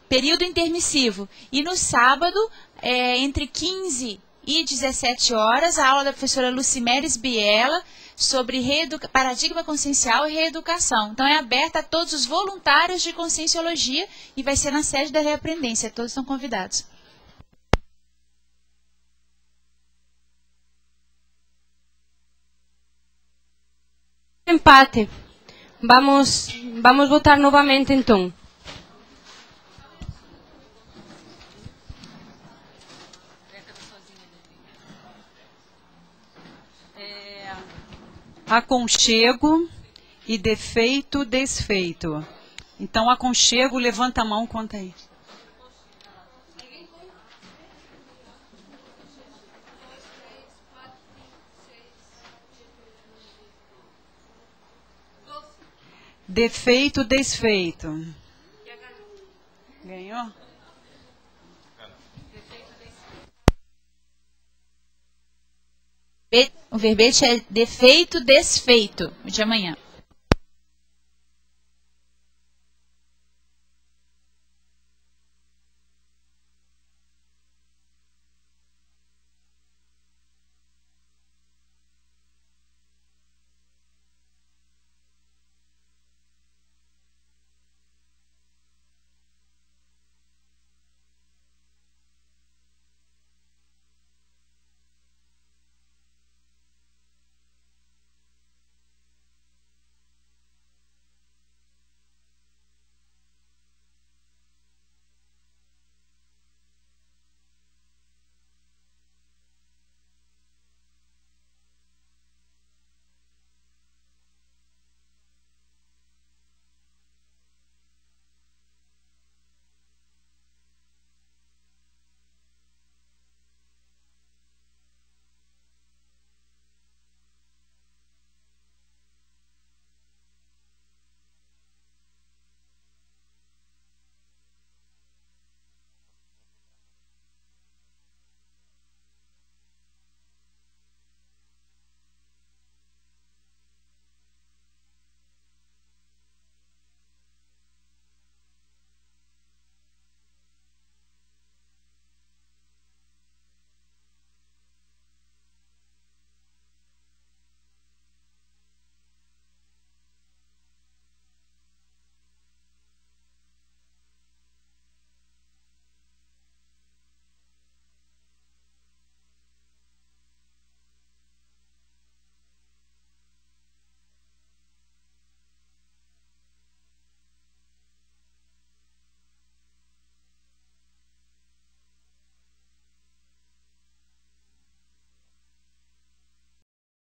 S11: período intermissivo. E no sábado, entre 15 e 17 horas, a aula da professora Lucimeres Biela, sobre paradigma consciencial e reeducação. Então, é aberta a todos os voluntários de Conscienciologia e vai ser na sede da Reaprendência. Todos estão convidados.
S22: Empate. Vamos votar novamente, então.
S21: Aconchego e defeito, desfeito. Então, aconchego, levanta a mão, conta aí. Defeito, desfeito. Ganhou?
S11: O verbete é defeito, desfeito, de amanhã.